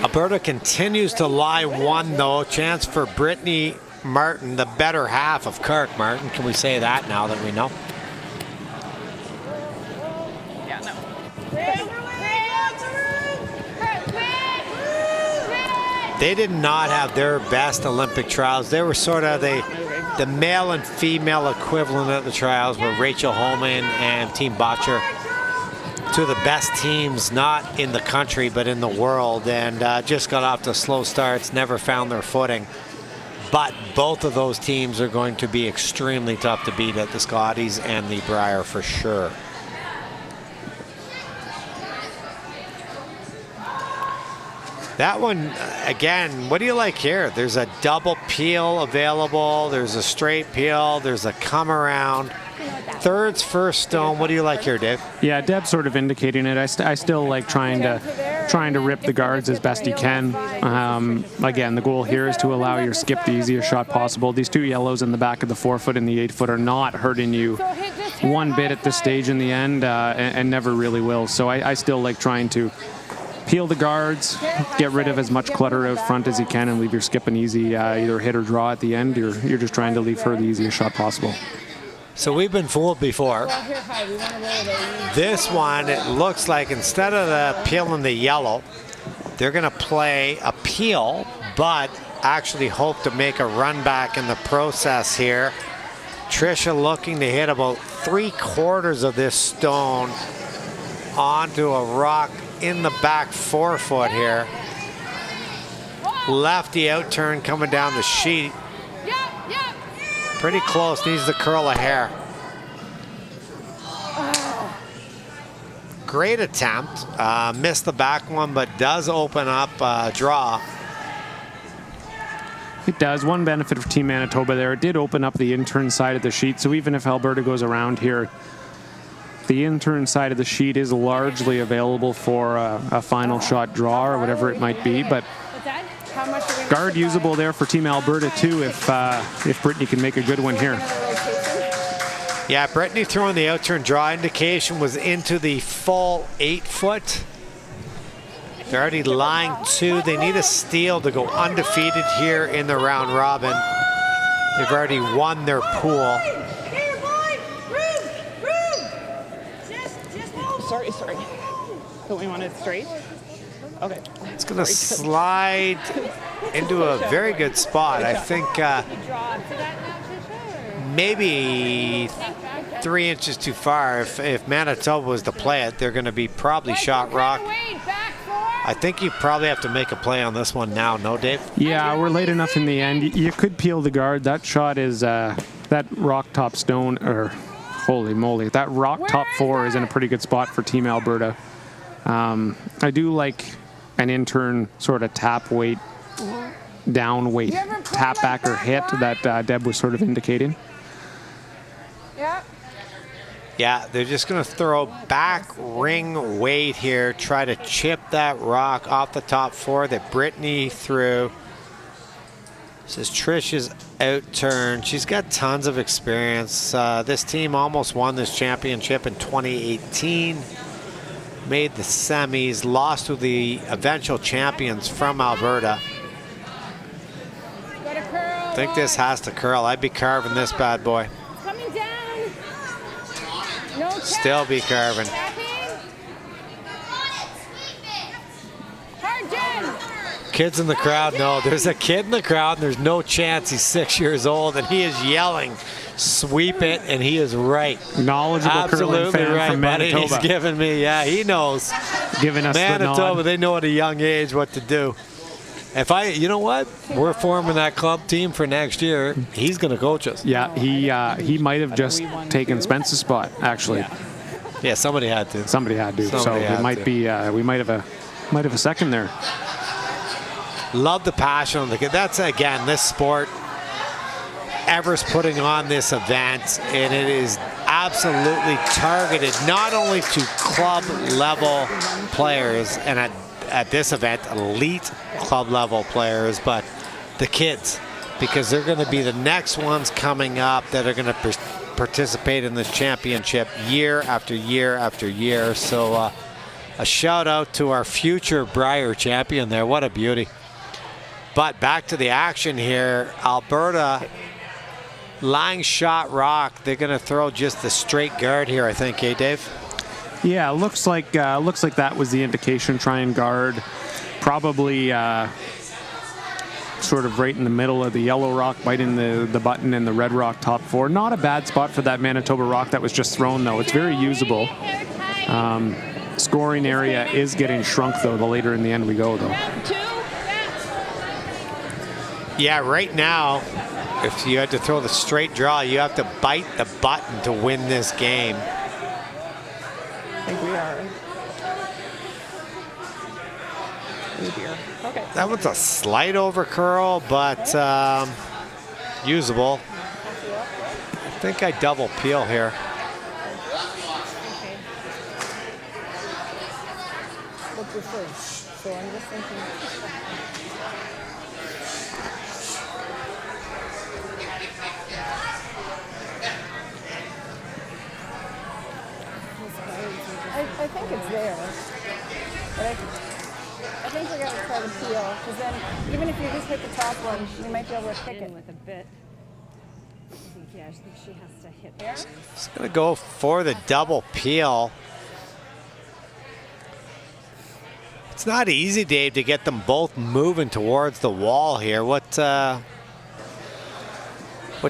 Speaker 2: Alberta continues to lie 1, though. Chance for Brittany Martin, the better half of Kirk Martin. Can we say that now that we know?
Speaker 8: Yeah, no.
Speaker 2: They did not have their best Olympic trials. They were sort of the male and female equivalent of the trials were Rachel Holman and Team Botcher. 2 of the best teams, not in the country, but in the world, and just got off to slow starts, never found their footing. But both of those teams are going to be extremely tough to beat at the Scotties and the Brier for sure. That one, again, what do you like here? There's a double peel available. There's a straight peel. There's a come around. Thirds, first stone. What do you like here, Dave?
Speaker 3: Yeah, Deb's sort of indicating it. I still like trying to rip the guards as best you can. Again, the goal here is to allow your skip the easiest shot possible. These 2 yellows in the back of the 4-foot and the 8-foot are not hurting you one bit at this stage in the end, and never really will. So I still like trying to peel the guards, get rid of as much clutter out front as you can, and leave your skip an easy either hit or draw at the end. You're just trying to leave her the easiest shot possible.
Speaker 2: So we've been fooled before. This one, it looks like instead of the peeling the yellow, they're going to play a peel, but actually hope to make a run back in the process here. Trisha looking to hit about 3/4 of this stone onto a rock in the back forefoot here. Lefty out turn coming down the sheet. Pretty close, needs to curl a hair. Great attempt, missed the back one, but does open up draw.
Speaker 3: It does. One benefit for Team Manitoba there, it did open up the intern side of the sheet, so even if Alberta goes around here, the intern side of the sheet is largely available for a final shot draw or whatever it might be, but guard usable there for Team Alberta too if Brittany can make a good one here.
Speaker 2: Yeah, Brittany throwing the out-turn draw indication was into the full 8-foot. They're already lying 2. They need a steal to go undefeated here in the round robin. They've already won their pool.
Speaker 8: Sorry. Don't we want it straight? Okay.
Speaker 2: It's going to slide into a very good spot. I think maybe 3 inches too far. If Manitoba was to play it, they're going to be probably shot rock. I think you probably have to make a play on this one now, no, Dave?
Speaker 3: Yeah, we're late enough in the end. You could peel the guard. That shot is that rock top stone, or holy moly, that rock top 4 is in a pretty good spot for Team Alberta. I do like an intern sort of tap weight, down weight, tap back or hit that Deb was sort of indicating.
Speaker 2: Yeah, they're just going to throw back ring weight here, try to chip that rock off the top 4 that Brittany threw. This is Trish's out turn. She's got tons of experience. This team almost won this championship in 2018. Made the semis, lost to the eventual champions from Alberta. I think this has to curl. I'd be carving this bad boy. Still be carving. Kids in the crowd, no. There's a kid in the crowd, and there's no chance. He's 6 years old, and he is yelling, sweep it, and he is right.
Speaker 3: Knowledgeable curling fan
Speaker 2: right,
Speaker 3: from Manitoba.
Speaker 2: He's giving me, yeah, he knows.
Speaker 3: Giving us
Speaker 2: Manitoba,
Speaker 3: the nod.
Speaker 2: they know at a young age what to do. You know what? We're forming that club team for next year. He's going to coach us.
Speaker 3: Yeah, he might have just taken Spence's spot, actually.
Speaker 2: Yeah, somebody had to.
Speaker 3: Somebody had to. So it might be. We might have a second there.
Speaker 2: Love the passion on the kid. That's again this sport. Everest putting on this event, and it is absolutely targeted not only to club level players and at this event elite club level players, but the kids, because they're going to be the next ones coming up that are going to participate in this championship year after year after year. So a shout out to our future Brier champion there. What a beauty. But back to the action here. Alberta lying shot rock. They're going to throw just the straight guard here, I think, Dave?
Speaker 3: Yeah, looks like that was the indication. Try and guard, probably sort of right in the middle of the yellow rock, biting the button in the red rock top 4. Not a bad spot for that Manitoba rock that was just thrown, though. It's very usable. Scoring area is getting shrunk, though, the later in the end we go, though.
Speaker 2: Yeah, right now, if you had to throw the straight draw, you have to bite the button to win this game.
Speaker 8: I think we are. Oh dear. Okay.
Speaker 2: That one's a slight over curl, but usable. I think I double peel here.
Speaker 4: What's your first? So I'm just thinking. I think it's there. But I think we're going to try to peel, because then even if you just hit the top one, you might be able to pick it.
Speaker 9: With a bit. I think she has to hit there.
Speaker 2: She's going to go for the double peel. It's not easy, Dave, to get them both moving towards the wall here. What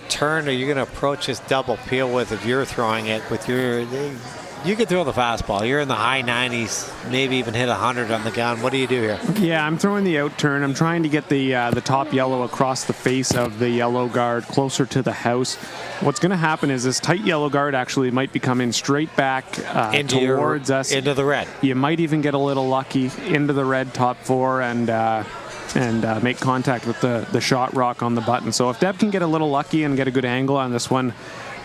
Speaker 2: turn are you going to approach this double peel with if you're throwing it with your... You could throw the fastball. You're in the high 90s, maybe even hit 100 on the gun. What do you do here?
Speaker 3: Yeah, I'm throwing the out turn. I'm trying to get the top yellow across the face of the yellow guard closer to the house. What's going to happen is this tight yellow guard actually might be coming straight back towards us.
Speaker 2: Into the red.
Speaker 3: You might even get a little lucky into the red top four and make contact with the shot rock on the button. So if Deb can get a little lucky and get a good angle on this one,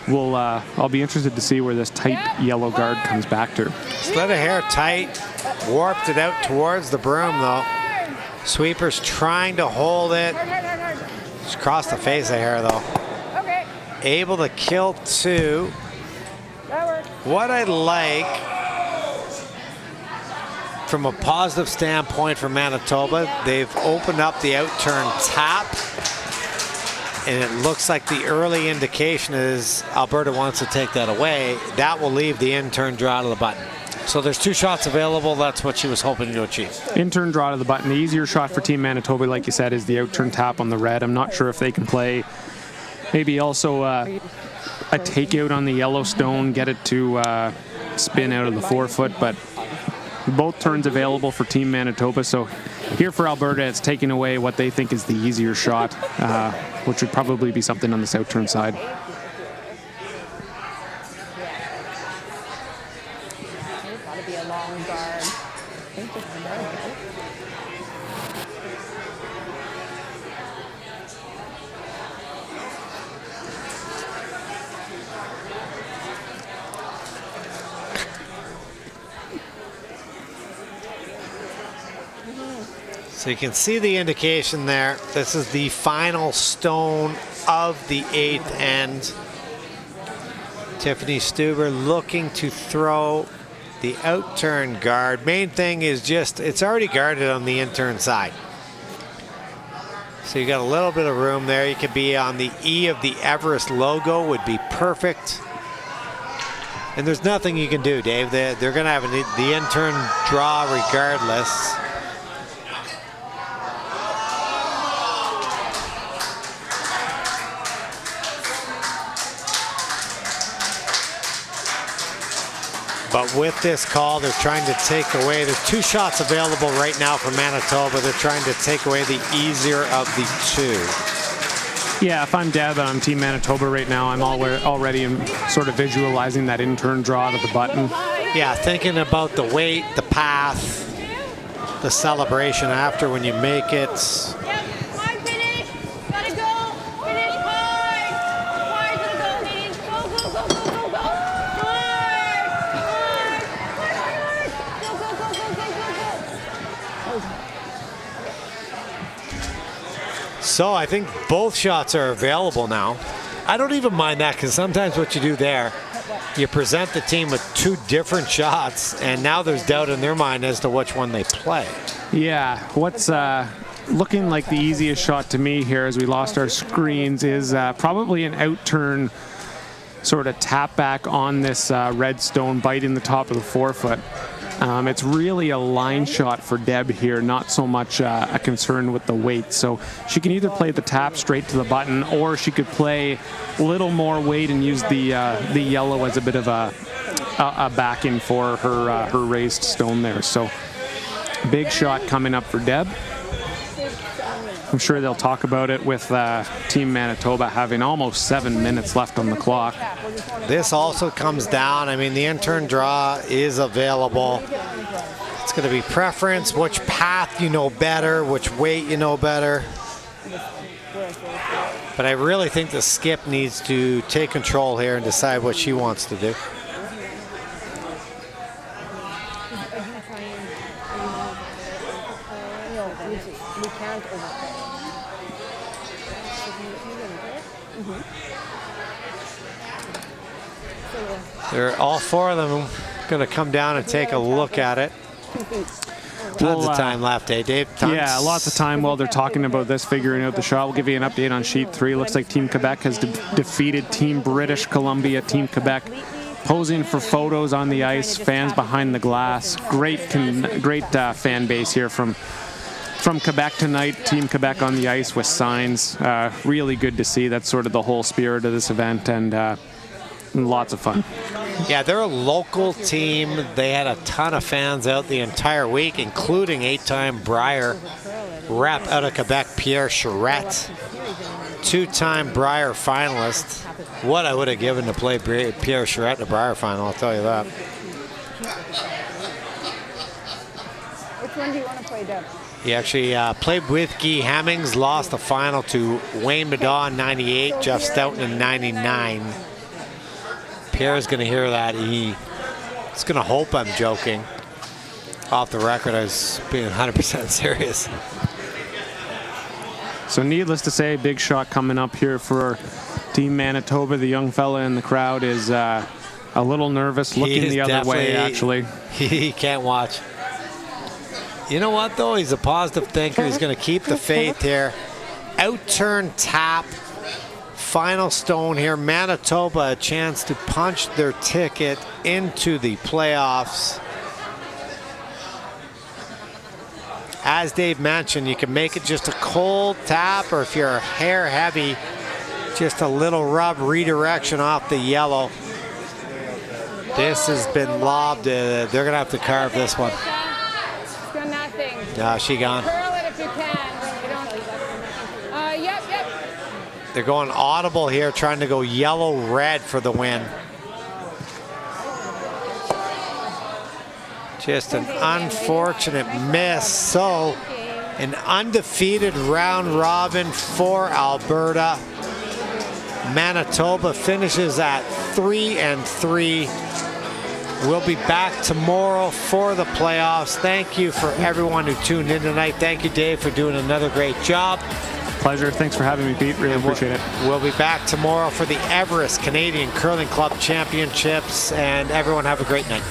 Speaker 3: I'll be interested to see where this tight yellow guard comes back to.
Speaker 2: Split a hair tight, warped it out towards the broom though. Sweeper's trying to hold it. Just crossed the face of hair though.
Speaker 4: Okay.
Speaker 2: Able to kill two.
Speaker 4: That works.
Speaker 2: What I like from a positive standpoint for Manitoba, they've opened up the out turn tap. And it looks like the early indication is Alberta wants to take that away. That will leave the in-turn draw to the button. So there's two shots available. That's what she was hoping to achieve.
Speaker 3: In-turn draw to the button. The easier shot for Team Manitoba, like you said, is the out-turn tap on the red. I'm not sure if they can play maybe also a takeout on the Yellowstone, get it to spin out of the 4-foot, but both turns available for Team Manitoba. So here for Alberta, it's taking away what they think is the easier shot, which would probably be something on the south turn side.
Speaker 4: There's got to be a long guard. I think just a guard.
Speaker 2: So you can see the indication there. This is the final stone of the 8th end. Tiffany Stuber looking to throw the out-turn guard. Main thing is just, it's already guarded on the in-turn side. So you got a little bit of room there. You could be on the E of the Everest logo, would be perfect. And there's nothing you can do, Dave. They're going to have the in-turn draw regardless. But with this call, they're trying to take away, there's two shots available right now for Manitoba. They're trying to take away the easier of the two.
Speaker 3: Yeah, if I'm Deb and I'm Team Manitoba right now, I'm already sort of visualizing that in-turn draw to the button.
Speaker 2: Yeah, thinking about the weight, the path, the celebration after when you make it. So I think both shots are available now. I don't even mind that, because sometimes what you do there, you present the team with two different shots, and now there's doubt in their mind as to which one they play.
Speaker 3: Yeah, what's looking like the easiest shot to me here as we lost our screens is probably an out-turn sort of tap back on this red stone, biting the top of the 4-foot. It's really a line shot for Deb here, not so much a concern with the weight. So she can either play the tap straight to the button, or she could play a little more weight and use the yellow as a bit of a backing for her raised stone there. So big shot coming up for Deb. I'm sure they'll talk about it with Team Manitoba having almost 7 minutes left on the clock.
Speaker 2: This also comes down. I mean, the in-turn draw is available. It's going to be preference, which path you know better, which weight you know better. But I really think the skip needs to take control here and decide what she wants to do.
Speaker 4: We can't overplay.
Speaker 2: They're all four of them going to come down and take a look at it. Tons of time left, eh, Dave? Tons.
Speaker 3: Yeah, lots of time while they're talking about this, figuring out the shot. We'll give you an update on Sheet 3. Looks like Team Quebec has defeated Team British Columbia. Team Quebec posing for photos on the ice, fans behind the glass. Great fan base here from Quebec tonight. Team Quebec on the ice with signs. Really good to see. That's sort of the whole spirit of this event, and lots of fun.
Speaker 2: Yeah, they're a local team. They had a ton of fans out the entire week, including 8-time Brier rep out of Quebec, Pierre Charette. 2-time Brier finalist. What I would have given to play Pierre Charette in the Brier final, I'll tell you that.
Speaker 4: Which one do you want to play, Deb?
Speaker 2: He actually played with Guy Hemmings, lost the final to Wayne Madaw in 98, Jeff Stoughton in 99. Pierre's going to hear that. He's going to hope I'm joking. Off the record, I was being 100% serious.
Speaker 3: So needless to say, big shot coming up here for Team Manitoba. The young fella in the crowd is a little nervous, looking the other way, actually.
Speaker 2: He can't watch. You know what, though? He's a positive thinker. He's going to keep the faith here. Outturn tap. Final stone here. Manitoba a chance to punch their ticket into the playoffs. As Dave mentioned, you can make it just a cold tap, or if you're hair heavy, just a little rub redirection off the yellow. This has been lobbed. They're going to have to carve this one.
Speaker 8: It's got nothing.
Speaker 2: No, she gone.
Speaker 8: Curl it if you can. Yep.
Speaker 2: They're going audible here, trying to go yellow-red for the win. Just an unfortunate miss. So, an undefeated round robin for Alberta. Manitoba finishes at 3-3. We'll be back tomorrow for the playoffs. Thank you for everyone who tuned in tonight. Thank you, Dave, for doing another great job.
Speaker 3: Pleasure. Thanks for having me, Pete. Really appreciate it.
Speaker 2: We'll be back tomorrow for the Everest Canadian Curling Club Championships, and everyone have a great night.